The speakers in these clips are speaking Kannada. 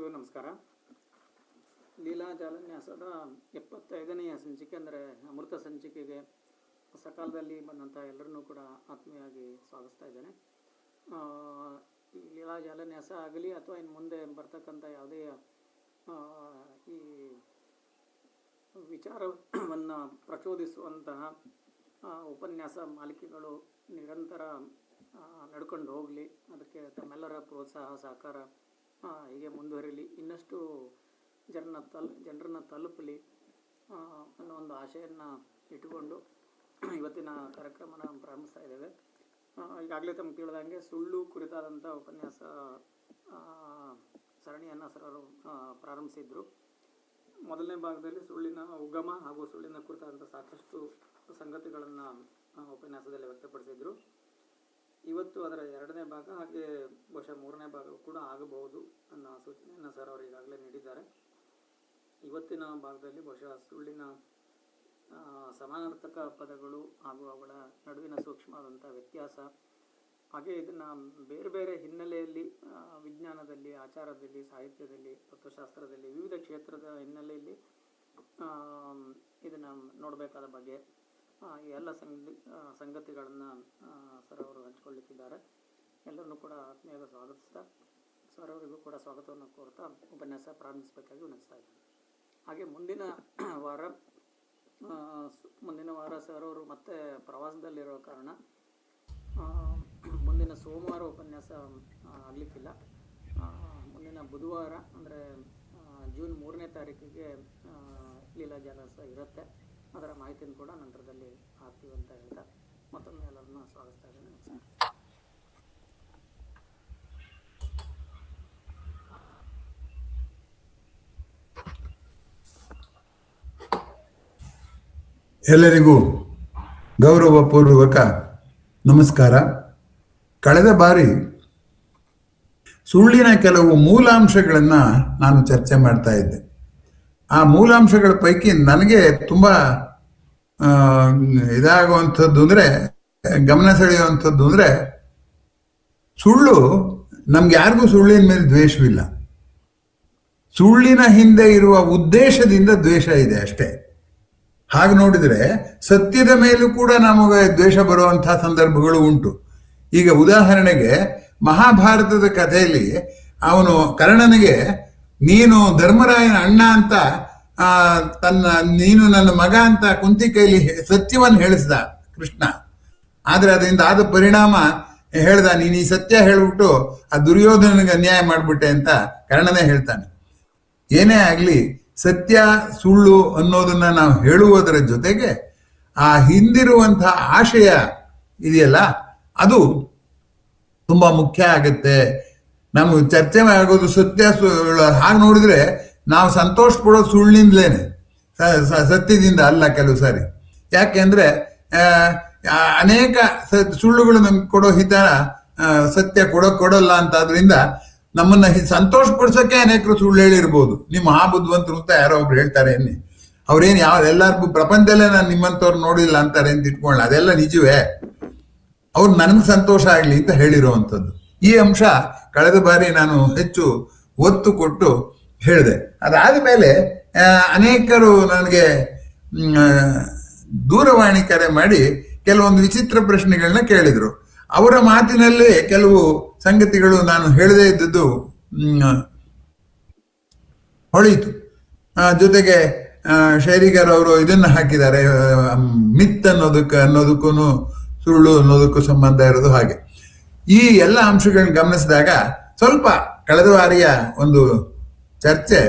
ಎಲ್ಲರಿಗೂ ನಮಸ್ಕಾರ. ಲೀಲಾ ಜಾಲನ್ಯಾಸದ 75ನೆಯ ಸಂಚಿಕೆ ಅಂದರೆ ಅಮೃತ ಸಂಚಿಕೆಗೆ ಸಕಾಲದಲ್ಲಿ ಬಂದಂಥ ಎಲ್ಲರನ್ನೂ ಕೂಡ ಆತ್ಮೀಯವಾಗಿ ಸ್ವಾಗತಿಸ್ತಾ ಇದ್ದೇನೆ. ಈ ಲೀಲಾ ಜಾಲನ್ಯಾಸ ಆಗಲಿ ಅಥವಾ ಇನ್ನು ಮುಂದೆ ಬರ್ತಕ್ಕಂಥ ಯಾವುದೇ ಈ ವಿಚಾರವನ್ನು ಪ್ರಚೋದಿಸುವಂತಹ ಉಪನ್ಯಾಸ ಮಾಲಿಕೆಗಳು ನಿರಂತರ ನಡ್ಕೊಂಡು ಹೋಗಲಿ, ಅದಕ್ಕೆ ತಮ್ಮೆಲ್ಲರ ಪ್ರೋತ್ಸಾಹ ಸಹಕಾರ ಹೀಗೆ ಮುಂದುವರಿಲಿ, ಇನ್ನಷ್ಟು ಜನರನ್ನು ತಲುಪಲಿ ಅನ್ನೋ ಒಂದು ಆಶೆಯನ್ನು ಇಟ್ಟುಕೊಂಡು ಇವತ್ತಿನ ಕಾರ್ಯಕ್ರಮನ ಪ್ರಾರಂಭಿಸ್ತಾ ಇದ್ದೇವೆ. ಈಗಾಗಲೇ ತಮಗೆ ತಿಳಿದಂಗೆ ಸುಳ್ಳು ಕುರಿತಾದಂಥ ಉಪನ್ಯಾಸ ಸರಣಿಯನ್ನು ಸರರು ಪ್ರಾರಂಭಿಸಿದ್ರು. ಮೊದಲನೇ ಭಾಗದಲ್ಲಿ ಸುಳ್ಳಿನ ಉಗಮ ಹಾಗೂ ಸುಳ್ಳಿನ ಕುರಿತಾದಂಥ ಸಾಕಷ್ಟು ಸಂಗತಿಗಳನ್ನು ಉಪನ್ಯಾಸದಲ್ಲಿ ವ್ಯಕ್ತಪಡಿಸಿದರು. ಇವತ್ತು ಅದರ 2ನೇ ಭಾಗ, ಹಾಗೆ ಬಹುಶಃ 3ನೇ ಭಾಗ ಕೂಡ ಆಗಬಹುದು ಅನ್ನೋ ಸೂಚನೆಯನ್ನು ಸರ್ ಅವರು ಈಗಾಗಲೇ ನೀಡಿದ್ದಾರೆ. ಇವತ್ತಿನ ಭಾಗದಲ್ಲಿ ಬಹುಶಃ ಸುಳ್ಳಿನ ಸಮಾನಾರ್ಥಕ ಪದಗಳು ಹಾಗೂ ಅವುಗಳ ನಡುವಿನ ಸೂಕ್ಷ್ಮವಾದಂಥ ವ್ಯತ್ಯಾಸ, ಹಾಗೆ ಇದನ್ನು ಬೇರೆ ಬೇರೆ ಹಿನ್ನೆಲೆಯಲ್ಲಿ ವಿಜ್ಞಾನದಲ್ಲಿ, ಆಚಾರದಲ್ಲಿ, ಸಾಹಿತ್ಯದಲ್ಲಿ, ತತ್ವಶಾಸ್ತ್ರದಲ್ಲಿ, ವಿವಿಧ ಕ್ಷೇತ್ರದ ಹಿನ್ನೆಲೆಯಲ್ಲಿ ಇದನ್ನು ನೋಡಬೇಕಾದ ಬಗ್ಗೆ ಈ ಎಲ್ಲ ಸಂಗತಿಗಳನ್ನು ಸರ್ ಅವರು ಹಂಚಿಕೊಳ್ಳಿಕ್ಕಿದ್ದಾರೆ. ಎಲ್ಲರನ್ನೂ ಕೂಡ ಆತ್ಮೀಯವಾಗಿ ಸ್ವಾಗತಿಸ್ತಾ ಸರ್ ಅವರಿಗೂ ಕೂಡ ಸ್ವಾಗತವನ್ನು ಕೋರ್ತಾ ಉಪನ್ಯಾಸ ಪ್ರಾರಂಭಿಸಬೇಕಾಗಿ ವಿನಂತಿಸ್ತಾ ಇದ್ದೀನಿ. ಹಾಗೆ ಮುಂದಿನ ವಾರ ಸರ್ ಅವರು ಮತ್ತೆ ಪ್ರವಾಸದಲ್ಲಿರೋ ಕಾರಣ ಮುಂದಿನ ಸೋಮವಾರ ಉಪನ್ಯಾಸ ಆಗಲಿಕ್ಕಿಲ್ಲ. ಮುಂದಿನ ಬುಧವಾರ ಅಂದರೆ ಜೂನ್ 3ನೇ ತಾರೀಕಿಗೆ ಲೀಲಾ ಜಾಲಸ ಇರುತ್ತೆ. ಅದರ ಮಾಹಿತಿಯನ್ನು ಕೂಡ ನಂತರದಲ್ಲಿ ಹಾಕ್ತೀವಿ ಅಂತ ಹೇಳ್ತಾ ಮತ್ತೊಮ್ಮೆ ಎಲ್ಲರನ್ನ ಸ್ವಾಗತಿಸ್ತಾ ಇದ್ದೇನೆ. ನಮಸ್ಕಾರ. ಎಲ್ಲರಿಗೂ ಗೌರವಪೂರ್ವಕ ನಮಸ್ಕಾರ. ಕಳೆದ ಬಾರಿ ಸುಳ್ಳಿನ ಕೆಲವು ಮೂಲಾಂಶಗಳನ್ನು ನಾನು ಚರ್ಚೆ ಮಾಡ್ತಾ ಇದ್ದೆ. ಆ ಮೂಲಾಂಶಗಳ ಪೈಕಿ ನನಗೆ ತುಂಬ ಇದಾಗುವಂಥದ್ದು ಅಂದರೆ, ಗಮನ ಸೆಳೆಯುವಂಥದ್ದು ಅಂದರೆ, ಸುಳ್ಳು ನಮ್ಗೆ ಯಾರಿಗೂ ಸುಳ್ಳಿನ ಮೇಲೆ ದ್ವೇಷವಿಲ್ಲ. ಸುಳ್ಳಿನ ಹಿಂದೆ ಇರುವ ಉದ್ದೇಶದಿಂದ ದ್ವೇಷ ಇದೆ ಅಷ್ಟೇ. ಹಾಗೆ ನೋಡಿದರೆ ಸತ್ಯದ ಮೇಲೂ ಕೂಡ ನಮಗೆ ದ್ವೇಷ ಬರುವಂತಹ ಸಂದರ್ಭಗಳು ಉಂಟು. ಈಗ ಉದಾಹರಣೆಗೆ ಮಹಾಭಾರತದ ಕಥೆಯಲ್ಲಿ ಅವನು ಕರ್ಣನಿಗೆ ನೀನು ಧರ್ಮರಾಯನ ಅಣ್ಣ ಅಂತ ನೀನು ನನ್ನ ಮಗ ಅಂತ ಕುಂತಿ ಕೈಲಿ ಸತ್ಯವನ್ನು ಹೇಳಿಸ್ದ ಕೃಷ್ಣ. ಆದ್ರೆ ಅದರಿಂದ ಆದ ಪರಿಣಾಮ ಹೇಳ್ದ, ನೀನು ಈ ಸತ್ಯ ಹೇಳ್ಬಿಟ್ಟು ಆ ದುರ್ಯೋಧನಿಗೆ ಅನ್ಯಾಯ ಮಾಡ್ಬಿಟ್ಟೆ ಅಂತ ಕರ್ಣನೇ ಹೇಳ್ತಾನೆ. ಏನೇ ಆಗ್ಲಿ, ಸತ್ಯ ಸುಳ್ಳು ಅನ್ನೋದನ್ನ ನಾವು ಹೇಳುವುದರ ಜೊತೆಗೆ ಆ ಹಿಂದಿರುವಂತಹ ಆಶಯ ಇದೆಯಲ್ಲ, ಅದು ತುಂಬಾ ಮುಖ್ಯ ಆಗುತ್ತೆ. ನಮಗೆ ಚರ್ಚೆ ಆಗೋದು ಸತ್ಯ ಸುಳ್ಳು. ಹಾಗೆ ನೋಡಿದ್ರೆ ನಾವು ಸಂತೋಷ ಪಡೋದು ಸುಳ್ಳಿಂದಲೇನೆ, ಸತ್ಯದಿಂದ ಅಲ್ಲ ಕೆಲವು ಸಾರಿ. ಯಾಕೆಂದ್ರೆ ಅನೇಕ ಸುಳ್ಳುಗಳು ನಮ್ಗೆ ಕೊಡೋ ಹಿತ ಸತ್ಯ ಕೊಡಲ್ಲ ಅಂತ. ಆದ್ರಿಂದ ನಮ್ಮನ್ನ ಸಂತೋಷ ಪಡಿಸೋಕೆ ಅನೇಕರು ಸುಳ್ಳು ಹೇಳಿರ್ಬೋದು. ನಿಮ್ಮ ಮಹಾಬುದ್ಧಿವಂತರು ಅಂತ ಯಾರೋ ಒಬ್ರು ಹೇಳ್ತಾರೆ, ಅವ್ರೇನು ಎಲ್ಲರಿಗೂ ಪ್ರಪಂಚದಲ್ಲೇ ನಾನು ನಿಮ್ಮಂಥವ್ರು ನೋಡಿಲ್ಲ ಅಂತಾರೆ ಅಂತ ಇಟ್ಕೊಳ್ಳ. ಅದೆಲ್ಲ ನಿಜವೇ, ಅವ್ರು ನನಗೆ ಸಂತೋಷ ಆಗ್ಲಿ ಅಂತ ಹೇಳಿರುವಂಥದ್ದು. ಈ ಅಂಶ ಕಳೆದ ಬಾರಿ ನಾನು ಹೆಚ್ಚು ಒತ್ತು ಕೊಟ್ಟು ಹೇಳಿದೆ. ಅದಾದ ಮೇಲೆ ಅನೇಕರು ನನಗೆ ದೂರವಾಣಿ ಕರೆ ಮಾಡಿ ಕೆಲವೊಂದು ವಿಚಿತ್ರ ಪ್ರಶ್ನೆಗಳನ್ನ ಕೇಳಿದ್ರು. ಅವರ ಮಾತಿನಲ್ಲಿ ಕೆಲವು ಸಂಗತಿಗಳು ನಾನು ಹೇಳದೇ ಇದ್ದದ್ದು ಹೊಳೀತು. ಜೊತೆಗೆ ಶೈರಿಗರ್ ಅವರು ಇದನ್ನ ಹಾಕಿದ್ದಾರೆ, ಮಿತ್ ಅನ್ನೋದಕ್ಕೂ ಸುಳ್ಳು ಅನ್ನೋದಕ್ಕೂ ಸಂಬಂಧ ಇರೋದು. ಹಾಗೆ ಈ ಎಲ್ಲ ಅಂಶಗಳನ್ನ ಗಮನಿಸಿದಾಗ ಸ್ವಲ್ಪ ಕಳೆದ ಬಾರಿಯ ಒಂದು ಚರ್ಚೆ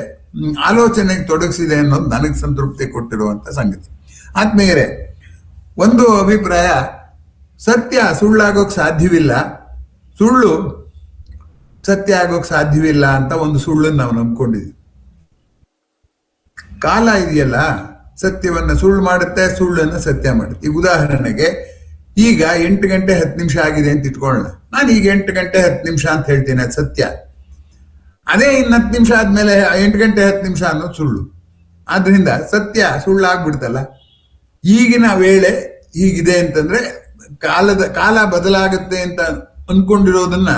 ಆಲೋಚನೆಗೆ ತೊಡಗಿಸಿದೆ ಅನ್ನೋದು ನನಗೆ ಸಂತೃಪ್ತಿ ಕೊಟ್ಟಿರುವಂತ ಸಂಗತಿ. ಆದ್ಮೇಲೆ ಒಂದು ಅಭಿಪ್ರಾಯ, ಸತ್ಯ ಸುಳ್ಳಾಗೋಕ್ ಸಾಧ್ಯವಿಲ್ಲ, ಸುಳ್ಳು ಸತ್ಯ ಆಗೋಕ್ ಸಾಧ್ಯವಿಲ್ಲ ಅಂತ ಒಂದು ಸುಳ್ಳನ್ನು ನಾವು ನಂಬ್ಕೊಂಡಿದ್ವಿ. ಕಾಲ ಇದೆಯಲ್ಲ, ಸತ್ಯವನ್ನ ಸುಳ್ಳು ಮಾಡುತ್ತೆ, ಸುಳ್ಳನ್ನು ಸತ್ಯ ಮಾಡುತ್ತೆ. ಈಗ ಉದಾಹರಣೆಗೆ ಈಗ 8 ಗಂಟೆ 10 ನಿಮಿಷ ಆಗಿದೆ ಅಂತ ಇಟ್ಕೊಳ್ಳೋಣ. ನಾನು ಈಗ 8 ಗಂಟೆ 10 ನಿಮಿಷ ಅಂತ ಹೇಳ್ತೀನಿ, ಅದು ಸತ್ಯ. ಅದೇ ಇನ್ನು 10 ನಿಮಿಷ ಆದ್ಮೇಲೆ 8 ಗಂಟೆ 10 ನಿಮಿಷ ಅನ್ನೋದು ಸುಳ್ಳು. ಆದ್ರಿಂದ ಸತ್ಯ ಸುಳ್ಳಾಗ್ಬಿಡ್ತಲ್ಲ. ಈಗಿನ ವೇಳೆ ಹೀಗಿದೆ ಅಂತಂದ್ರೆ ಕಾಲ ಬದಲಾಗುತ್ತೆ ಅಂತ ಅನ್ಕೊಂಡಿರೋದನ್ನ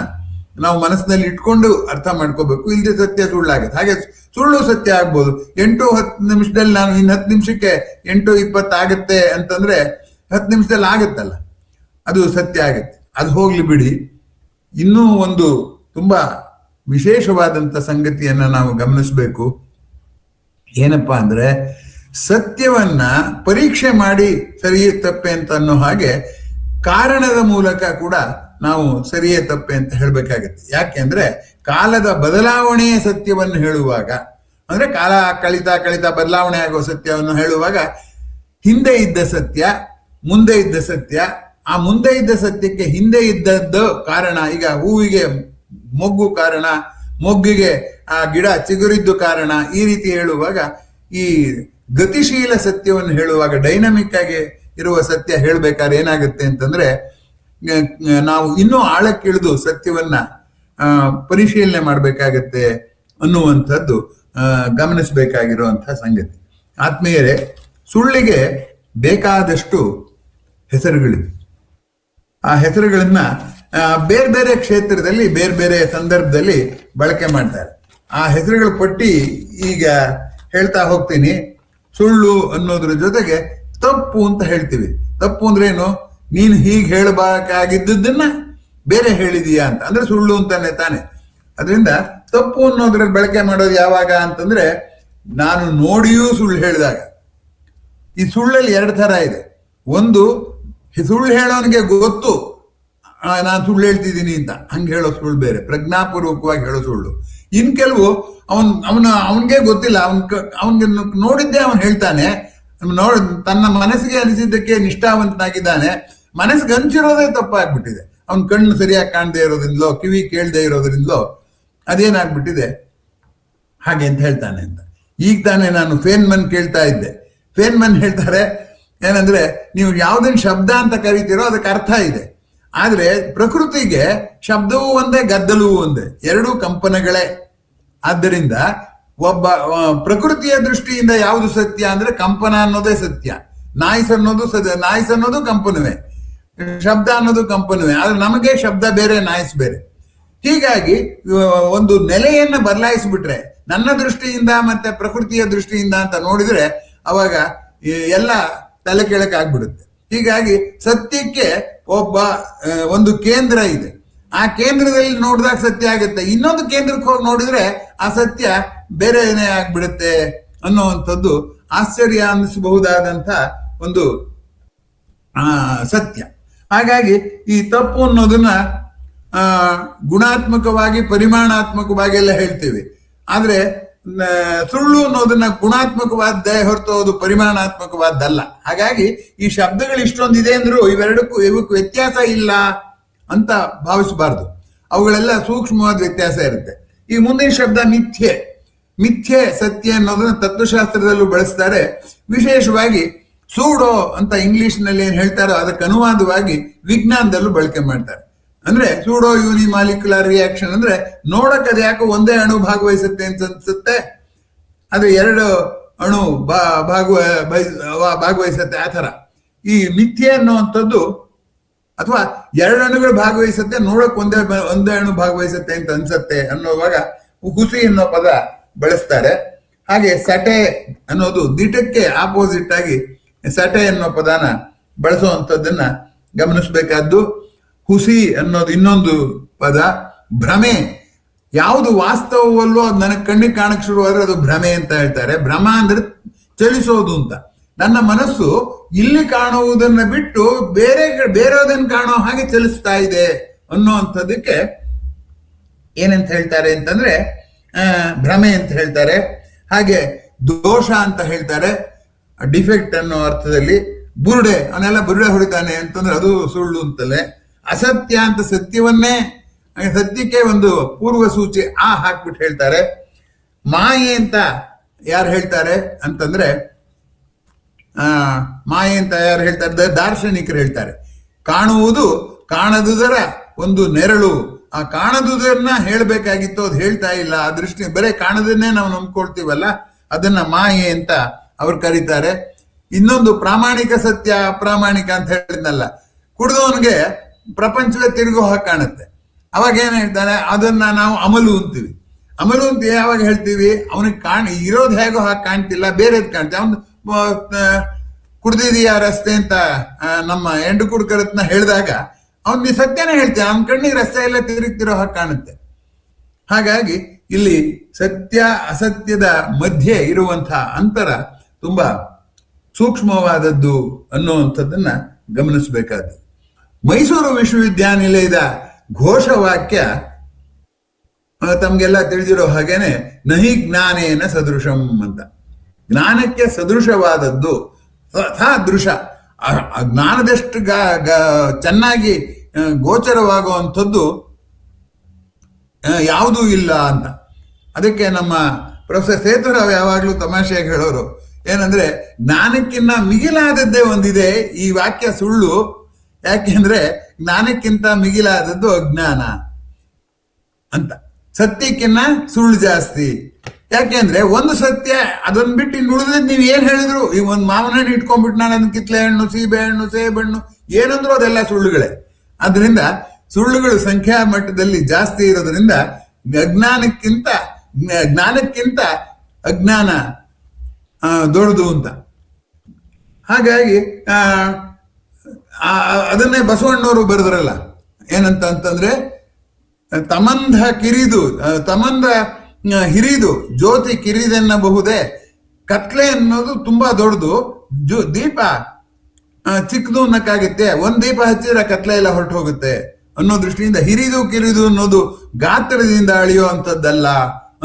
ನಾವು ಮನಸ್ಸಿನಲ್ಲಿ ಇಟ್ಕೊಂಡು ಅರ್ಥ ಮಾಡ್ಕೋಬೇಕು. ಇಲ್ಲದೆ ಸತ್ಯ ಸುಳ್ಳಾಗುತ್ತೆ. ಹಾಗೆ ಸುಳ್ಳು ಸತ್ಯ ಆಗ್ಬೋದು. 8-10 ನಿಮಿಷದಲ್ಲಿ ನಾನು ಇನ್ನು 10 ನಿಮಿಷಕ್ಕೆ 8:20 ಆಗುತ್ತೆ ಅಂತಂದ್ರೆ 10 ನಿಮಿಷದಲ್ಲಿ ಆಗುತ್ತಲ್ಲ, ಅದು ಸತ್ಯ ಆಗುತ್ತೆ. ಅದು ಹೋಗ್ಲಿ ಬಿಡಿ. ಇನ್ನೂ ಒಂದು ತುಂಬಾ ವಿಶೇಷವಾದಂಥ ಸಂಗತಿಯನ್ನ ನಾವು ಗಮನಿಸಬೇಕು. ಏನಪ್ಪಾ ಅಂದ್ರೆ, ಸತ್ಯವನ್ನ ಪರೀಕ್ಷೆ ಮಾಡಿ ಸರಿಯೇ ತಪ್ಪೆ ಅಂತ ಅನ್ನೋ ಹಾಗೆ ಕಾರಣದ ಮೂಲಕ ಕೂಡ ನಾವು ಸರಿಯೇ ತಪ್ಪೆ ಅಂತ ಹೇಳ್ಬೇಕಾಗತ್ತೆ. ಯಾಕೆಂದ್ರೆ ಕಾಲದ ಬದಲಾವಣೆಯ ಸತ್ಯವನ್ನು ಹೇಳುವಾಗ, ಅಂದ್ರೆ ಕಾಲ ಕಳಿತಾ ಬದಲಾವಣೆ ಆಗೋ ಸತ್ಯವನ್ನು ಹೇಳುವಾಗ ಹಿಂದೆ ಇದ್ದ ಸತ್ಯ, ಮುಂದೆ ಇದ್ದ ಸತ್ಯ, ಆ ಮುಂದೆ ಇದ್ದ ಸತ್ಯಕ್ಕೆ ಹಿಂದೆ ಇದ್ದದ್ದು ಕಾರಣ. ಈಗ ಹೂವಿಗೆ ಮೊಗ್ಗು ಕಾರಣ, ಮೊಗ್ಗಿಗೆ ಆ ಗಿಡ ಚಿಗುರಿದ್ದು ಕಾರಣ. ಈ ರೀತಿ ಹೇಳುವಾಗ ಈ ಗತಿಶೀಲ ಸತ್ಯವನ್ನು ಹೇಳುವಾಗ, ಡೈನಮಿಕ್ ಆಗಿ ಇರುವ ಸತ್ಯ ಹೇಳ್ಬೇಕಾದ್ರೆ ಏನಾಗುತ್ತೆ ಅಂತಂದ್ರೆ, ನಾವು ಇನ್ನೂ ಆಳಕ್ಕಿಳಿದು ಸತ್ಯವನ್ನ ಪರಿಶೀಲನೆ ಮಾಡಬೇಕಾಗತ್ತೆ ಅನ್ನುವಂಥದ್ದು ಗಮನಿಸಬೇಕಾಗಿರುವಂತಹ ಸಂಗತಿ. ಆತ್ಮೀಯರೇ, ಸುಳ್ಳಿಗೆ ಬೇಕಾದಷ್ಟು ಹೆಸರುಗಳಿವೆ. ಆ ಹೆಸರುಗಳನ್ನ ಬೇರೆ ಬೇರೆ ಕ್ಷೇತ್ರದಲ್ಲಿ ಬೇರೆ ಬೇರೆ ಸಂದರ್ಭದಲ್ಲಿ ಬಳಕೆ ಮಾಡ್ತಾರೆ. ಆ ಹೆಸರುಗಳ ಪಟ್ಟಿ ಈಗ ಹೇಳ್ತಾ ಹೋಗ್ತೀನಿ. ಸುಳ್ಳು ಅನ್ನೋದ್ರ ಜೊತೆಗೆ ತಪ್ಪು ಅಂತ ಹೇಳ್ತೀವಿ. ತಪ್ಪು ಅಂದ್ರೆ ಏನು? ನೀನು ಹೀಗೆ ಹೇಳಬೇಕಾಗಿದ್ದನ್ನ ಬೇರೆ ಹೇಳಿದೀಯಾ ಅಂತ, ಅಂದ್ರೆ ಸುಳ್ಳು ಅಂತಾನೆ ತಾನೆ. ಅದರಿಂದ ತಪ್ಪು ಅನ್ನೋದ್ರಲ್ಲಿ ಬಳಕೆ ಮಾಡೋದು ಯಾವಾಗ ಅಂತಂದ್ರೆ, ನಾನು ನೋಡಿಯೂ ಸುಳ್ಳು ಹೇಳಿದಾಗ. ಈ ಸುಳ್ಳಲ್ಲಿ 2 ತರ ಇದೆ. ಒಂದು, ಸುಳ್ಳು ಹೇಳೋನಿಗೆ ಗೊತ್ತು ನಾನು ಸುಳ್ಳು ಹೇಳ್ತಿದ್ದೀನಿ ಅಂತ, ಹಂಗೆ ಹೇಳೋ ಸುಳ್ಳು ಬೇರೆ, ಪ್ರಜ್ಞಾಪೂರ್ವಕವಾಗಿ ಹೇಳೋ ಸುಳ್ಳು. ಇನ್ ಕೆಲವು ಅವನ್ಗೆ ಗೊತ್ತಿಲ್ಲ, ಅವನ್ಗೆ ನೋಡಿದ್ದೆ ಅವನು ಹೇಳ್ತಾನೆ, ತನ್ನ ಮನಸ್ಸಿಗೆ ಅನಿಸಿದ್ದಕ್ಕೆ ನಿಷ್ಠಾವಂತನಾಗಿದ್ದಾನೆ, ಮನಸ್ಸಿಗೆ ಹಂಚಿರೋದೇ ತಪ್ಪಾಗ್ಬಿಟ್ಟಿದೆ. ಅವನ ಕಣ್ಣು ಸರಿಯಾಗಿ ಕಾಣದೇ ಇರೋದ್ರಿಂದಲೋ, ಕಿವಿ ಕೇಳದೆ ಇರೋದ್ರಿಂದಲೋ ಅದೇನಾಗ್ಬಿಟ್ಟಿದೆ ಹಾಗೆ ಅಂತ ಹೇಳ್ತಾನೆ ಅಂತ. ಈಗ ತಾನೇ ನಾನು ಫೇನ್ಮನ್ ಕೇಳ್ತಾ ಇದ್ದೆ. ಫೇನ್ಮನ್ ಹೇಳ್ತಾರೆ ಏನಂದ್ರೆ, ನೀವು ಯಾವುದನ್ನ ಶಬ್ದ ಅಂತ ಕರಿತೀರೋ ಅದಕ್ಕೆ ಅರ್ಥ ಇದೆ. ಆದ್ರೆ ಪ್ರಕೃತಿಗೆ ಶಬ್ದವೂ ಒಂದೇ, ಗದ್ದಲವೂ ಒಂದೇ, 2 ಕಂಪನಗಳೇ. ಆದ್ದರಿಂದ ಒಬ್ಬ ಪ್ರಕೃತಿಯ ದೃಷ್ಟಿಯಿಂದ ಯಾವುದು ಸತ್ಯ ಅಂದ್ರೆ ಕಂಪನ ಅನ್ನೋದೇ ಸತ್ಯ. ನಾಯ್ಸ್ ಅನ್ನೋದು ಕಂಪನವೇ, ಶಬ್ದ ಅನ್ನೋದು ಕಂಪನವೇ. ಆದ್ರೆ ನಮಗೆ ಶಬ್ದ ಬೇರೆ, ನಾಯ್ಸ್ ಬೇರೆ. ಹೀಗಾಗಿ ಒಂದು ನೆಲೆಯನ್ನ ಬದಲಾಯಿಸ್ಬಿಟ್ರೆ, ನನ್ನ ದೃಷ್ಟಿಯಿಂದ ಮತ್ತೆ ಪ್ರಕೃತಿಯ ದೃಷ್ಟಿಯಿಂದ ಅಂತ ನೋಡಿದ್ರೆ ಅವಾಗ ಎಲ್ಲ ತಲೆ ಕೆಳಕಾಗ್ಬಿಡುತ್ತೆ. ಹೀಗಾಗಿ ಸತ್ಯಕ್ಕೆ ಒಂದು ಕೇಂದ್ರ ಇದೆ. ಆ ಕೇಂದ್ರದಲ್ಲಿ ನೋಡಿದಾಗ ಸತ್ಯ ಆಗುತ್ತೆ. ಇನ್ನೊಂದು ಕೇಂದ್ರಕ್ಕೆ ಹೋಗಿ ನೋಡಿದ್ರೆ ಆ ಸತ್ಯ ಬೇರೆನೇ ಆಗ್ಬಿಡುತ್ತೆ ಅನ್ನುವಂಥದ್ದು ಆಶ್ಚರ್ಯ ಅನ್ನಿಸಬಹುದಾದಂಥ ಒಂದು ಸತ್ಯ. ಹಾಗಾಗಿ ಈ ತಪ್ಪು ಅನ್ನೋದನ್ನ ಗುಣಾತ್ಮಕವಾಗಿ ಪರಿಮಾಣಾತ್ಮಕವಾಗಿ ಎಲ್ಲ ಹೇಳ್ತೀವಿ. ಆದ್ರೆ ಸುಳ್ಳು ಅನ್ನೋದನ್ನ ಗುಣಾತ್ಮಕವಾದ್ದೇ ಹೊರತು ಅದು ಪರಿಮಾಣಾತ್ಮಕವಾದ್ದಲ್ಲ. ಹಾಗಾಗಿ ಈ ಶಬ್ದಗಳು ಇಷ್ಟೊಂದಿದೆ ಅಂದ್ರೂ ಇವಕ್ಕೆ ವ್ಯತ್ಯಾಸ ಇಲ್ಲ ಅಂತ ಭಾವಿಸಬಾರ್ದು. ಅವುಗಳೆಲ್ಲ ಸೂಕ್ಷ್ಮವಾದ ವ್ಯತ್ಯಾಸ ಇರುತ್ತೆ. ಈ ಮುಂದಿನ ಶಬ್ದ ಮಿಥ್ಯೆ ಸತ್ಯ ಅನ್ನೋದನ್ನ ತತ್ವಶಾಸ್ತ್ರದಲ್ಲೂ ಬಳಸ್ತಾರೆ. ವಿಶೇಷವಾಗಿ ಸೂಡೋ ಅಂತ ಇಂಗ್ಲಿಷ್ನಲ್ಲಿ ಏನ್ ಹೇಳ್ತಾರೋ ಅದಕ್ಕೆ ಅನುವಾದವಾಗಿ ವಿಜ್ಞಾನದಲ್ಲೂ ಬಳಕೆ ಮಾಡ್ತಾರೆ. ಅಂದ್ರೆ ಸೂಡೋ ಯೂನಿಮಾಲಿಕ್ಯುಲರ್ ರಿಯಾಕ್ಷನ್ ಅಂದ್ರೆ ನೋಡಕ್ ಅದು ಯಾಕೋ ಒಂದೇ ಅಣು ಭಾಗವಹಿಸುತ್ತೆ ಅಂತ ಅನ್ಸುತ್ತೆ, ಆದ್ರೆ 2 ಅಣು ಭಾಗವಹಿಸುತ್ತೆ. ಆ ಥರ ಈ ಮಿಥ್ಯೆ ಅನ್ನುವಂಥದ್ದು, ಅಥವಾ 2 ಅಣುಗಳು ಭಾಗವಹಿಸುತ್ತೆ, ನೋಡಕ್ ಒಂದೇ ಅಣು ಭಾಗವಹಿಸುತ್ತೆ ಅಂತ ಅನ್ಸುತ್ತೆ ಅನ್ನೋವಾಗ ಹುಸಿ ಅನ್ನೋ ಪದ ಬಳಸ್ತಾರೆ. ಹಾಗೆ ಸಟೆ ಅನ್ನೋದು ದಿಟಕ್ಕೆ ಆಪೋಸಿಟ್ ಆಗಿ ಸಟೆ ಅನ್ನೋ ಪದನ ಬಳಸುವಂಥದ್ದನ್ನ ಗಮನಿಸಬೇಕಾದ್ದು. ಹುಸಿ ಅನ್ನೋದು ಇನ್ನೊಂದು ಪದ. ಭ್ರಮೆ, ಯಾವುದು ವಾಸ್ತವವಲ್ಲೋ ಅದು ನನಗೆ ಕಣ್ಣಿಗೆ ಕಾಣಕ್ ಶುರುವಾದ್ರೆ ಅದು ಭ್ರಮೆ ಅಂತ ಹೇಳ್ತಾರೆ. ಭ್ರಮ ಅಂದ್ರೆ ಚಲಿಸೋದು ಅಂತ. ನನ್ನ ಮನಸ್ಸು ಇಲ್ಲಿ ಕಾಣುವುದನ್ನ ಬಿಟ್ಟು ಬೇರೆದನ್ನ ಕಾಣೋ ಹಾಗೆ ಚಲಿಸ್ತಾ ಇದೆ ಅನ್ನೋಂಥದ್ದಕ್ಕೆ ಏನಂತ ಹೇಳ್ತಾರೆ ಅಂತಂದ್ರೆ ಭ್ರಮೆ ಅಂತ ಹೇಳ್ತಾರೆ. ಹಾಗೆ ದೋಷ ಅಂತ ಹೇಳ್ತಾರೆ, ಡಿಫೆಕ್ಟ್ ಅನ್ನೋ ಅರ್ಥದಲ್ಲಿ. ಬುರುಡೆ, ಅವನೆಲ್ಲ ಬುರುಡೆ ಹೊಡಿತಾನೆ ಅಂತಂದ್ರೆ ಅದು ಸುಳ್ಳು ಅಂತಲೇ. ಅಸತ್ಯ ಅಂತ ಸತ್ಯಕ್ಕೆ ಒಂದು ಪೂರ್ವ ಸೂಚಿ ಹಾಕ್ಬಿಟ್ಟು ಹೇಳ್ತಾರೆ. ಮಾಯೆ ಅಂತ ಯಾರು ಹೇಳ್ತಾರೆ ಅಂತಂದ್ರೆ ದಾರ್ಶನಿಕರು ಹೇಳ್ತಾರೆ. ಕಾಣುವುದು ಕಾಣದುದರ ಒಂದು ನೆರಳು. ಆ ಕಾಣದುದನ್ನ ಹೇಳ್ಬೇಕಾಗಿತ್ತು, ಅದು ಹೇಳ್ತಾ ಇಲ್ಲ. ಆ ದೃಷ್ಟಿ ಬರೀ ಕಾಣದನ್ನೇ ನಾವು ನಂಬ್ಕೊಳ್ತೀವಲ್ಲ, ಅದನ್ನ ಮಾಯೆ ಅಂತ ಅವ್ರು ಕರೀತಾರೆ. ಇನ್ನೊಂದು ಪ್ರಾಮಾಣಿಕ ಸತ್ಯ, ಅಪ್ರಾಮಾಣಿಕ ಅಂತ ಹೇಳಿದ್ನಲ್ಲ, ಕುಡಿದವನಿಗೆ ಪ್ರಪಂಚವೇ ತಿರುಗೋ ಹಾಗೆ ಕಾಣುತ್ತೆ. ಅವಾಗ ಏನ್ ಹೇಳ್ತಾನೆ, ಅದನ್ನ ನಾವು ಅಮಲು ಅಂತೀವಿ. ಅಮಲು ಅಂತ ಯಾವಾಗ ಹೇಳ್ತೀವಿ, ಅವನಿಗೆ ಇರೋದು ಹೇಗೋ ಹಾಗೆ ಕಾಣ್ತಿಲ್ಲ, ಬೇರೆದ್ ಕಾಣ್ತೀವಿ. ಅವನು ಕುಡ್ದಿದೀಯ ರಸ್ತೆ ಅಂತ ನಮ್ಮ ಎಂಡು ಕುಡ್ಕರತ್ನ ಹೇಳಿದಾಗ ಅವ್ನು ನೀ ಸತ್ಯನೇ ಹೇಳ್ತಾನೆ, ಅವನ ಕಣ್ಣಿಗೆ ರಸ್ತೆ ಎಲ್ಲ ತಿರುಗ್ತಿರೋ ಹಾಗೆ ಕಾಣುತ್ತೆ. ಹಾಗಾಗಿ ಇಲ್ಲಿ ಸತ್ಯ ಅಸತ್ಯದ ಮಧ್ಯೆ ಇರುವಂತಹ ಅಂತರ ತುಂಬಾ ಸೂಕ್ಷ್ಮವಾದದ್ದು ಅನ್ನುವಂಥದ್ದನ್ನ ಗಮನಿಸಬೇಕಾದ. ಮೈಸೂರು ವಿಶ್ವವಿದ್ಯಾನಿಲಯದ ಘೋಷವಾಕ್ಯ ತಮ್ಗೆಲ್ಲ ತಿಳಿದಿರೋ ಹಾಗೇನೆ ನಹಿ ಜ್ಞಾನೇನ ಸದೃಶಂ ಅಂತ. ಜ್ಞಾನಕ್ಕೆ ಸದೃಶವಾದದ್ದು ದೃಶ ಜ್ಞಾನದಷ್ಟು ಚೆನ್ನಾಗಿ ಗೋಚರವಾಗುವಂಥದ್ದು ಯಾವುದೂ ಇಲ್ಲ ಅಂತ. ಅದಕ್ಕೆ ನಮ್ಮ ಪ್ರೊಫೆಸರ್ ಸೇತುರಾವ್ ಯಾವಾಗಲೂ ತಮಾಷೆಯಾಗಿ ಹೇಳೋರು ಏನಂದ್ರೆ, ಜ್ಞಾನಕ್ಕಿಂತ ಮಿಗಿಲಾದದ್ದೇ ಒಂದಿದೆ, ಈ ವಾಕ್ಯ ಸುಳ್ಳು. ಯಾಕೆಂದ್ರೆ ಜ್ಞಾನಕ್ಕಿಂತ ಮಿಗಿಲಾದದ್ದು ಅಜ್ಞಾನ ಅಂತ. ಸತ್ಯಕ್ಕಿನ್ನ ಸುಳ್ಳು ಜಾಸ್ತಿ. ಯಾಕೆಂದ್ರೆ ಒಂದು ಸತ್ಯ, ಅದನ್ನ ಬಿಟ್ಟು ಇನ್ನು ಉಳಿದ್ರೆ ನೀವು ಏನ್ ಹೇಳಿದ್ರು, ಈ ಒಂದು ಮಾವಿನ ಹಣ್ಣು ಇಟ್ಕೊಂಡ್ಬಿಟ್ಟು ನಾನು ಅದನ್ನ ಕಿತ್ಲೆ ಹಣ್ಣು, ಸೀಬೆ ಹಣ್ಣು, ಸೇಬಣ್ಣು ಏನಂದ್ರು ಅದೆಲ್ಲ ಸುಳ್ಳುಗಳೇ. ಅದರಿಂದ ಸುಳ್ಳುಗಳು ಸಂಖ್ಯಾ ಮಟ್ಟದಲ್ಲಿ ಜಾಸ್ತಿ ಇರೋದ್ರಿಂದ ಜ್ಞಾನಕ್ಕಿಂತ ಅಜ್ಞಾನ ದೊಡ್ಡದು ಅಂತ. ಹಾಗಾಗಿ ಅದನ್ನೇ ಬಸವಣ್ಣವರು ಬರೆದ್ರಲ್ಲ, ಏನಂತ ಅಂತಂದ್ರೆ, ತಮಂದ ಹಿರಿದು ಜ್ಯೋತಿ ಕಿರಿದೆನ್ನಬಹುದೇ, ಕತ್ಲೆ ಅನ್ನೋದು ತುಂಬಾ ದೊಡ್ಡದು, ದೀಪ ಚಿಕ್ಕದು ಅನ್ನಕ್ಕಾಗುತ್ತೆ, ಒಂದ್ ದೀಪ ಹಚ್ಚಿದ್ರೆ ಕತ್ಲೆ ಎಲ್ಲ ಹೊರಟು ಹೋಗುತ್ತೆ ಅನ್ನೋ ದೃಷ್ಟಿಯಿಂದ ಹಿರಿದು ಕಿರಿದು ಅನ್ನೋದು ಗಾತ್ರದಿಂದ ಅಳಿಯೋ ಅಂತದ್ದಲ್ಲ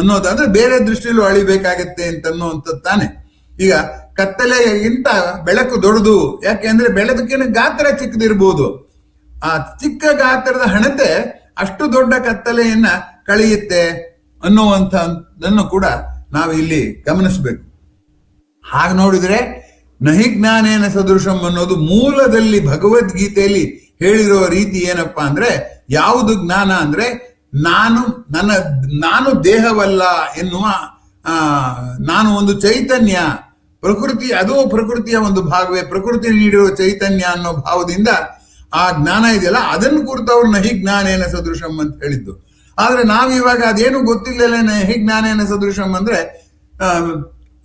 ಅನ್ನೋದು, ಅಂದ್ರೆ ಬೇರೆ ದೃಷ್ಟಿಯಲ್ಲೂ ಅಳಿಬೇಕಾಗತ್ತೆ ಅಂತ ಅನ್ನೋವಂಥದ್ದು ತಾನೆ. ಈಗ ಕತ್ತಲೆಗಿಂತ ಬೆಳಕು ದೊಡ್ಡದು, ಯಾಕೆಂದ್ರೆ ಬೆಳಕಿನ ಗಾತ್ರ ಚಿಕ್ಕದಿರ್ಬೋದು, ಆ ಚಿಕ್ಕ ಗಾತ್ರದ ಹಣತೆ ಅಷ್ಟು ದೊಡ್ಡ ಕತ್ತಲೆಯನ್ನ ಕಳೆಯುತ್ತೆ ಅನ್ನುವಂಥದ್ದನ್ನು ಕೂಡ ನಾವು ಇಲ್ಲಿ ಗಮನಿಸಬೇಕು. ಹಾಗೆ ನೋಡಿದ್ರೆ ನಹಿ ಜ್ಞಾನೇನ ಸದೃಶಂ ಅನ್ನೋದು ಮೂಲದಲ್ಲಿ ಭಗವದ್ಗೀತೆಯಲ್ಲಿ ಹೇಳಿರೋ ರೀತಿ ಏನಪ್ಪಾ ಅಂದ್ರೆ, ಯಾವುದು ಜ್ಞಾನ ಅಂದ್ರೆ ನಾನು ದೇಹವಲ್ಲ ಎನ್ನುವ, ನಾನು ಒಂದು ಚೈತನ್ಯ, ಪ್ರಕೃತಿ, ಅದು ಪ್ರಕೃತಿಯ ಒಂದು ಭಾಗವೇ, ಪ್ರಕೃತಿ ನೀಡಿರುವ ಚೈತನ್ಯ ಅನ್ನೋ ಭಾವದಿಂದ ಆ ಜ್ಞಾನ ಇದೆಯಲ್ಲ, ಅದನ್ನು ಕುರಿತು ಅವ್ರು ನಹಿ ಜ್ಞಾನೇನ ಸದೃಶಂ ಅಂತ ಹೇಳಿದ್ದು. ಆದ್ರೆ ನಾವು ಇವಾಗ ಅದೇನು ಗೊತ್ತಿಲ್ಲಲೇ ನಹಿ ಜ್ಞಾನೇನ ಸದೃಶಂ ಅಂದ್ರೆ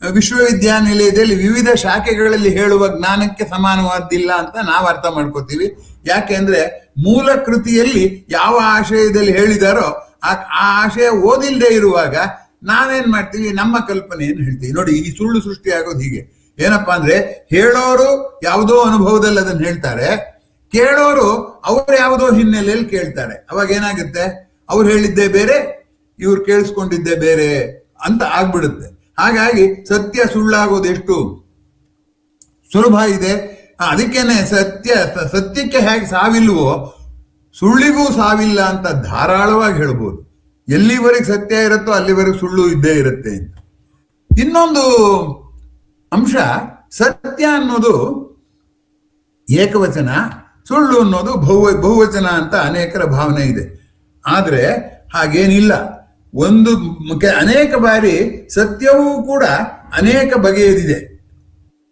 ವಿಶ್ವವಿದ್ಯಾನಿಲಯದಲ್ಲಿ ವಿವಿಧ ಶಾಖೆಗಳಲ್ಲಿ ಹೇಳುವ ಜ್ಞಾನಕ್ಕೆ ಸಮಾನವಾದ್ದಿಲ್ಲ ಅಂತ ನಾವು ಅರ್ಥ ಮಾಡ್ಕೋತೀವಿ. ಯಾಕೆಂದ್ರೆ ಮೂಲ ಕೃತಿಯಲ್ಲಿ ಯಾವ ಆಶಯದಲ್ಲಿ ಹೇಳಿದಾರೋ ಆ ಆಶಯ ಓದಿಲ್ದೇ ಇರುವಾಗ ನಾವೇನ್ ಮಾಡ್ತೀವಿ, ನಮ್ಮ ಕಲ್ಪನೆಯನ್ನು ಹೇಳ್ತೀವಿ. ನೋಡಿ, ಈ ಸುಳ್ಳು ಸೃಷ್ಟಿ ಆಗೋದು ಹೀಗೆ. ಏನಪ್ಪಾ ಅಂದ್ರೆ, ಹೇಳೋರು ಯಾವುದೋ ಅನುಭವದಲ್ಲಿ ಅದನ್ನ ಹೇಳ್ತಾರೆ, ಕೇಳೋರು ಅವ್ರು ಯಾವುದೋ ಹಿನ್ನೆಲೆಯಲ್ಲಿ ಕೇಳ್ತಾರೆ. ಅವಾಗ ಏನಾಗುತ್ತೆ, ಅವ್ರು ಹೇಳಿದ್ದೇ ಬೇರೆ, ಇವ್ರು ಕೇಳಿಸ್ಕೊಂಡಿದ್ದೇ ಬೇರೆ ಅಂತ ಆಗ್ಬಿಡುತ್ತೆ. ಹಾಗಾಗಿ ಸತ್ಯ ಸುಳ್ಳಾಗೋದು ಎಷ್ಟು ಸುಲಭ ಇದೆ. ಅದಕ್ಕೇನೆ ಸತ್ಯಕ್ಕೆ ಹೇಗೆ ಸಾವಿಲ್ವೋ ಸುಳ್ಳಿಗೂ ಸಾವಿಲ್ಲ ಅಂತ ಧಾರಾಳವಾಗಿ ಹೇಳ್ಬೋದು. ಎಲ್ಲಿವರೆಗೆ ಸತ್ಯ ಇರುತ್ತೋ ಅಲ್ಲಿವರೆಗೆ ಸುಳ್ಳು ಇದ್ದೇ ಇರುತ್ತೆ ಅಂತ. ಇನ್ನೊಂದು ಅಂಶ, ಸತ್ಯ ಅನ್ನೋದು ಏಕವಚನ, ಸುಳ್ಳು ಅನ್ನೋದು ಬಹುವಚನ ಅಂತ ಅನೇಕರ ಭಾವನೆ ಇದೆ. ಆದ್ರೆ ಹಾಗೇನಿಲ್ಲ. ಅನೇಕ ಬಾರಿ ಸತ್ಯವೂ ಕೂಡ ಅನೇಕ ಬಗೆಯದಿದೆ.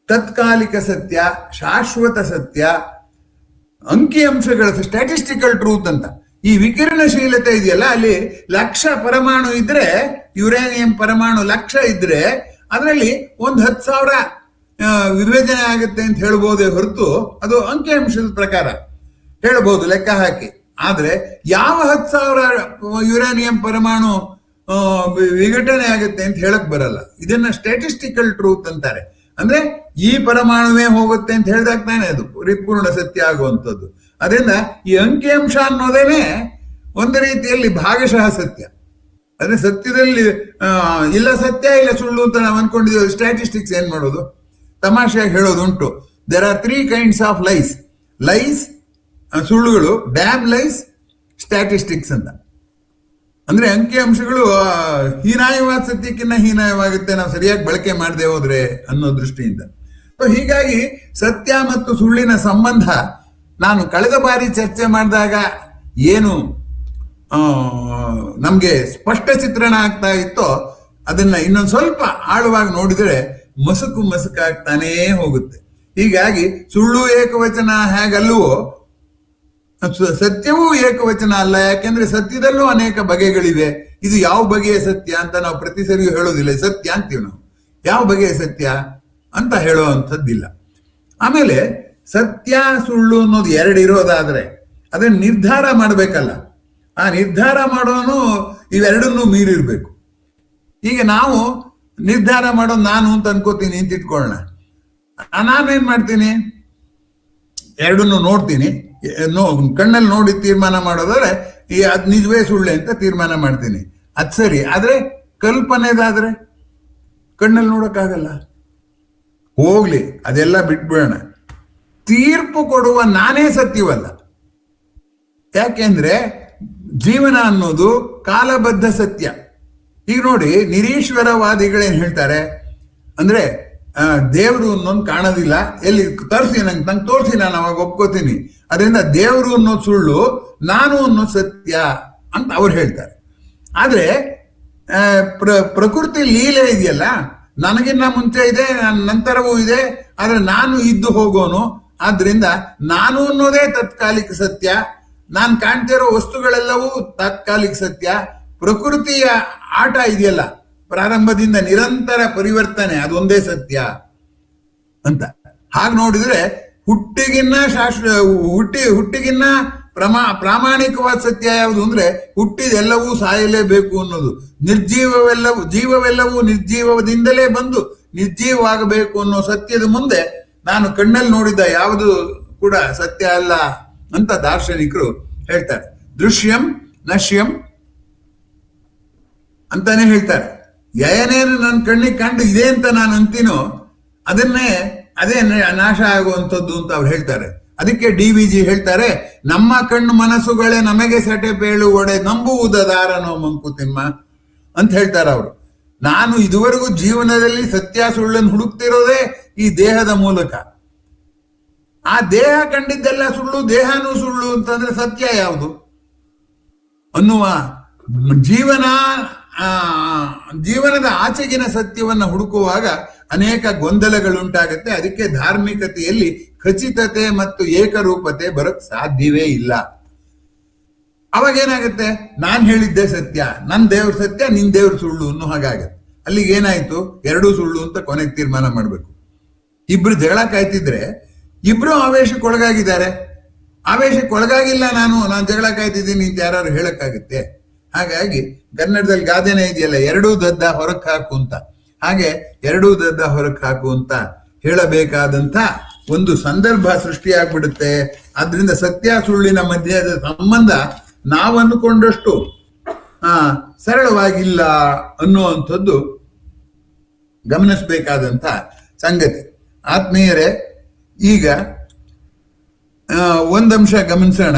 ತತ್ಕಾಲಿಕ ಸತ್ಯ, ಶಾಶ್ವತ ಸತ್ಯ, ಅಂಕಿಅಂಶಗಳ ಸ್ಟ್ಯಾಟಿಸ್ಟಿಕಲ್ ಟ್ರೂತ್ ಅಂತ. ಈ ವಿಕಿರಣಶೀಲತೆ ಇದೆಯಲ್ಲ, ಅಲ್ಲಿ 1,00,000 ಪರಮಾಣು ಇದ್ರೆ, ಯುರೇನಿಯಂ ಪರಮಾಣು 1,00,000 ಇದ್ರೆ ಅದರಲ್ಲಿ 10,000 ವಿಭಜನೆ ಆಗುತ್ತೆ ಅಂತ ಹೇಳ್ಬೋದೇ ಹೊರತು ಅದು ಅಂಕಿಅಂಶದ ಪ್ರಕಾರ ಹೇಳ್ಬೋದು ಲೆಕ್ಕ ಹಾಕಿ. ಆದ್ರೆ ಯಾವ 10,000 ಯುರೇನಿಯಂ ಪರಮಾಣು ವಿಘಟನೆ ಆಗುತ್ತೆ ಅಂತ ಹೇಳಕ್ ಬರಲ್ಲ. ಇದನ್ನ ಸ್ಟ್ಯಾಟಿಸ್ಟಿಕಲ್ ಟ್ರೂತ್ ಅಂತಾರೆ. ಅಂದ್ರೆ ಈ ಪರಮಾಣುವೇ ಹೋಗುತ್ತೆ ಅಂತ ಹೇಳಿದಾಗ ತಾನೆ ಅದು ಪರಿಪೂರ್ಣ ಸತ್ಯ ಆಗುವಂಥದ್ದು. ಅದರಿಂದ ಈ ಅಂಕಿಅಂಶ ಅನ್ನೋದೇನೆ ಒಂದು ರೀತಿಯಲ್ಲಿ ಭಾಗಶಃ ಸತ್ಯ. ಅಂದ್ರೆ ಸತ್ಯದಲ್ಲಿ ಇಲ್ಲ ಸತ್ಯ ಇಲ್ಲ ಸುಳ್ಳು ಅಂತ ನಾವು ಅನ್ಕೊಂಡಿದ್ದೀವಿ. ಸ್ಟ್ಯಾಟಿಸ್ಟಿಕ್ಸ್ ಏನ್ ಮಾಡೋದು, ತಮಾಷೆಯಾಗಿ ಹೇಳೋದುಂಟು. There are 3 kinds of lies ಸುಳ್ಳುಗಳು, ಡ್ಯಾಮ್ ಲೈಸ್, ಸ್ಟ್ಯಾಟಿಸ್ಟಿಕ್ಸ್ ಅಂತ. ಅಂದ್ರೆ ಅಂಕಿಅಂಶಗಳು ಹೀನಾಯವಾದ ಸತ್ಯಕ್ಕಿಂತ ಹೀನಾಯವಾಗುತ್ತೆ ನಾವು ಸರಿಯಾಗಿ ಬಳಕೆ ಮಾಡದೆ ಹೋದ್ರೆ ಅನ್ನೋ ದೃಷ್ಟಿಯಿಂದ. ಹೀಗಾಗಿ ಸತ್ಯ ಮತ್ತು ಸುಳ್ಳಿನ ಸಂಬಂಧ ನಾನು ಕಳೆದ ಬಾರಿ ಚರ್ಚೆ ಮಾಡಿದಾಗ ಏನು ನಮ್ಗೆ ಸ್ಪಷ್ಟ ಚಿತ್ರಣ ಆಗ್ತಾ ಇತ್ತೋ ಅದನ್ನ ಇನ್ನೊಂದು ಸ್ವಲ್ಪ ಆಳವಾಗಿ ನೋಡಿದ್ರೆ ಮಸುಕಾಗ್ತಾನೇ ಹೋಗುತ್ತೆ. ಹೀಗಾಗಿ ಸುಳ್ಳು ಏಕವಚನ ಹೇಗಲ್ವೋ ಸತ್ಯವೂ ಏಕವಚನ ಅಲ್ಲ, ಯಾಕೆಂದ್ರೆ ಸತ್ಯದಲ್ಲೂ ಅನೇಕ ಬಗೆಗಳಿವೆ. ಇದು ಯಾವ ಬಗೆಯ ಸತ್ಯ ಅಂತ ನಾವು ಪ್ರತಿ ಸರಿಯೂ ಹೇಳೋದಿಲ್ಲ. ಸತ್ಯ ಅಂತೀವಿ ನಾವು, ಯಾವ ಬಗೆಯ ಸತ್ಯ ಅಂತ ಹೇಳುವಂಥದ್ದಿಲ್ಲ. ಆಮೇಲೆ ಸತ್ಯ ಸುಳ್ಳು ಅನ್ನೋದು ಎರಡು ಇರೋದಾದ್ರೆ ಅದನ್ನ ನಿರ್ಧಾರ ಮಾಡಬೇಕಲ್ಲ, ಆ ನಿರ್ಧಾರ ಮಾಡೋನು ಇವೆರಡನ್ನೂ ಮೀರಿರ್ಬೇಕು. ಈಗ ನಾವು ನಿರ್ಧಾರ ಮಾಡೋದು ನಾನು ಅಂತ ಅನ್ಕೋತೀನಿ ಅಂತ ಇಟ್ಕೊಳ್ಳೋಣ. ನಾನೇನ್ ಮಾಡ್ತೀನಿ, ಎರಡನ್ನು ನೋಡ್ತೀನಿ, ಕಣ್ಣಲ್ಲಿ ನೋಡಿ ತೀರ್ಮಾನ ಮಾಡೋದಾದ್ರೆ ಅದ್ ನಿಜವೇ ಸುಳ್ಳೆ ಅಂತ ತೀರ್ಮಾನ ಮಾಡ್ತೀನಿ. ಅದ್ ಸರಿ. ಆದ್ರೆ ಕಲ್ಪನೆದಾದ್ರೆ ಕಣ್ಣಲ್ಲಿ ನೋಡಕ್ಕಾಗಲ್ಲ. ಹೋಗ್ಲಿ, ಅದೆಲ್ಲ ಬಿಟ್ಬಿಡೋಣ. ತೀರ್ಪು ಕೊಡುವ ನಾನೇ ಸತ್ಯವಲ್ಲ. ಯಾಕೆಂದ್ರೆ ಜೀವನ ಅನ್ನೋದು ಕಾಲಬದ್ಧ ಸತ್ಯ. ಈಗ ನೋಡಿ, ನಿರೀಶ್ವರವಾದಿಗಳೇನ್ ಹೇಳ್ತಾರೆ ಅಂದ್ರೆ ದೇವರು ಅನ್ನೋದು ಕಾಣೋದಿಲ್ಲ, ಎಲ್ಲಿ ತರಿಸಿ ನಂಗೆ ತೋರಿಸಿ, ನಾನು ಅವಾಗ ಒಪ್ಕೋತೀನಿ. ಅದರಿಂದ ದೇವರು ಅನ್ನೋದು ಸುಳ್ಳು, ನಾನು ಅನ್ನೋದು ಸತ್ಯ ಅಂತ ಅವ್ರು ಹೇಳ್ತಾರೆ. ಆದ್ರೆ ಪ್ರಕೃತಿ ಲೀಲೆ ಇದೆಯಲ್ಲ, ನನಗಿನ್ನ ಮುಂಚೆ ಇದೆ, ನನ್ನ ನಂತರವೂ ಇದೆ, ಆದ್ರೆ ನಾನು ಇದ್ದು ಹೋಗೋನು. ಆದ್ರಿಂದ ನಾನು ಅನ್ನೋದೇ ತಾತ್ಕಾಲಿಕ ಸತ್ಯ, ನಾನು ಕಾಣ್ತಿರೋ ವಸ್ತುಗಳೆಲ್ಲವೂ ತಾತ್ಕಾಲಿಕ ಸತ್ಯ. ಪ್ರಕೃತಿಯ ಆಟ ಇದೆಯಲ್ಲ, ಪ್ರಾರಂಭದಿಂದ ನಿರಂತರ ಪರಿವರ್ತನೆ, ಅದೊಂದೇ ಸತ್ಯ ಅಂತ. ಹಾಗೆ ನೋಡಿದ್ರೆ ಹುಟ್ಟಿಗಿನ್ನ ಪ್ರಾಮಾಣಿಕವಾದ ಸತ್ಯ ಯಾವುದು ಅಂದ್ರೆ ಹುಟ್ಟಿದೆಲ್ಲವೂ ಸಾಯಲೇಬೇಕು ಅನ್ನೋದು. ಜೀವವೆಲ್ಲವೂ ನಿರ್ಜೀವದಿಂದಲೇ ಬಂದು ನಿರ್ಜೀವವಾಗಬೇಕು ಅನ್ನೋ ಸತ್ಯದ ಮುಂದೆ ನಾನು ಕಣ್ಣಲ್ಲಿ ನೋಡಿದ ಯಾವುದು ಕೂಡ ಸತ್ಯ ಅಲ್ಲ ಅಂತ ದಾರ್ಶನಿಕರು ಹೇಳ್ತಾರೆ. ದೃಶ್ಯಂ ನಶ್ಯಂ ಅಂತಾನೆ ಹೇಳ್ತಾರೆ. ಏನೇನು ನನ್ನ ಕಣ್ಣಿಗೆ ಕಂಡು ಇದೆ ಅಂತ ನಾನು ಅಂತೀನೋ ಅದೇ ನಾಶ ಆಗುವಂಥದ್ದು ಅಂತ ಅವ್ರು ಹೇಳ್ತಾರೆ. ಅದಕ್ಕೆ DVG ಹೇಳ್ತಾರೆ, ನಮ್ಮ ಕಣ್ಣು ಮನಸ್ಸುಗಳೇ ನಮಗೆ ಸಟೆ ಬೇಳು ಒಡೆ ನಂಬುವುದಾರನೋ ಮಂಕುತಿಮ್ಮ ಅಂತ ಹೇಳ್ತಾರೆ ಅವರು. ನಾನು ಇದುವರೆಗೂ ಜೀವನದಲ್ಲಿ ಸತ್ಯ ಸುಳ್ಳನ್ನು ಹುಡುಕ್ತಿರೋದೇ ಈ ದೇಹದ ಮೂಲಕ. ಆ ದೇಹ ಕಂಡಿದ್ದೆಲ್ಲ ಸುಳ್ಳು, ದೇಹನೂ ಸುಳ್ಳು ಅಂತಂದ್ರೆ ಸತ್ಯ ಯಾವುದು ಅನ್ನುವ ಜೀವನದ ಆಚೆಗಿನ ಸತ್ಯವನ್ನ ಹುಡುಕುವಾಗ ಅನೇಕ ಗೊಂದಲಗಳುಂಟಾಗುತ್ತೆ. ಅದಕ್ಕೆ ಧಾರ್ಮಿಕತೆಯಲ್ಲಿ ಖಚಿತತೆ ಮತ್ತು ಏಕರೂಪತೆ ಬರಕ್ ಸಾಧ್ಯವೇ ಇಲ್ಲ. ಅವಾಗೇನಾಗುತ್ತೆ, ನಾನ್ ಹೇಳಿದ್ದೆ ಸತ್ಯ, ನನ್ ದೇವ್ರ ಸತ್ಯ, ನಿನ್ ದೇವ್ರ ಸುಳ್ಳು ಅನ್ನೋ ಹಾಗಾಗತ್ತೆ. ಅಲ್ಲಿಗೆ ಏನಾಯ್ತು, ಎರಡೂ ಸುಳ್ಳು ಅಂತ ಕೊನೆಗೆ ತೀರ್ಮಾನ ಮಾಡ್ಬೇಕು. ಇಬ್ರು ಜಗಳ ಕಾಯ್ತಿದ್ರೆ ಇಬ್ರು ಆವೇಶಕ್ಕೊಳಗಾಗಿದ್ದಾರೆ. ಆವೇಶಕ್ಕೊಳಗಾಗಿಲ್ಲ, ನಾನು ಜಗಳ ಕಾಯ್ತಿದ್ದೀನಿ ಅಂತ ಯಾರು ಹೇಳಕ್ಕಾಗುತ್ತೆ? ಹಾಗಾಗಿ ಕನ್ನಡದಲ್ಲಿ ಗಾದೆನೇ ಇದೆಯಲ್ಲ, ಎರಡೂ ದದ್ದ ಹೊರಕ್ ಹಾಕು ಅಂತ. ಹಾಗೆ ಎರಡೂ ದದ್ದ ಹೊರಕ್ ಹಾಕು ಅಂತ ಹೇಳಬೇಕಾದಂತ ಒಂದು ಸಂದರ್ಭ ಸೃಷ್ಟಿಯಾಗ್ಬಿಡುತ್ತೆ. ಆದ್ರಿಂದ ಸತ್ಯ ಸುಳ್ಳಿನ ಮಧ್ಯದ ಸಂಬಂಧ ನಾವು ಅಂದುಕೊಂಡಷ್ಟು ಸರಳವಾಗಿಲ್ಲ ಅನ್ನುವಂಥದ್ದು ಗಮನಿಸಬೇಕಾದಂತ ಸಂಗತಿ. ಆತ್ಮೀಯರೇ, ಈಗ ಒಂದಂಶ ಗಮನಿಸೋಣ.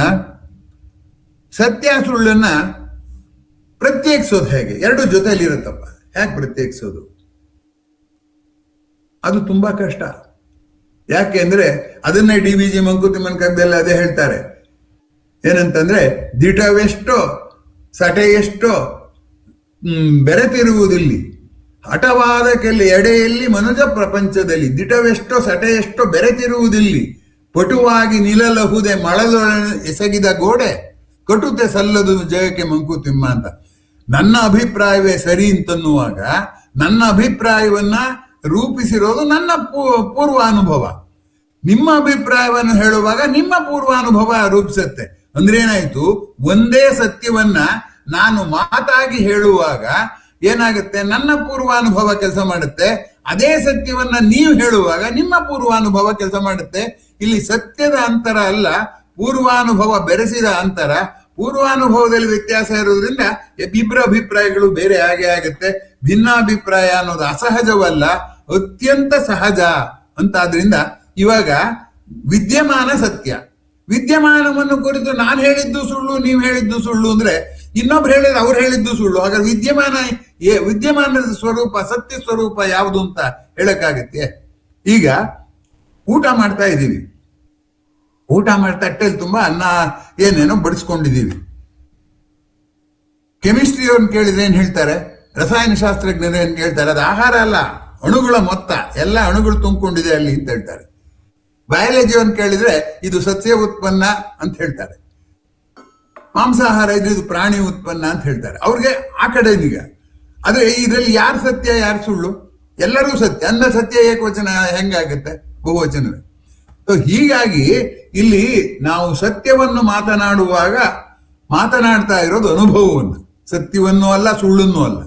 ಸತ್ಯ ಸುಳ್ಳನ್ನ ಪ್ರತ್ಯೇಕಿಸೋದು ಹೇಗೆ? ಎರಡು ಜೊತೆಯಲ್ಲಿ ಇರುತ್ತಪ್ಪ, ಹೇಗೆ ಪ್ರತ್ಯೇಕಿಸೋದು? ಅದು ತುಂಬಾ ಕಷ್ಟ. ಯಾಕೆಂದ್ರೆ ಅದನ್ನೇ DVG ಮಂಕುತಿಮ್ಮನ ಕಗ್ಗದಲ್ಲಿ ಅದೇ ಹೇಳ್ತಾರೆ. ಏನಂತಂದ್ರೆ, ದಿಟವೆಷ್ಟೋ ಸಟೆ ಎಷ್ಟೋ ಬೆರೆತಿರುವುದಿಲ್ಲಿ, ಹಠವಾದ ಕೆಲ ಎಡೆಯಲ್ಲಿ ಮನುಜ ಪ್ರಪಂಚದಲ್ಲಿ. ದಿಟವೆಷ್ಟೋ ಸಟೆ ಎಷ್ಟೋ ಬೆರೆತಿರುವುದಿಲ್ಲಿ, ಪಟುವಾಗಿ ನಿಲ್ಲಲಹುದೆ ಮಳಲು ಎಸಗಿದ ಗೋಡೆ, ಕಟುತೆ ಸಲ್ಲದು ಜಯಕ್ಕೆ ಮಂಕುತಿಮ್ಮ ಅಂತ. ನನ್ನ ಅಭಿಪ್ರಾಯವೇ ಸರಿ ಅಂತನ್ನುವಾಗ ನನ್ನ ಅಭಿಪ್ರಾಯವನ್ನ ರೂಪಿಸಿರೋದು ನನ್ನ ಪೂರ್ವಾನುಭವ. ನಿಮ್ಮ ಅಭಿಪ್ರಾಯವನ್ನು ಹೇಳುವಾಗ ನಿಮ್ಮ ಪೂರ್ವಾನುಭವ ರೂಪಿಸುತ್ತೆ. ಅಂದ್ರೆ ಏನಾಯ್ತು, ಒಂದೇ ಸತ್ಯವನ್ನ ನಾನು ಮಾತಾಗಿ ಹೇಳುವಾಗ ಏನಾಗುತ್ತೆ, ನನ್ನ ಪೂರ್ವಾನುಭವ ಕೆಲಸ ಮಾಡುತ್ತೆ. ಅದೇ ಸತ್ಯವನ್ನ ನೀವು ಹೇಳುವಾಗ ನಿಮ್ಮ ಪೂರ್ವಾನುಭವ ಕೆಲಸ ಮಾಡುತ್ತೆ. ಇಲ್ಲಿ ಸತ್ಯದ ಅಂತರ ಅಲ್ಲ, ಪೂರ್ವಾನುಭವ ಬೆರೆಸಿದ ಅಂತರ. ಪೂರ್ವಾನುಭವದಲ್ಲಿ ವ್ಯತ್ಯಾಸ ಇರೋದ್ರಿಂದ ಇಬ್ಬರ ಅಭಿಪ್ರಾಯಗಳು ಬೇರೆ ಹಾಗೆ ಆಗುತ್ತೆ. ಭಿನ್ನಾಭಿಪ್ರಾಯ ಅನ್ನೋದು ಅಸಹಜವಲ್ಲ, ಅತ್ಯಂತ ಸಹಜ ಅಂತಾದ್ರಿಂದ ಇವಾಗ ವಿದ್ಯಮಾನ ಸತ್ಯ, ವಿದ್ಯಮಾನವನ್ನು ಕುರಿತು ನಾನು ಹೇಳಿದ್ದು ಸುಳ್ಳು, ನೀವು ಹೇಳಿದ್ದು ಸುಳ್ಳು ಅಂದ್ರೆ ಇನ್ನೊಬ್ರು ಹೇಳಿದ್ರೆ ಅವ್ರು ಹೇಳಿದ್ದು ಸುಳ್ಳು. ಹಾಗಾದ್ರೆ ವಿದ್ಯಮಾನದ ಸ್ವರೂಪ, ಸತ್ಯ ಸ್ವರೂಪ ಯಾವುದು ಅಂತ ಹೇಳಕ್ಕಾಗತ್ತೆ? ಈಗ ಊಟ ಮಾಡ್ತಾ ಇದ್ದೀವಿ, ಊಟ ಮಾಡ್ತಾ ತಟ್ಟೆಲಿ ತುಂಬಾ ಅನ್ನ ಏನೇನೋ ಬಡಿಸ್ಕೊಂಡಿದ್ದೀವಿ. ಕೆಮಿಸ್ಟ್ರಿಯವ್ರನ್ನ ಕೇಳಿದ್ರೆ ಏನ್ ಹೇಳ್ತಾರೆ, ರಸಾಯನ ಶಾಸ್ತ್ರಜ್ಞರು ಏನ್ ಹೇಳ್ತಾರೆ, ಅದು ಆಹಾರ ಅಲ್ಲ, ಅಣುಗಳ ಮೊತ್ತ, ಎಲ್ಲ ಅಣುಗಳು ತುಂಬಿಕೊಂಡಿದೆ ಅಲ್ಲಿ ಅಂತ ಹೇಳ್ತಾರೆ. ಬಯಾಲಜಿಯವ್ರನ್ನ ಕೇಳಿದ್ರೆ ಇದು ಸಸ್ಯ ಉತ್ಪನ್ನ ಅಂತ ಹೇಳ್ತಾರೆ. ಮಾಂಸಾಹಾರ ಇದ್ರೆ ಇದು ಪ್ರಾಣಿ ಉತ್ಪನ್ನ ಅಂತ ಹೇಳ್ತಾರೆ. ಅವ್ರಿಗೆ ಆ ಕಡೆ ಈಗ ಆದ್ರೆ ಇದರಲ್ಲಿ ಯಾರು ಸತ್ಯ ಯಾರು ಸುಳ್ಳು? ಎಲ್ಲರೂ ಸತ್ಯ. ಅನ್ನ ಸತ್ಯ ಏಕವಚನ ಹೆಂಗಾಗತ್ತೆ? ಬಹುವಚನವೇ. ಸೊ ಹೀಗಾಗಿ ಇಲ್ಲಿ ನಾವು ಸತ್ಯವನ್ನು ಮಾತನಾಡುವಾಗ ಮಾತನಾಡ್ತಾ ಇರೋದು ಅನುಭವವನ್ನು, ಸತ್ಯವನ್ನೂ ಅಲ್ಲ ಸುಳ್ಳನ್ನೂ ಅಲ್ಲ.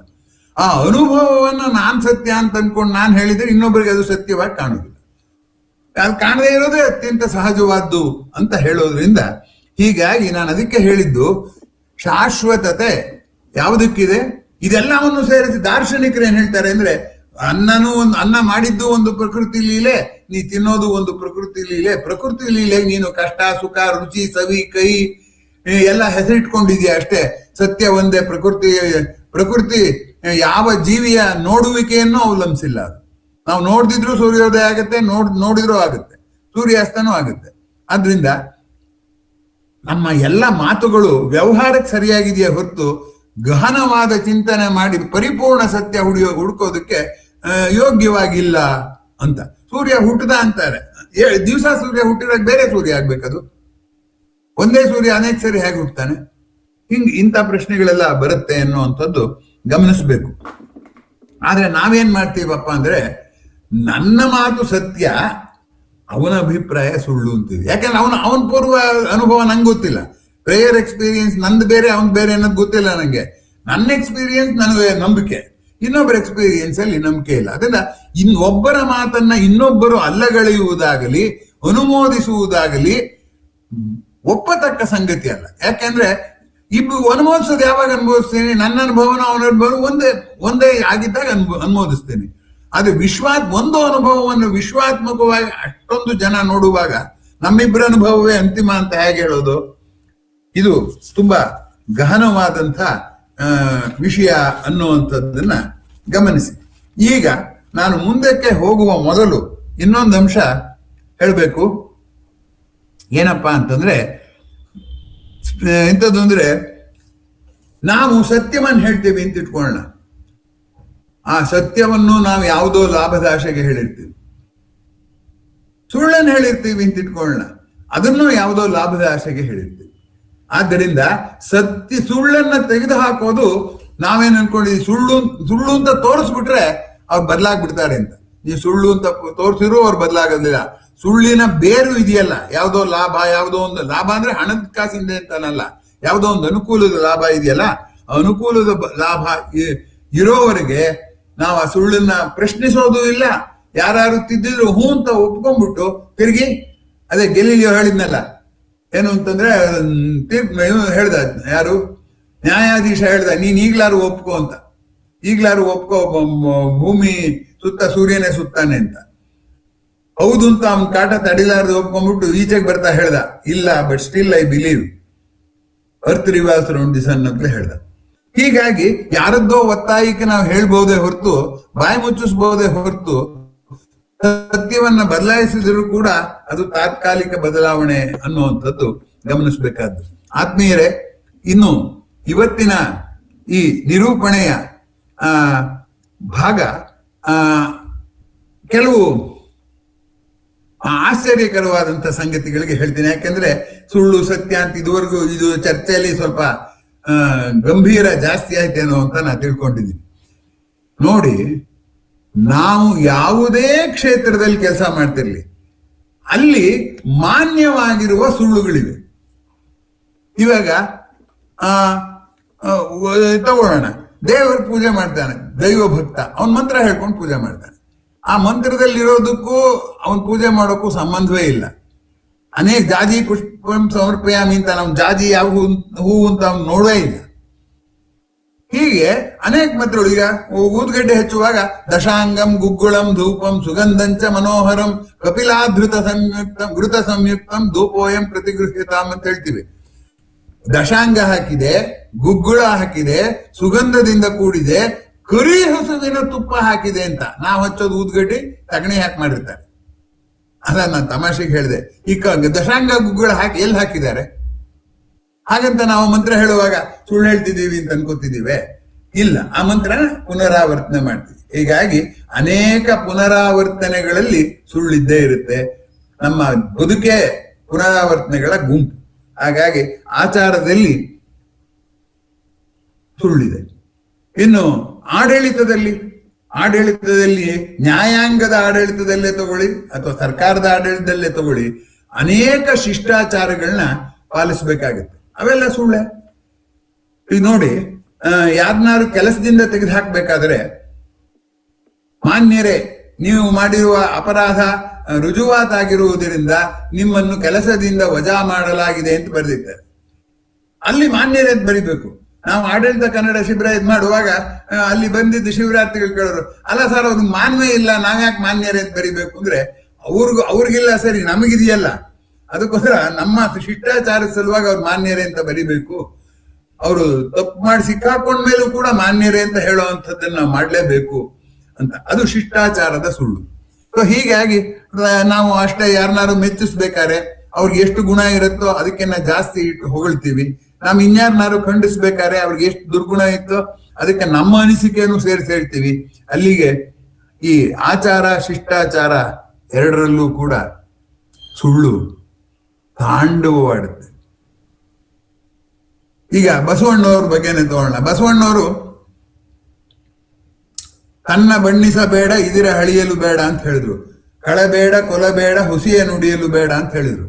ಆ ಅನುಭವವನ್ನು ನಾನ್ ಸತ್ಯ ಅಂತ ಅನ್ಕೊಂಡು ನಾನು ಹೇಳಿದ್ರೆ ಇನ್ನೊಬ್ಬರಿಗೆ ಅದು ಸತ್ಯವಾಗಿ ಕಾಣುದಿಲ್ಲ. ಅದು ಕಾಣದೇ ಇರೋದೇ ಅತ್ಯಂತ ಸಹಜವಾದ್ದು ಅಂತ ಹೇಳೋದ್ರಿಂದ ಹೀಗಾಗಿ ನಾನು ಅದಕ್ಕೆ ಹೇಳಿದ್ದು ಶಾಶ್ವತತೆ ಯಾವುದಕ್ಕಿದೆ. ಇದೆಲ್ಲವನ್ನು ಸೇರಿಸಿ ದಾರ್ಶನಿಕರು ಏನ್ ಹೇಳ್ತಾರೆ ಅಂದ್ರೆ, ಅನ್ನ ಮಾಡಿದ್ದು ಒಂದು ಪ್ರಕೃತಿ ಲೀಲೆ, ನೀ ತಿನ್ನೋದು ಒಂದು ಪ್ರಕೃತಿ ಲೀಲೆ. ಪ್ರಕೃತಿ ಲೀಲೆ ನೀನು ಕಷ್ಟ ಸುಖ ರುಚಿ ಸವಿ ಕೈ ಎಲ್ಲ ಹೆಸರಿಟ್ಕೊಂಡಿದ್ಯಾ ಅಷ್ಟೇ. ಸತ್ಯ ಒಂದೇ. ಪ್ರಕೃತಿ ಯಾವ ಜೀವಿಯ ನೋಡುವಿಕೆಯನ್ನು ಅವಲಂಬಿಸಿಲ್ಲ. ಅದು ನಾವು ನೋಡ್ದಿದ್ರು ಸೂರ್ಯೋದಯ ಆಗುತ್ತೆ, ನೋಡಿದ್ರೂ ಆಗುತ್ತೆ, ಸೂರ್ಯಾಸ್ತನೂ ಆಗುತ್ತೆ. ಆದ್ರಿಂದ ನಮ್ಮ ಎಲ್ಲ ಮಾತುಗಳು ವ್ಯವಹಾರಕ್ಕೆ ಸರಿಯಾಗಿದೆಯೇ ಹೊರತು ಗಹನವಾದ ಚಿಂತನೆ ಮಾಡಿ ಪರಿಪೂರ್ಣ ಸತ್ಯ ಹುಡುಕೋದಕ್ಕೆ ಯೋಗ್ಯವಾಗಿಲ್ಲ ಅಂತ. ಸೂರ್ಯ ಹುಟ್ಟದ ಅಂತಾರೆ. ದಿವಸ ಸೂರ್ಯ ಹುಟ್ಟಿದಾಗ ಬೇರೆ ಸೂರ್ಯ ಆಗ್ಬೇಕದು. ಒಂದೇ ಸೂರ್ಯ ಅನೇಕ ಸರಿ ಹೇಗೆ ಹುಟ್ಟುತ್ತಾನೆ? ಇಂಥ ಪ್ರಶ್ನೆಗಳೆಲ್ಲ ಬರುತ್ತೆ ಅನ್ನುವಂಥದ್ದು ಗಮನಿಸಬೇಕು. ಆದ್ರೆ ನಾವೇನ್ ಮಾಡ್ತೀವಪ್ಪ ಅಂದ್ರೆ, ನನ್ನ ಮಾತು ಸತ್ಯ, ಅವನ ಅಭಿಪ್ರಾಯ ಸುಳ್ಳು ಅಂತೀವಿ. ಯಾಕಂದ್ರೆ ಅವನ ಪೂರ್ವ ಅನುಭವ ನಂಗೆ ಗೊತ್ತಿಲ್ಲ. ಪ್ರೇಯರ್ ಎಕ್ಸ್ಪೀರಿಯನ್ಸ್ ನಂದು ಬೇರೆ, ಅವನ್ ಬೇರೆ ಅನ್ನೋದು ಗೊತ್ತಿಲ್ಲ ನಂಗೆ. ನನ್ನ ಎಕ್ಸ್ಪೀರಿಯನ್ಸ್ ನನಗೆ ನಂಬಿಕೆ, ಇನ್ನೊಬ್ಬರ ಎಕ್ಸ್ಪೀರಿಯನ್ಸ್ ಅಲ್ಲಿ ನಂಬಿಕೆ ಇಲ್ಲ. ಅದರಿಂದ ಒಬ್ಬರ ಮಾತನ್ನ ಇನ್ನೊಬ್ಬರು ಅಲ್ಲಗಳೆಯುವುದಾಗಲಿ ಅನುಮೋದಿಸುವುದಾಗಲಿ ಒಪ್ಪತಕ್ಕ ಸಂಗತಿ ಅಲ್ಲ. ಯಾಕೆಂದ್ರೆ ಇಬ್ರು ಅನುಮೋದಿಸೋದು ಯಾವಾಗ ಅನುಭವಿಸ್ತೀನಿ? ನನ್ನ ಅನುಭವನ ಅವನ ಅನುಭವ ಒಂದೇ ಆಗಿದ್ದಾಗ ಅನುಮೋದಿಸ್ತೇನೆ. ಆದ್ರೆ ಒಂದು ಅನುಭವವನ್ನು ವಿಶ್ವಾತ್ಮಕವಾಗಿ ಅಷ್ಟೊಂದು ಜನ ನೋಡುವಾಗ ನಮ್ಮಿಬ್ಬರ ಅನುಭವವೇ ಅಂತಿಮ ಅಂತ ಹೇಗೆ ಹೇಳೋದು? ಇದು ತುಂಬಾ ಗಹನವಾದಂಥ ವಿಷಯ ಅನ್ನುವಂಥದ್ದನ್ನ ಗಮನಿಸಿ. ಈಗ ನಾನು ಮುಂದಕ್ಕೆ ಹೋಗುವ ಮೊದಲು ಇನ್ನೊಂದು ಅಂಶ ಹೇಳಬೇಕು. ಏನಪ್ಪಾ ಅಂತಂದ್ರೆ, ಎಂಥದ್ದು ಅಂದ್ರೆ, ನಾವು ಸತ್ಯವನ್ನು ಹೇಳ್ತೀವಿ ಅಂತ ಇಟ್ಕೊಳ್ಳೋಣ. ಆ ಸತ್ಯವನ್ನು ನಾವು ಯಾವುದೋ ಲಾಭದ ಆಶೆಗೆ ಹೇಳಿರ್ತೀವಿ. ಸುಳ್ಳನ್ನು ಹೇಳಿರ್ತೀವಿ ಅಂತ ಇಟ್ಕೊಳ್ಳೋಣ, ಅದನ್ನು ಯಾವುದೋ ಲಾಭದ ಆಶೆಗೆ ಹೇಳಿರ್ತೀವಿ. ಆದ್ದರಿಂದ ಸುಳ್ಳನ್ನ ತೆಗೆದು ಹಾಕೋದು ನಾವೇನ್ ಅನ್ಕೊಂಡಿದ್ವಿ, ಸುಳ್ಳು ಅಂತ ತೋರಿಸ್ಬಿಟ್ರೆ ಅವ್ರು ಬದಲಾಗ್ಬಿಡ್ತಾರೆ ಅಂತ. ನೀವು ಸುಳ್ಳು ಅಂತ ತೋರಿಸಿದ್ರು ಅವ್ರು ಬದಲಾಗೋದಿಲ್ಲ. ಸುಳ್ಳಿನ ಬೇರು ಇದೆಯಲ್ಲ, ಯಾವುದೋ ಲಾಭ, ಯಾವುದೋ ಒಂದು ಲಾಭ ಅಂದ್ರೆ ಹಣದ ಕಾಸಿಂದ ಅಂತಾನಲ್ಲ, ಯಾವುದೋ ಒಂದು ಅನುಕೂಲದ ಲಾಭ ಇದೆಯಲ್ಲ, ಅನುಕೂಲದ ಲಾಭ ಇರೋವರೆಗೆ ನಾವು ಆ ಸುಳ್ಳನ್ನ ಪ್ರಶ್ನಿಸೋದು ಇಲ್ಲ. ಯಾರು ತಿದ್ದಿದ್ರು ಹೂ ಅಂತ ಒಪ್ಕೊಂಡ್ಬಿಟ್ಟು ತಿರುಗಿ ಅದೇ ಗೆಲಿಲಿಯೋ ಹೇಳಿದ್ನಲ್ಲ, ಏನು ಅಂತಂದ್ರೆ ಹೇಳ್ದ, ಯಾರು ನ್ಯಾಯಾಧೀಶ ಹೇಳ್ದ, ನೀನ್ ಈಗ್ಲಾರು ಒಪ್ಕೋ ಅಂತ. ಈಗ್ಲಾರು ಒಪ್ಕೋ, ಭೂಮಿ ಸುತ್ತ ಸೂರ್ಯನೇ ಸುತ್ತಾನೆ ಅಂತ. ಹೌದು ಅಂತ ಅವನ್ ಕಾಟ ತಡಿಲಾರ್ದು ಒಪ್ಕೊಂಡ್ಬಿಟ್ಟು ಈಚೆಗೆ ಬರ್ತಾ ಹೇಳ್ದ, ಇಲ್ಲ but still I believe earth revolves around the sun ಅಂತಲೇ ಹೇಳ್ದ. ಹೀಗಾಗಿ ಯಾರದ್ದೋ ಒತ್ತಾಯಕ್ಕೆ ನಾವು ಹೇಳ್ಬಹುದೇ ಹೊರತು, ಬಾಯಿ ಮುಚ್ಚಿಸಬಹುದೇ ಹೊರತು, ಸತ್ಯವನ್ನ ಬದಲಾಯಿಸಿದ್ರು ಕೂಡ ಅದು ತಾತ್ಕಾಲಿಕ ಬದಲಾವಣೆ ಅನ್ನುವಂಥದ್ದು ಗಮನಿಸಬೇಕಾದ್ದು. ಆತ್ಮೀಯರೇ, ಇನ್ನು ಇವತ್ತಿನ ಈ ನಿರೂಪಣೆಯ ಭಾಗ ಕೆಲವು ಆಶ್ಚರ್ಯಕರವಾದಂಥ ಸಂಗತಿಗಳಿಗೆ ಹೇಳ್ತೀನಿ. ಯಾಕೆಂದ್ರೆ ಸುಳ್ಳು ಸತ್ಯ ಅಂತ ಇದುವರೆಗೂ ಇದು ಚರ್ಚೆಯಲ್ಲಿ ಸ್ವಲ್ಪ ಗಂಭೀರ ಜಾಸ್ತಿ ಆಯ್ತೇನೋ ಅಂತ ನಾ ತಿಳ್ಕೊಂಡಿದ್ದೀನಿ. ನೋಡಿ, ನಾವು ಯಾವುದೇ ಕ್ಷೇತ್ರದಲ್ಲಿ ಕೆಲಸ ಮಾಡ್ತಿರ್ಲಿ, ಅಲ್ಲಿ ಮಾನ್ಯವಾಗಿರುವ ಸುಳ್ಳುಗಳಿವೆ. ಇವಾಗ ತಗೊಳ್ಳೋಣ, ದೇವರ ಪೂಜೆ ಮಾಡ್ತಾನೆ, ದೈವ ಭಕ್ತ, ಅವನ್ ಮಂತ್ರ ಹೇಳ್ಕೊಂಡು ಪೂಜೆ ಮಾಡ್ತಾನೆ. ಆ ಮಂತ್ರದಲ್ಲಿರೋದಕ್ಕೂ ಅವನ್ ಪೂಜೆ ಮಾಡೋಕ್ಕೂ ಸಂಬಂಧವೇ ಇಲ್ಲ. ಅನೇಕ ಜಾಜಿ ಪುಷ್ಪಂ ಸಮರ್ಪಯಾಮಿ ಅಂತ ನಾವು ಜಾಜಿ ಯಾವ ಹೂವು ಅಂತ ಅವ್ನು ನೋಡೇ ಇಲ್ಲ. ಹೀಗೆ ಅನೇಕ ಮಂತ್ರಗಳು. ಈಗ ಊದ್ಗಡ್ಡೆ ಹಚ್ಚುವಾಗ ದಶಾಂಗಂ ಗುಗ್ಗುಳಂ ಧೂಪಂ ಸುಗಂಧಂಚ ಮನೋಹರಂ ಕಪಿಲಾಧೃತ ಸಂಯುಕ್ತಂ ಘೃತ ಸಂಯುಕ್ತಂ ಧೂಪೋಯಂ ಪ್ರತಿಗೃಹ್ಯತಾಂ ಅಂತ ಹೇಳ್ತೀವಿ. ದಶಾಂಗ ಹಾಕಿದೆ, ಗುಗ್ಗುಳ ಹಾಕಿದೆ, ಸುಗಂಧದಿಂದ ಕೂಡಿದೆ, ಕರಿ ಹಸುವಿನ ತುಪ್ಪ ಹಾಕಿದೆ ಅಂತ. ನಾವು ಹಚ್ಚೋದು ಊದ್ಗಡ್ಡಿ ತಗಣಿ ಹಾಕಿ ಮಾಡಿರ್ತಾರೆ. ಅದ ನಾನು ತಮಾಷೆಗೆ ಹೇಳಿದೆ. ಈಗ ದಶಾಂಗ ಗುಗ್ಗುಳ ಹಾಕಿ ಎಲ್ಲಿ ಹಾಕಿದ್ದಾರೆ? ಹಾಗಂತ ನಾವು ಮಂತ್ರ ಹೇಳುವಾಗ ಸುಳ್ಳು ಹೇಳ್ತಿದ್ದೀವಿ ಅಂತ ಅನ್ಕೋತಿದ್ದೀವಿ? ಇಲ್ಲ, ಆ ಮಂತ್ರ ಪುನರಾವರ್ತನೆ ಮಾಡ್ತೀವಿ. ಹೀಗಾಗಿ ಅನೇಕ ಪುನರಾವರ್ತನೆಗಳಲ್ಲಿ ಸುಳ್ಳಿದ್ದೇ ಇರುತ್ತೆ. ನಮ್ಮ ಬದುಕೆ ಪುನರಾವರ್ತನೆಗಳ ಗುಂಪು. ಹಾಗಾಗಿ ಆಚಾರದಲ್ಲಿ ಸುಳ್ಳಿದೆ. ಇನ್ನು ಆಡಳಿತದಲ್ಲಿ ನ್ಯಾಯಾಂಗದ ಆಡಳಿತದಲ್ಲೇ ತಗೊಳ್ಳಿ ಅಥವಾ ಸರ್ಕಾರದ ಆಡಳಿತದಲ್ಲೇ ತಗೊಳ್ಳಿ, ಅನೇಕ ಶಿಷ್ಟಾಚಾರಗಳನ್ನ ಪಾಲಿಸಬೇಕಾಗುತ್ತೆ. ಅವೆಲ್ಲ ಸುಳ್ಳೆ. ಈಗ ನೋಡಿ, ಯಾರನ್ನಾರು ಕೆಲಸದಿಂದ ತೆಗೆದು ಹಾಕ್ಬೇಕಾದ್ರೆ, ಮಾನ್ಯರೇ, ನೀವು ಮಾಡಿರುವ ಅಪರಾಧ ರುಜುವಾತಾಗಿರುವುದರಿಂದ ನಿಮ್ಮನ್ನು ಕೆಲಸದಿಂದ ವಜಾ ಮಾಡಲಾಗಿದೆ ಅಂತ ಬರೆದಿದ್ದಾರೆ. ಅಲ್ಲಿ ಮಾನ್ಯರೇ ಅಂತ ಬರಿಬೇಕು. ನಾವು ಆಡಳಿತ ಕನ್ನಡ ಶಿಬಿರ ಇದ್ ಮಾಡುವಾಗ ಅಲ್ಲಿ ಬಂದಿದ್ದು ಶಿವರಾತ್ರಿಗಳು ಕೇಳೋರು, ಅಲ್ಲ ಸರ್ ಅವ್ರಿಗೆ ಮಾನ್ಯ ಇಲ್ಲ, ನಾವ್ಯಾಕೆ ಮಾನ್ಯರೇ ಅಂತ ಬರಿಬೇಕು ಅಂದ್ರೆ, ಅವ್ರಿಗಿಲ್ಲ ಸರಿ, ನಮಗಿದೆಯಲ್ಲ. ಅದಕ್ಕೋಸ್ಕರ ನಮ್ಮ ಶಿಷ್ಟಾಚಾರದ ಸಲುವಾಗಿ ಅವ್ರು ಮಾನ್ಯರೇ ಅಂತ ಬರಿಬೇಕು. ಅವರು ತಪ್ಪು ಮಾಡಿ ಸಿಕ್ಕಾಕೊಂಡ ಮೇಲೂ ಕೂಡ ಮಾನ್ಯರೇ ಅಂತ ಹೇಳುವಂಥದ್ದನ್ನ ನಾವು ಮಾಡ್ಲೇಬೇಕು ಅಂತ. ಅದು ಶಿಷ್ಟಾಚಾರದ ಸುಳ್ಳು. ಸೊ ಹೀಗಾಗಿ ನಾವು ಅಷ್ಟೇ ಯಾರನ್ನಾರು ಮೆಚ್ಚಿಸ್ಬೇಕಾದ್ರೆ ಅವ್ರಿಗೆ ಎಷ್ಟು ಗುಣ ಇರುತ್ತೋ ಅದಕ್ಕಿಂತ ಜಾಸ್ತಿ ಇಟ್ಟು ಹೊಗಳ್ತೀವಿ. ನಾವು ಇನ್ಯಾರನ್ನಾರು ಖಂಡಿಸ್ಬೇಕಾದ್ರೆ ಅವ್ರಿಗೆ ಎಷ್ಟು ದುರ್ಗುಣ ಇತ್ತೋ ಅದಕ್ಕೆ ನಮ್ಮ ಅನಿಸಿಕೆಯನ್ನು ಸೇರಿಸಿ ಹೇಳ್ತೀವಿ. ಅಲ್ಲಿಗೆ ಈ ಆಚಾರ ಶಿಷ್ಟಾಚಾರ ಎರಡರಲ್ಲೂ ಕೂಡ ಸುಳ್ಳು ತಾಂಡವವಾಡುತ್ತೆ. ಈಗ ಬಸವಣ್ಣವ್ರ ಬಗ್ಗೆನೇ ತಗೊಳ್ಳೋಣ. ಬಸವಣ್ಣವರು ತನ್ನ ಬಣ್ಣಿಸಬೇಡ ಇದಿರ ಹಳಿಯಲು ಬೇಡ ಅಂತ ಹೇಳಿದ್ರು. ಕಳಬೇಡ ಕೊಲಬೇಡ ಹುಸಿಯ ನುಡಿಯಲು ಬೇಡ ಅಂತ ಹೇಳಿದ್ರು.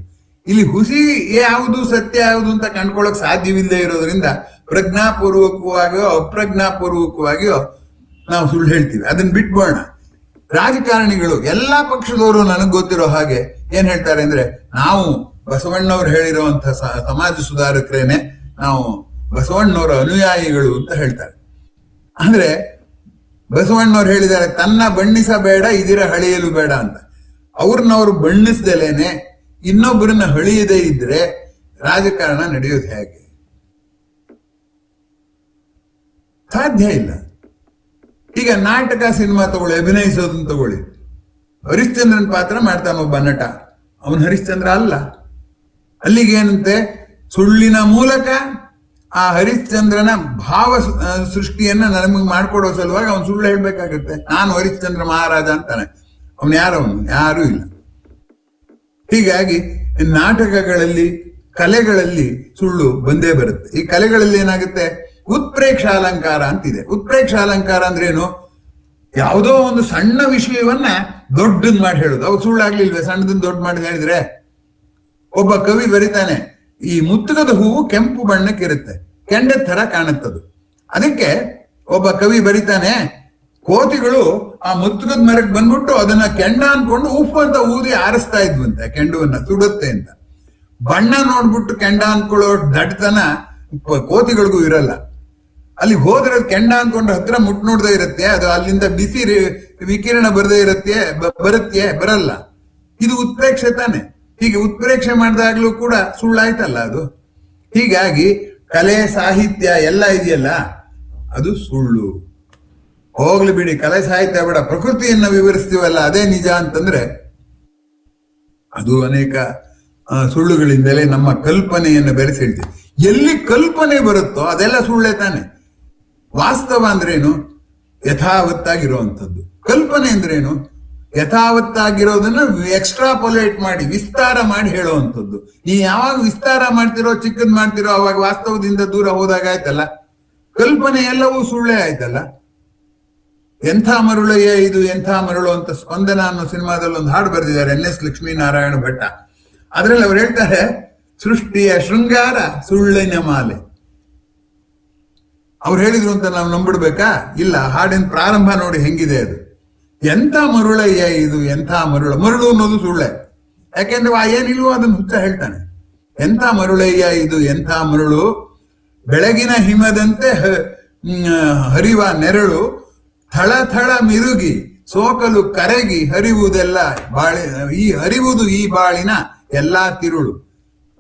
ಇಲ್ಲಿ ಹುಸಿ ಯಾವುದು ಸತ್ಯ ಯಾವುದು ಅಂತ ಕಂಡ್ಕೊಳ್ಳೋಕೆ ಸಾಧ್ಯವಿಲ್ಲದೆ ಇರೋದ್ರಿಂದ ಪ್ರಜ್ಞಾಪೂರ್ವಕವಾಗಿಯೋ ಅಪ್ರಜ್ಞಾಪೂರ್ವಕವಾಗಿಯೋ ನಾವು ಸುಳ್ಳು ಹೇಳ್ತೀವಿ. ಅದನ್ನ ಬಿಟ್ಬೋಣ. ರಾಜಕಾರಣಿಗಳು ಎಲ್ಲಾ ಪಕ್ಷದವರು ನನಗೆ ಗೊತ್ತಿರೋ ಹಾಗೆ ಏನ್ ಹೇಳ್ತಾರೆ ಅಂದ್ರೆ, ನಾವು ಬಸವಣ್ಣವ್ರು ಹೇಳಿರುವಂತ ಸಮಾಜ ಸುಧಾರಕರೇನೆ, ನಾವು ಬಸವಣ್ಣವರ ಅನುಯಾಯಿಗಳು ಅಂತ ಹೇಳ್ತಾರೆ. ಅಂದ್ರೆ ಬಸವಣ್ಣವ್ರು ಹೇಳಿದ್ದಾರೆ ತನ್ನ ಬಣ್ಣಿಸಬೇಡ ಇದಿರ ಹಳಿಯಲು ಬೇಡ ಅಂತ. ಅವ್ರನ್ನವ್ರು ಬಣ್ಣಿಸ್ದಲೇನೆ ಇನ್ನೊಬ್ಬರನ್ನ ಹಳಿಯದೇ ಇದ್ರೆ ರಾಜಕಾರಣ ನಡೆಯೋದು ಹೇಗೆ? ಸಾಧ್ಯ ಇಲ್ಲ. ಈಗ ನಾಟಕ ಸಿನಿಮಾ ತಗೊಳ್ಳಿ, ಅಭಿನಯಿಸೋದನ್ನ ತಗೊಳ್ಳಿ. ಹರಿಶ್ಚಂದ್ರನ್ ಪಾತ್ರ ಮಾಡ್ತಾನ ಒಬ್ಬ ನಟ, ಅವನು ಹರಿಶ್ಚಂದ್ರ ಅಲ್ಲ. ಅಲ್ಲಿಗೇನಂತೆ, ಸುಳ್ಳಿನ ಮೂಲಕ ಆ ಹರಿಶ್ಚಂದ್ರನ ಭಾವ ಸೃಷ್ಟಿಯನ್ನ ನಮಗೆ ಮಾಡ್ಕೊಡೋ ಸಲುವಾಗಿ ಅವನು ಸುಳ್ಳು ಹೇಳ್ಬೇಕಾಗತ್ತೆ. ನಾನು ಹರಿಶ್ಚಂದ್ರ ಮಹಾರಾಜ ಅಂತಾನೆ. ಅವನು ಯಾರೂ ಇಲ್ಲ. ಹೀಗಾಗಿ ನಾಟಕಗಳಲ್ಲಿ ಕಲೆಗಳಲ್ಲಿ ಸುಳ್ಳು ಬಂದೇ ಬರುತ್ತೆ. ಈ ಕಲೆಗಳಲ್ಲಿ ಏನಾಗುತ್ತೆ, ಉತ್ಪ್ರೇಕ್ಷಾಲಂಕಾರ ಅಂತಿದೆ. ಉತ್ಪ್ರೇಕ್ಷಾಲಂಕಾರ ಅಂದ್ರೆ ಏನು? ಯಾವುದೋ ಒಂದು ಸಣ್ಣ ವಿಷಯವನ್ನ ದೊಡ್ಡದ್ ಮಾಡಿ ಹೇಳುದು. ಅವು ಸುಳ್ಳಾಗ್ಲಿಲ್ವೇ? ಸಣ್ಣದನ್ನ ದೊಡ್ಡ ಮಾಡಿ ಹೇಳಿದ್ರೆ, ಒಬ್ಬ ಕವಿ ಬರಿತಾನೆ, ಈ ಮುತ್ತುಗದ ಹೂವು ಕೆಂಪು ಬಣ್ಣಕ್ಕಿರುತ್ತೆ, ಕೆಂಡದ ತರ ಕಾಣುತ್ತದು. ಅದಕ್ಕೆ ಒಬ್ಬ ಕವಿ ಬರಿತಾನೆ, ಕೋತಿಗಳು ಆ ಮುತ್ತುಗದ ಮರಕ್ಕೆ ಬಂದ್ಬಿಟ್ಟು ಅದನ್ನ ಕೆಂಡ ಅನ್ಕೊಂಡು ಉಪ್ಪು ಅಂತ ಊದಿ ಆರಿಸ್ತಾ ಇದ್ವಂತೆ, ಕೆಂಡವನ್ನ ಸುಡುತ್ತೆ ಅಂತ. ಬಣ್ಣ ನೋಡ್ಬಿಟ್ಟು ಕೆಂಡ ಅನ್ಕೊಳ್ಳೋ ದಡ್ತನ ಕೋತಿಗಳಿಗೂ ಇರಲ್ಲ. ಅಲ್ಲಿ ಹೋದ್ರೆ ಕೆಂಡ ಅನ್ಕೊಂಡು ಹತ್ರ ಮುಟ್ ನೋಡ್ದೇ ಇರುತ್ತೆ, ಅದು ಅಲ್ಲಿಂದ ಬಿಸಿ ವಿಕಿರಣ ಬರುತ್ತೆ ಬರಲ್ಲ. ಇದು ಉತ್ಪ್ರೇಕ್ಷೆ ತಾನೆ. ಹೀಗೆ ಉತ್ಪ್ರೇಕ್ಷೆ ಮಾಡಿದಾಗ್ಲೂ ಕೂಡ ಸುಳ್ಳಾಯ್ತಲ್ಲ ಅದು. ಹೀಗಾಗಿ ಕಲೆ ಸಾಹಿತ್ಯ ಎಲ್ಲ ಇದೆಯಲ್ಲ, ಅದು ಸುಳ್ಳು. ಹೋಗ್ಲಿ ಬಿಡಿ, ಕಲೆ ಸಾಹಿತ್ಯ ಬೇಡ, ಪ್ರಕೃತಿಯನ್ನ ವಿವರಿಸ್ತೀವಲ್ಲ ಅದೇ ನಿಜ ಅಂತಂದ್ರೆ ಅದು ಅನೇಕ ಸುಳ್ಳುಗಳಿಂದಲೇ ನಮ್ಮ ಕಲ್ಪನೆಯನ್ನು ಬೆರೆಸಿ ಹೇಳ್ತೀವಿ. ಎಲ್ಲಿ ಕಲ್ಪನೆ ಬರುತ್ತೋ ಅದೆಲ್ಲ ಸುಳ್ಳೇ ತಾನೆ. ವಾಸ್ತವ ಅಂದ್ರೇನು? ಯಥಾವತ್ತಾಗಿರುವಂಥದ್ದು. ಕಲ್ಪನೆ ಅಂದ್ರೇನು? ಯಥಾವತ್ತಾಗಿರೋದನ್ನ ಎಕ್ಸ್ಟ್ರಾಪೊಲೇಟ್ ಮಾಡಿ, ವಿಸ್ತಾರ ಮಾಡಿ ಹೇಳುವಂಥದ್ದು. ನೀ ಯಾವಾಗ ವಿಸ್ತಾರ ಮಾಡ್ತಿರೋ, ಚಿಕ್ಕದ್ ಮಾಡ್ತಿರೋ, ಅವಾಗ ವಾಸ್ತವದಿಂದ ದೂರ ಹೋದಾಗ ಆಯ್ತಲ್ಲ. ಕಲ್ಪನೆ ಎಲ್ಲವೂ ಸುಳ್ಳೇ ಆಯ್ತಲ್ಲ. ಎಂಥ ಮರುಳಯ್ಯ ಇದು ಎಂಥ ಮರುಳು ಅಂತ ಸ್ಪಂದನ ಅನ್ನೋ ಸಿನಿಮಾದಲ್ಲಿ ಒಂದು ಹಾಡು ಬರೆದಿದ್ದಾರೆ NS ಲಕ್ಷ್ಮೀನಾರಾಯಣ ಭಟ್ಟ. ಅದ್ರಲ್ಲಿ ಅವ್ರು ಹೇಳ್ತಾರೆ, ಸೃಷ್ಟಿಯ ಶೃಂಗಾರ ಸುಳ್ಳಿನ ಮಾಲೆ. ಅವ್ರು ಹೇಳಿದ್ರು ಅಂತ ನಾವು ನಂಬಿಡ್ಬೇಕಾ? ಇಲ್ಲ. ಹಾಡಿನ ಪ್ರಾರಂಭ ನೋಡಿ ಹೆಂಗಿದೆ ಅದು. ಎಂಥ ಮರುಳಯ್ಯ ಇದು, ಎಂಥ ಮರುಳು ಅನ್ನೋದು ಸುಳ್ಳೆ. ಯಾಕೆಂದ್ರೆ ಏನಿಲ್ವೋ ಅದನ್ನು ಹುಚ್ಚ ಹೇಳ್ತಾನೆ. ಎಂಥ ಮರುಳಯ್ಯ ಇದು, ಎಂಥ ಮರುಳು, ಬೆಳಗಿನ ಹಿಮದಂತೆ ಹರಿವ ನೆರಳು, ಥಳ ಥಳ ಮಿರುಗಿ ಸೋಕಲು ಕರಗಿ ಹರಿವುದೆಲ್ಲ ಹರಿವುದು ಈ ಬಾಳಿನ ಎಲ್ಲಾ ತಿರುಳು.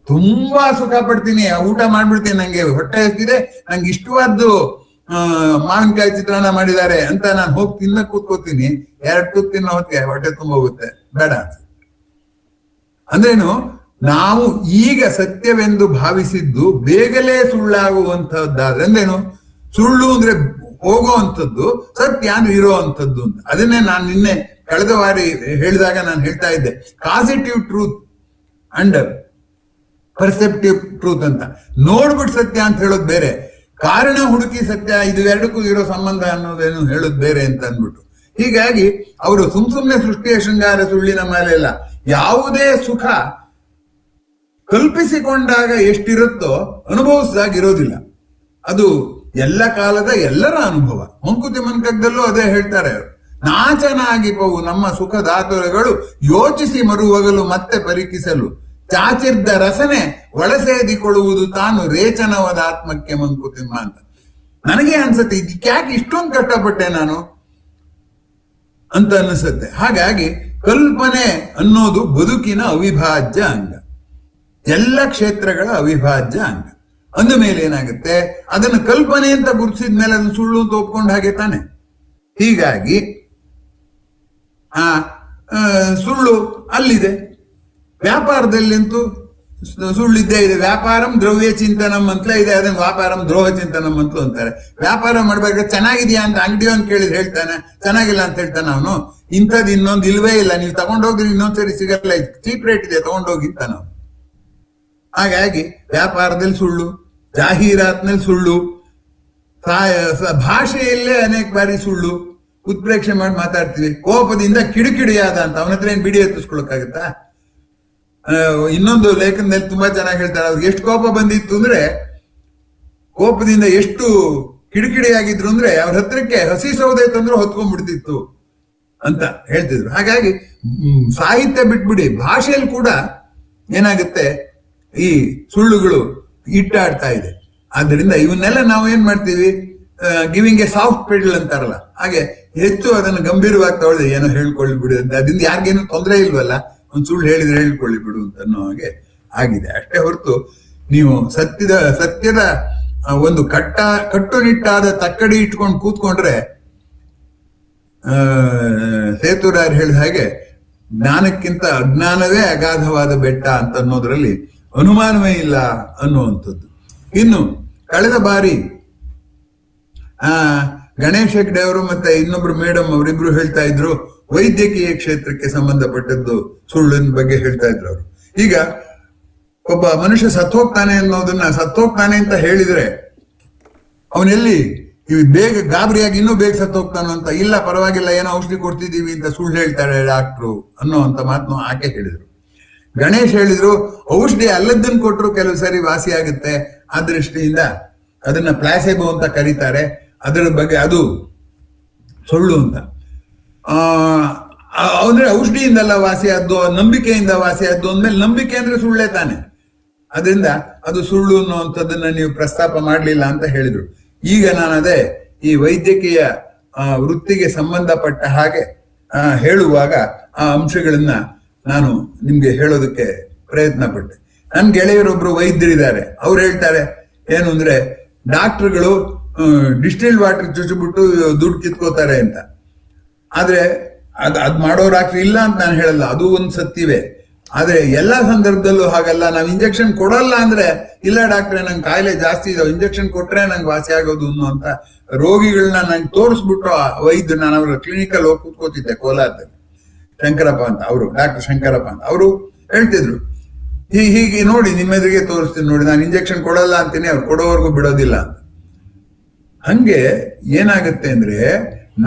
ತುಂಬಾ ಸುಖ ಪಡ್ತೀನಿ, ಊಟ ಮಾಡ್ಬಿಡ್ತೀನಿ, ನಂಗೆ ಹೊಟ್ಟೆ ಹಸ್ತಿದೆ, ನಂಗೆ ಇಷ್ಟವಾದ್ದು ಮಾವಿನಕಾಯಿ ಚಿತ್ರಾನ್ನ ಮಾಡಿದ್ದಾರೆ ಅಂತ ನಾನು ಹೋಗಿ ತಿನ್ನ ಕೂತ್ಕೋತೀನಿ. 2 ತುತ್ತು ತಿನ್ನೋ ಹೊತ್ತಿಗೆ ಹೊಟ್ಟೆ ತುಂಬ ಹೋಗುತ್ತೆ, ಬೇಡ ಅಂತ. ಅಂದ್ರೇನು? ನಾವು ಈಗ ಸತ್ಯವೆಂದು ಭಾವಿಸಿದ್ದು ಬೇಗಲೇ ಸುಳ್ಳಾಗುವಂತಹದ್ದಾದ್ರೆ ಅಂದ್ರೇನು? ಸುಳ್ಳು ಅಂದ್ರೆ ಹೋಗುವಂಥದ್ದು, ಸತ್ಯ ಅಂದ್ರೆ ಇರುವಂಥದ್ದು ಅಂತ. ಅದನ್ನೇ ನಾನು ನಿನ್ನೆ ಕಳೆದ ವಾರಿ ಹೇಳಿದಾಗ ನಾನು ಹೇಳ್ತಾ ಇದ್ದೆ, ಕಾಸಿಟಿವ್ ಟ್ರೂತ್ ಅಂಡ್ ಪರ್ಸೆಪ್ಟಿವ್ ಟ್ರೂತ್ ಅಂತ. ನೋಡ್ಬಿಟ್ಟು ಸತ್ಯ ಅಂತ ಹೇಳೋದು ಬೇರೆ, ಕಾರಣ ಹುಡುಕಿ ಸತ್ಯ, ಇದು ಎರಡಕ್ಕೂ ಇರೋ ಸಂಬಂಧ ಅನ್ನೋದೇನು ಹೇಳೋದು ಬೇರೆ ಅಂತ ಅಂದ್ಬಿಟ್ಟು. ಹೀಗಾಗಿ ಅವರು ಸುಮ್ನೆ ಸೃಷ್ಟಿಯ ಶೃಂಗಾರ ಸುಳ್ಳಿನ ಮೇಲೆ ಇಲ್ಲ, ಯಾವುದೇ ಸುಖ ಕಲ್ಪಿಸಿಕೊಂಡಾಗ ಎಷ್ಟಿರುತ್ತೋ ಅನುಭವಿಸಿದಾಗ ಇರೋದಿಲ್ಲ. ಅದು ಎಲ್ಲ ಕಾಲದ ಎಲ್ಲರ ಅನುಭವ. ಮಂಕುತಿಮ್ಮನ ಕಗ್ಗದಲ್ಲೂ ಅದೇ ಹೇಳ್ತಾರೆ ಅವರು. ನಾಚನಾಗಿಪವು ನಮ್ಮ ಸುಖದಾತುರಗಳು ಯೋಚಿಸಿ ಮರುವಗಲು ಮತ್ತೆ ಪರೀಕ್ಷಿಸಲು ಚಾಚಿರ್ದ ರಸನೆ ಒಳಸೇದಿಕೊಳ್ಳುವುದು ತಾನು ರೇಚನವಾದ ಆತ್ಮಕ್ಕೆ ಮಂಕುತಿಮ್ಮ ಅಂತ. ನನಗೆ ಅನ್ಸತ್ತೆ ಇದಕ್ಕೆ ಯಾಕೆ ಇಷ್ಟೊಂದು ಕಷ್ಟಪಟ್ಟೆ ನಾನು ಅಂತ ಅನಿಸುತ್ತೆ. ಹಾಗಾಗಿ ಕಲ್ಪನೆ ಅನ್ನೋದು ಬದುಕಿನ ಅವಿಭಾಜ್ಯ ಅಂಗ, ಎಲ್ಲ ಕ್ಷೇತ್ರಗಳ ಅವಿಭಾಜ್ಯ ಅಂಗ. ಅಂದ ಮೇಲೆ ಏನಾಗುತ್ತೆ, ಅದನ್ನು ಕಲ್ಪನೆ ಅಂತ ಗುರುತಿಸಿದ ಮೇಲೆ ಅದನ್ನು ಸುಳ್ಳು ಅಂತ ಒಪ್ಕೊಂಡ ಹಾಗೆ ತಾನೆ. ಹೀಗಾಗಿ ಸುಳ್ಳು ಅಲ್ಲಿದೆ, ವ್ಯಾಪಾರದಲ್ಲಂತೂ ಸುಳ್ಳಿದ್ದೇ ಇದೆ. ವ್ಯಾಪಾರಂ ದ್ರವ್ಯ ಚಿಂತನಂ ಅಂತಲೇ ಇದೆ, ಅದನ್ನ ವ್ಯಾಪಾರಂ ದ್ರೋಹ ಚಿಂತನಂ ಅಂತಲೂ ಅಂತಾರೆ. ವ್ಯಾಪಾರ ಮಾಡ್ಬೇಕಾದ್ರೆ ಚೆನ್ನಾಗಿದೆಯಾ ಅಂತ ಅಂಗಡಿಯವನ್ ಕೇಳಿದ್ರೆ ಹೇಳ್ತಾನೆ, ಚೆನ್ನಾಗಿಲ್ಲ ಅಂತ ಹೇಳ್ತಾನೆ ಅವನು. ಇಂಥದ್ದು ಇನ್ನೊಂದು ಇಲ್ವೇ ಇಲ್ಲ, ನೀವು ತಗೊಂಡೋಗ್ರಿ ಇನ್ನೊಂದ್ಸರಿ ಸಿಗಲ್ಲ, ಚೀಪ್ ರೇಟ್ ಇದೆ ತಗೊಂಡೋಗಿ ಅಂತ ನಾವು. ಹಾಗಾಗಿ ವ್ಯಾಪಾರದಲ್ಲಿ ಸುಳ್ಳು, ಜಾಹೀರಾತ್ನಲ್ಲಿ ಸುಳ್ಳು, ಭಾಷೆಯಲ್ಲೇ ಅನೇಕ ಬಾರಿ ಸುಳ್ಳು ಉತ್ಪ್ರೇಕ್ಷೆ ಮಾಡಿ ಮಾತಾಡ್ತೀವಿ. ಕೋಪದಿಂದ ಕಿಡಿಕಿಡಿಯಾದ ಅಂತ ಅವನ ಹತ್ರ ಏನ್ ಬಿಡಿ ಎತ್ತಿಸ್ಕೊಳಕ್ಕಾಗತ್ತಾ? ಇನ್ನೊಂದು ಲೇಖನದಲ್ಲಿ ತುಂಬಾ ಚೆನ್ನಾಗಿ ಹೇಳ್ತಾರೆ, ಅವ್ರಿಗೆ ಎಷ್ಟು ಕೋಪ ಬಂದಿತ್ತು ಅಂದ್ರೆ, ಕೋಪದಿಂದ ಎಷ್ಟು ಕಿಡಿಕಿಡಿಯಾಗಿದ್ರು ಅಂದ್ರೆ ಅವ್ರ ಹತ್ರಕ್ಕೆ ಹಸಿ ಸೌದೆ ತಂದ್ರು ಹೊತ್ಕೊಂಡ್ಬಿಡ್ತಿತ್ತು ಅಂತ ಹೇಳ್ತಿದ್ರು. ಹಾಗಾಗಿ ಸಾಹಿತ್ಯ ಬಿಟ್ಬಿಡಿ, ಭಾಷೆಯಲ್ಲಿ ಕೂಡ ಏನಾಗುತ್ತೆ, ಈ ಸುಳ್ಳುಗಳು ಇಟ್ಟಾಡ್ತಾ ಇದೆ. ಆದ್ರಿಂದ ಇವನ್ನೆಲ್ಲ ನಾವು ಏನ್ ಮಾಡ್ತೀವಿ, ಗಿವಿಂಗ್ ಎ ಸಾಫ್ಟ್ ಪೆಡಲ್ ಅಂತಾರಲ್ಲ ಹಾಗೆ, ಹೆಚ್ಚು ಅದನ್ನು ಗಂಭೀರವಾಗಿ ತಗೊಳ್ಳಿ, ಏನೋ ಹೇಳ್ಕೊಳ್ಳಿ ಬಿಡು ಅಂತ. ಅದರಿಂದ ಯಾರಿಗೇನು ತೊಂದರೆ ಇಲ್ವಲ್ಲ, ಒಂದು ಸುಳ್ಳು ಹೇಳಿದ್ರೆ ಹೇಳ್ಕೊಳ್ಳಿ ಬಿಡು ಅಂತ ಅನ್ನೋ ಹಾಗೆ ಆಗಿದೆ. ಅಷ್ಟೇ ಹೊರತು ನೀವು ಸತ್ಯದ ಒಂದು ಕಟ್ಟುನಿಟ್ಟಾದ ತಕ್ಕಡಿ ಇಟ್ಕೊಂಡು ಕೂತ್ಕೊಂಡ್ರೆ, ಸೇತುರಾರ್ ಹೇಳಿದ ಹಾಗೆ ಜ್ಞಾನಕ್ಕಿಂತ ಅಜ್ಞಾನವೇ ಅಗಾಧವಾದ ಬೆಟ್ಟ ಅಂತ ಅನ್ನೋದ್ರಲ್ಲಿ ಅನುಮಾನವೇ ಇಲ್ಲ ಅನ್ನುವಂಥದ್ದು. ಇನ್ನು ಕಳೆದ ಬಾರಿ ಗಣೇಶ್ ಹೆಗ್ಡೆ ಅವರು ಮತ್ತೆ ಇನ್ನೊಬ್ರು ಮೇಡಮ್ ಅವರಿಬ್ರು ಹೇಳ್ತಾ ಇದ್ರು, ವೈದ್ಯಕೀಯ ಕ್ಷೇತ್ರಕ್ಕೆ ಸಂಬಂಧಪಟ್ಟದ್ದು ಸುಳ್ಳಿನ ಬಗ್ಗೆ ಹೇಳ್ತಾ ಇದ್ರು ಅವರು. ಈಗ ಒಬ್ಬ ಮನುಷ್ಯ ಸತ್ತೋಗ್ತಾನೆ ಅನ್ನೋದನ್ನ ಸತ್ತೋಗ್ತಾನೆ ಅಂತ ಹೇಳಿದ್ರೆ ಅವನೆಲ್ಲಿ ಬೇಗ ಗಾಬರಿಯಾಗಿ ಇನ್ನೂ ಬೇಗ ಸತ್ತೋಗ್ತಾನೋ ಅಂತ, ಇಲ್ಲ ಪರವಾಗಿಲ್ಲ ಏನೋ ಔಷಧಿ ಕೊಡ್ತಿದೀವಿ ಅಂತ ಸುಳ್ಳು ಹೇಳ್ತಾರೆ ಡಾಕ್ಟ್ರು ಅನ್ನೋ ಅಂತ ಮಾತನ್ನು ಆಕೆ ಹೇಳಿದ್ರು. ಗಣೇಶ್ ಹೇಳಿದ್ರು, ಔಷಧಿ ಅಲ್ಲದನ್ನು ಕೊಟ್ಟರು ಕೆಲವು ಸರಿ ವಾಸಿ ಆಗುತ್ತೆ, ಆ ದೃಷ್ಟಿಯಿಂದ ಅದನ್ನ ಪ್ಲಾಸೆಬೋ ಅಂತ ಕರೀತಾರೆ, ಅದರ ಬಗ್ಗೆ ಅದು ಸುಳ್ಳು ಅಂತ. ಅಂದ್ರೆ ಔಷಧಿಯಿಂದಲ್ಲ ವಾಸಿ ಆದ್ದು, ನಂಬಿಕೆಯಿಂದ ವಾಸಿ ಆದ್ದು ಅಂದ್ಮೇಲೆ ನಂಬಿಕೆ ಅಂದ್ರೆ ಸುಳ್ಳೇ ತಾನೆ. ಅದರಿಂದ ಅದು ಸುಳ್ಳು ಅನ್ನುವಂಥದ್ದನ್ನ ನೀವು ಪ್ರಸ್ತಾಪ ಮಾಡಲಿಲ್ಲ ಅಂತ ಹೇಳಿದ್ರು. ಈಗ ನಾನು ಅದೇ ಈ ವೈದ್ಯಕೀಯ ವೃತ್ತಿಗೆ ಸಂಬಂಧಪಟ್ಟ ಹಾಗೆ ಹೇಳುವಾಗ ಆ ಅಂಶಗಳನ್ನ ನಾನು ನಿಮ್ಗೆ ಹೇಳೋದಕ್ಕೆ ಪ್ರಯತ್ನ ಪಟ್ಟೆ. ನನ್ನ ಗೆಳೆಯರೊಬ್ರು ವೈದ್ಯರಿದ್ದಾರೆ, ಅವ್ರು ಹೇಳ್ತಾರೆ ಏನು ಅಂದ್ರೆ, ಡಾಕ್ಟರ್ಗಳು ಡಿಸ್ಟಿಲ್ಡ್ ವಾಟರ್ ಚುಚ್ಚಿಬಿಟ್ಟು ದುಡ್ಡು ಕಿತ್ಕೋತಾರೆ ಅಂತ. ಆದ್ರೆ ಅದ್ ಮಾಡೋರು ಡಾಕ್ಟರ್ ಇಲ್ಲ ಅಂತ ನಾನು ಹೇಳಲ್ಲ, ಅದು ಒಂದು ಸತ್ಯವೇ. ಆದ್ರೆ ಎಲ್ಲಾ ಸಂದರ್ಭದಲ್ಲೂ ಹಾಗಲ್ಲ. ನಾವು ಇಂಜೆಕ್ಷನ್ ಕೊಡಲ್ಲ ಅಂದ್ರೆ, ಇಲ್ಲ ಡಾಕ್ಟ್ರೆ ನಂಗೆ ಕಾಯಿಲೆ ಜಾಸ್ತಿ ಇದಾವೆ, ಇಂಜೆಕ್ಷನ್ ಕೊಟ್ರೆ ನಂಗೆ ವಾಸಿ ಆಗೋದು ಅಂತ ರೋಗಿಗಳನ್ನ ನಂಗೆ ತೋರಿಸ್ಬಿಟ್ಟು ವೈದ್ಯರು, ನಾನು ಅವ್ರ ಕ್ಲಿನಿಕಲ್ ಹೋಗಿ ಕೂತ್ಕೋತಿದ್ದೆ ಕೋಲಾರದಲ್ಲಿ, ಶಂಕರಪ್ಪ ಅಂತ ಅವರು, ಡಾಕ್ಟರ್ ಶಂಕರಪ್ಪ ಅಂತ ಅವರು ಹೇಳ್ತಿದ್ರು, ಹೀಗೆ ನೋಡಿ ನಿಮ್ಮ ಎದುರಿಗೆ ತೋರಿಸ್ತೀನಿ ನೋಡಿ, ನಾನು ಇಂಜೆಕ್ಷನ್ ಕೊಡಲ್ಲ ಅಂತೀನಿ, ಅವ್ರು ಕೊಡೋವರೆಗೂ ಬಿಡೋದಿಲ್ಲ ಅಂತ. ಹಂಗೆ ಏನಾಗುತ್ತೆ ಅಂದ್ರೆ,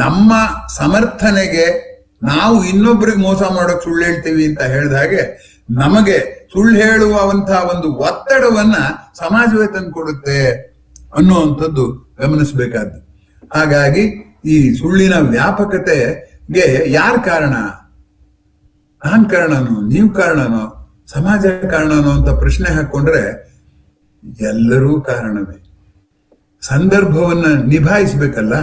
ನಮ್ಮ ಸಮರ್ಥನೆಗೆ ನಾವು ಇನ್ನೊಬ್ರಿಗೆ ಮೋಸ ಮಾಡೋಕ್ ಸುಳ್ಳು ಹೇಳ್ತೀವಿ ಅಂತ ಹೇಳಿದ ಹಾಗೆ, ನಮಗೆ ಸುಳ್ಳು ಹೇಳುವಂತಹ ಒಂದು ಒತ್ತಡವನ್ನ ಸಮಾಜವೇ ತಂದು ಕೊಡುತ್ತೆ ಅನ್ನುವಂಥದ್ದು ಗಮನಿಸಬೇಕಾದ್ದು. ಹಾಗಾಗಿ ಈ ಸುಳ್ಳಿನ ವ್ಯಾಪಕತೆಗೆ ಯಾರು ಕಾರಣ? ನಾನ್ ಕಾರಣನೋ, ನೀವು ಕಾರಣನೋ, ಸಮಾಜ ಕಾರಣನೋ ಅಂತ ಪ್ರಶ್ನೆ ಹಾಕೊಂಡ್ರೆ ಎಲ್ಲರೂ ಕಾರಣವೇ. ಸಂದರ್ಭವನ್ನ ನಿಭಾಯಿಸ್ಬೇಕಲ್ಲ,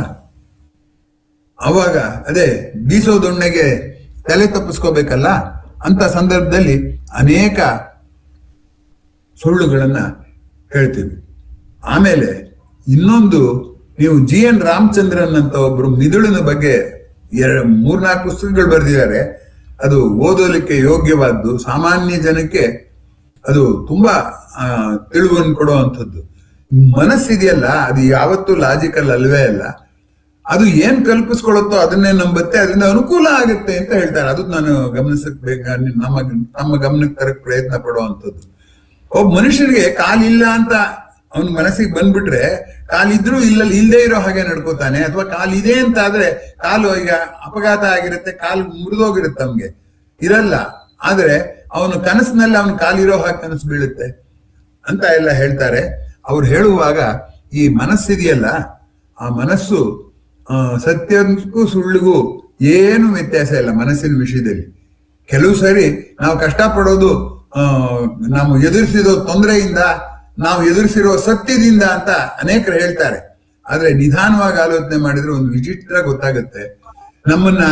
ಅವಾಗ ಅದೇ ಬೀಸೋದೊಣ್ಣೆಗೆ ತಲೆ ತಪ್ಪಿಸ್ಕೋಬೇಕಲ್ಲ. ಅಂತ ಸಂದರ್ಭದಲ್ಲಿ ಅನೇಕ ಸುಳ್ಳುಗಳನ್ನ ಹೇಳ್ತೀವಿ. ಆಮೇಲೆ ಇನ್ನೊಂದು, ನೀವು GN ರಾಮಚಂದ್ರನ್ ಅಂತ ಒಬ್ರು ಮಿದುಳಿನ ಬಗ್ಗೆ 3-4 ಪುಸ್ತಕಗಳು ಬರೆದಿದ್ದಾರೆ. ಅದು ಓದೋಲಿಕ್ಕೆ ಯೋಗ್ಯವಾದ್ದು, ಸಾಮಾನ್ಯ ಜನಕ್ಕೆ ಅದು ತುಂಬಾ ತಿಳಿವನ್ನು ಕೊಡುವಂಥದ್ದು. ಮನಸ್ಸಿದೆಯಲ್ಲ, ಅದು ಯಾವತ್ತೂ ಲಾಜಿಕಲ್ ಅಲ್ವೇ ಅಲ್ಲ. ಅದು ಏನ್ ಕಲ್ಪಿಸ್ಕೊಳ್ಳುತ್ತೋ ಅದನ್ನೇ ನಂಬುತ್ತೆ, ಅದರಿಂದ ಅನುಕೂಲ ಆಗುತ್ತೆ ಅಂತ ಹೇಳ್ತಾರೆ. ಅದು ನಾನು ಗಮನಿಸಬೇಕು, ನಮ್ಮ ಗಮನಕ್ಕೆ ತರಕ್ ಪ್ರಯತ್ನ ಪಡುವಂಥದ್ದು. ಒಬ್ಬ ಮನುಷ್ಯನಿಗೆ ಕಾಲಿಲ್ಲ ಅಂತ ಅವನ ಮನಸ್ಸಿಗೆ ಬಂದ್ಬಿಟ್ರೆ ಕಾಲಿದ್ರೂ ಇಲ್ಲದೆ ಇರೋ ಹಾಗೆ ನಡ್ಕೋತಾನೆ, ಅಥವಾ ಕಾಲಿದೆ ಅಂತ ಆದ್ರೆ ಕಾಲು ಈಗ ಅಪಘಾತ ಆಗಿರುತ್ತೆ, ಕಾಲು ಮುರಿದೋಗಿರುತ್ತೆ ಅವನ್ಗೆ, ಇರಲ್ಲ. ಆದ್ರೆ ಅವನು ಕನಸಿನಲ್ಲಿ ಅವನ ಕಾಲಿರೋ ಹಾಗೆ ಕನಸು ಬೀಳುತ್ತೆ ಅಂತ ಎಲ್ಲ ಹೇಳ್ತಾರೆ. ಅವ್ರು ಹೇಳುವಾಗ ಈ ಮನಸ್ಸಿದೆಯಲ್ಲ, ಆ ಮನಸ್ಸು ಸತ್ಯಕ್ಕೂ ಸುಳ್ಳಿಗೂ ಏನು ವ್ಯತ್ಯಾಸ ಇಲ್ಲ ಮನಸ್ಸಿನ ವಿಷಯದಲ್ಲಿ. ಕೆಲವು ಸರಿ ನಾವು ಕಷ್ಟಪಡೋದು ನಾವು ಎದುರಿಸಿರೋ ತೊಂದರೆಯಿಂದ, ನಾವು ಎದುರಿಸಿರೋ ಸತ್ಯದಿಂದ ಅಂತ ಅನೇಕರು ಹೇಳ್ತಾರೆ. ಆದ್ರೆ ನಿಧಾನವಾಗಿ ಆಲೋಚನೆ ಮಾಡಿದ್ರೆ ಒಂದು ವಿಚಿತ್ರ ಗೊತ್ತಾಗುತ್ತೆ. ನಮ್ಮನ್ನ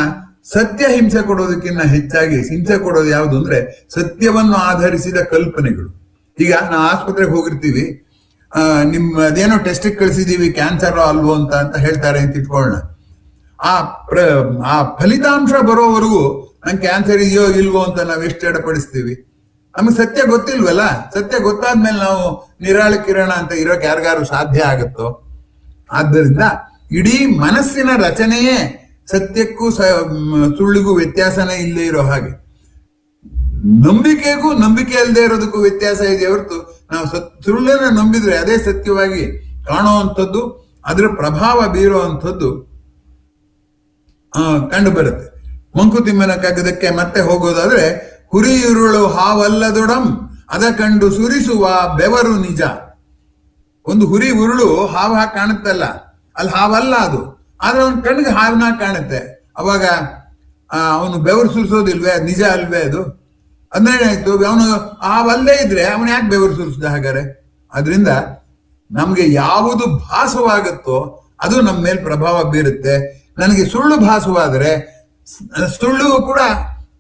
ಸತ್ಯ ಹಿಂಸೆ ಕೊಡೋದಕ್ಕಿಂತ ಹೆಚ್ಚಾಗಿ ಹಿಂಸೆ ಕೊಡೋದು ಯಾವುದು ಅಂದ್ರೆ ಸತ್ಯವನ್ನು ಆಧರಿಸಿದ ಕಲ್ಪನೆಗಳು. ಈಗ ನಾವು ಆಸ್ಪತ್ರೆಗೆ ಹೋಗಿರ್ತೀವಿ, ನಿಮ್ಮದೇನೋ ಟೆಸ್ಟಿಗೆ ಕಳಿಸಿದೀವಿ, ಕ್ಯಾನ್ಸರ್ ಅಲ್ವೋ ಅಂತ ಹೇಳ್ತಾರೆ ಅಂತ ಇಟ್ಕೊಳ್ಳೋಣ. ಆ ಫಲಿತಾಂಶ ಬರೋವರೆಗೂ ನಂಗೆ ಕ್ಯಾನ್ಸರ್ ಇದೆಯೋ ಇಲ್ವೋ ಅಂತ ನಾವು ಎಷ್ಟು ಎಡಪಡಿಸ್ತೀವಿ. ನಮಗೆ ಸತ್ಯ ಗೊತ್ತಿಲ್ವಲ್ಲ. ಸತ್ಯ ಗೊತ್ತಾದ್ಮೇಲೆ ನಾವು ನಿರಾಳ ಕಿರಣ ಅಂತ ಇರೋಕೆ ಯಾರಿಗಾರು ಸಾಧ್ಯ ಆಗುತ್ತೋ? ಆದ್ದರಿಂದ ಇಡೀ ಮನಸ್ಸಿನ ರಚನೆಯೇ ಸತ್ಯಕ್ಕೂ ಸುಳ್ಳಿಗೂ ವ್ಯತ್ಯಾಸನೇ ಇಲ್ಲದೆ ಇರೋ ಹಾಗೆ, ನಂಬಿಕೆಗೂ ನಂಬಿಕೆ ಅಲ್ಲದೆ ಇರೋದಕ್ಕೂ ವ್ಯತ್ಯಾಸ ಇದೆ ಹೊರತು ನಾವು ಸುಳ್ಳನ್ನು ನಂಬಿದ್ರೆ ಅದೇ ಸತ್ಯವಾಗಿ ಕಾಣುವಂಥದ್ದು, ಅದರ ಪ್ರಭಾವ ಬೀರುವಂಥದ್ದು ಕಂಡು ಬರುತ್ತೆ. ಮಂಕುತಿಮ್ಮನ ಕಗ್ಗದಕ್ಕೆ ಮತ್ತೆ ಹೋಗೋದಾದ್ರೆ, ಹುರಿಯುರುಳು ಹಾವಲ್ಲದೊಡಂ ಅದ ಕಂಡು ಸುರಿಸುವ ಬೆವರು ನಿಜ. ಒಂದು ಹುರಿ ಉರುಳು ಹಾವು ಹಾಕಿ ಕಾಣುತ್ತಲ್ಲ, ಅಲ್ಲಿ ಹಾವಲ್ಲ ಅದು, ಆದ್ರೆ ಅವನ ಕಣ್ಣಿಗೆ ಹಾವನ್ನ ಕಾಣುತ್ತೆ. ಅವಾಗ ಅವನು ಬೆವರು ಸುರಿಸೋದಿಲ್ವೇ? ಅದು ನಿಜ ಅಲ್ವೇ ಅದು? ಅದೇನಾಯ್ತು, ಅವನು ಹಾವಲ್ಲೇ ಇದ್ರೆ ಅವನು ಯಾಕೆ ಬೆವರು ಸುರಿಸಿದ ಹಾಗಾರೆ? ಅದರಿಂದ ನಮ್ಗೆ ಯಾವುದು ಭಾಸವಾಗುತ್ತೋ ಅದು ನಮ್ಮ ಮೇಲೆ ಪ್ರಭಾವ ಬೀರುತ್ತೆ. ನನಗೆ ಸುಳ್ಳು ಭಾಸವಾದರೆ ಸುಳ್ಳು ಕೂಡ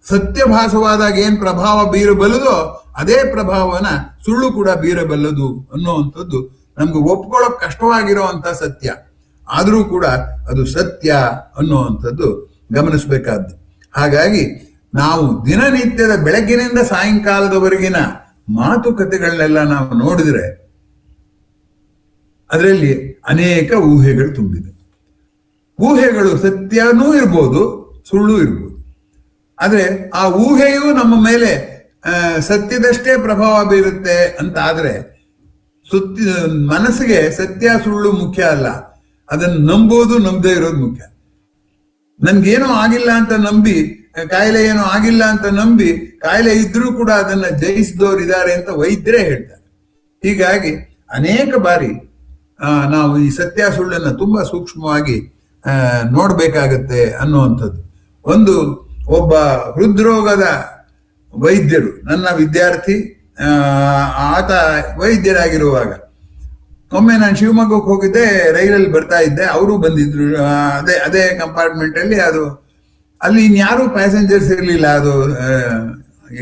ಸತ್ಯ ಭಾಸವಾದಾಗ ಏನ್ ಪ್ರಭಾವ ಬೀರಬಲ್ಲದೋ ಅದೇ ಪ್ರಭಾವನ ಸುಳ್ಳು ಕೂಡ ಬೀರಬಲ್ಲದು ಅನ್ನುವಂಥದ್ದು ನಮ್ಗೆ ಒಪ್ಕೊಳ್ಳೋಕ್ ಕಷ್ಟವಾಗಿರುವಂತ ಸತ್ಯ. ಆದರೂ ಕೂಡ ಅದು ಸತ್ಯ ಅನ್ನುವಂಥದ್ದು ಗಮನಿಸಬೇಕಾದ್ದು. ಹಾಗಾಗಿ ನಾವು ದಿನನಿತ್ಯದ ಬೆಳಗ್ಗಿನಿಂದ ಸಾಯಂಕಾಲದವರೆಗಿನ ಮಾತುಕತೆಗಳನ್ನೆಲ್ಲ ನಾವು ನೋಡಿದ್ರೆ ಅದರಲ್ಲಿ ಅನೇಕ ಊಹೆಗಳು ತುಂಬಿದೆ. ಊಹೆಗಳು ಸತ್ಯನೂ ಇರ್ಬೋದು, ಸುಳ್ಳು ಇರ್ಬೋದು. ಆದ್ರೆ ಆ ಊಹೆಯು ನಮ್ಮ ಮೇಲೆ ಸತ್ಯದಷ್ಟೇ ಪ್ರಭಾವ ಬೀರುತ್ತೆ ಅಂತ ಆದ್ರೆ ಮನಸ್ಸಿಗೆ ಸತ್ಯ ಸುಳ್ಳು ಮುಖ್ಯ ಅಲ್ಲ, ಅದನ್ನು ನಂಬೋದು ನಂಬದೇ ಇರೋದು ಮುಖ್ಯ. ನನ್ಗೇನೋ ಆಗಿಲ್ಲ ಅಂತ ನಂಬಿ, ಕಾಯಿಲೆ ಏನೋ ಆಗಿಲ್ಲ ಅಂತ ನಂಬಿ, ಕಾಯಿಲೆ ಇದ್ರೂ ಕೂಡ ಅದನ್ನ ಜಯಿಸಿದವರು ಇದ್ದಾರೆ ಅಂತ ವೈದ್ಯರೇ ಹೇಳ್ತಾರೆ. ಹೀಗಾಗಿ ಅನೇಕ ಬಾರಿ ನಾವು ಈ ಸತ್ಯ ಸುಳ್ಳನ್ನ ತುಂಬಾ ಸೂಕ್ಷ್ಮವಾಗಿ ನೋಡ್ಬೇಕಾಗತ್ತೆ ಅನ್ನುವಂಥದ್ದು. ಒಬ್ಬ ಹೃದ್ರೋಗದ ವೈದ್ಯರು, ನನ್ನ ವಿದ್ಯಾರ್ಥಿ, ಆತ ವೈದ್ಯರಾಗಿರುವಾಗ ಒಮ್ಮೆ ನಾನು ಶಿವಮೊಗ್ಗಕ್ಕೆ ಹೋಗಿದ್ದೆ, ರೈಲಲ್ಲಿ ಬರ್ತಾ ಇದ್ದೆ, ಅವರು ಬಂದಿದ್ರು ಅದೇ ಕಂಪಾರ್ಟ್ಮೆಂಟ್ ಅಲ್ಲಿ. ಅಲ್ಲಿ ಇನ್ಯಾರು ಪ್ಯಾಸೆಂಜರ್ಸ್ ಇರ್ಲಿಲ್ಲ, ಅದು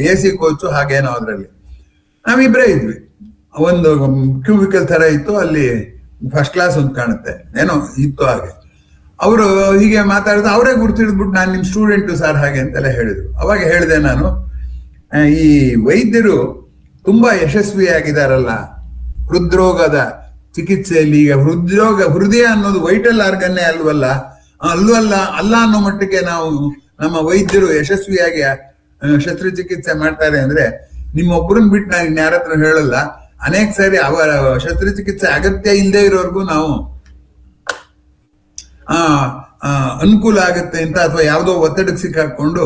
AC ಕೋಚು ಹಾಗೇನೋ. ಅದರಲ್ಲಿ ನಾವಿಬ್ಬರೇ ಇದ್ವಿ. ಒಂದು ಕ್ಯೂಬಿಕಲ್ ತರ ಇತ್ತು, ಅಲ್ಲಿ ಫಸ್ಟ್ ಕ್ಲಾಸ್ ಒಂದು ಕಾಣುತ್ತೆ ಏನೋ ಇತ್ತು ಹಾಗೆ. ಅವರು ಹೀಗೆ ಮಾತಾಡಿದ್ರು, ಅವರೇ ಗುರ್ತಿಡಿದ್ಬಿಟ್ಟು ನಾನು ನಿಮ್ ಸ್ಟೂಡೆಂಟು ಸರ್ ಹಾಗೆ ಅಂತೆಲ್ಲ ಹೇಳಿದ್ರು. ಅವಾಗ ಹೇಳಿದೆ ನಾನು, ಈ ವೈದ್ಯರು ತುಂಬಾ ಯಶಸ್ವಿಯಾಗಿದ್ದಾರಲ್ಲ ಹೃದ್ರೋಗದ ಚಿಕಿತ್ಸೆಯಲ್ಲಿ. ಈಗ ಹೃದಯ ಅನ್ನೋದು ವೈಟಲ್ ಆರ್ಗನ್ನೇ ಅಲ್ವಲ್ಲ ಅಲ್ಲ ಅನ್ನೋ ಮಟ್ಟಿಗೆ ನಾವು ನಮ್ಮ ವೈದ್ಯರು ಯಶಸ್ವಿಯಾಗಿ ಶಸ್ತ್ರಚಿಕಿತ್ಸೆ ಮಾಡ್ತಾರೆ ಅಂದ್ರೆ ನಿಮ್ಮೊಬ್ಬರನ್ನ ಬಿಟ್ಟು ನಾನು ಇನ್ಯಾರ ಹತ್ರ ಹೇಳಲ್ಲ. ಅನೇಕ ಸಾರಿ ಅವರ ಶಸ್ತ್ರಚಿಕಿತ್ಸೆ ಅಗತ್ಯ ಇಲ್ಲದೆ ಇರೋರ್ಗು ನಾವು ಅನುಕೂಲ ಆಗುತ್ತೆ ಅಂತ, ಅಥವಾ ಯಾವುದೋ ಒತ್ತಡಕ್ಕೆ ಸಿಕ್ಕಾಕೊಂಡು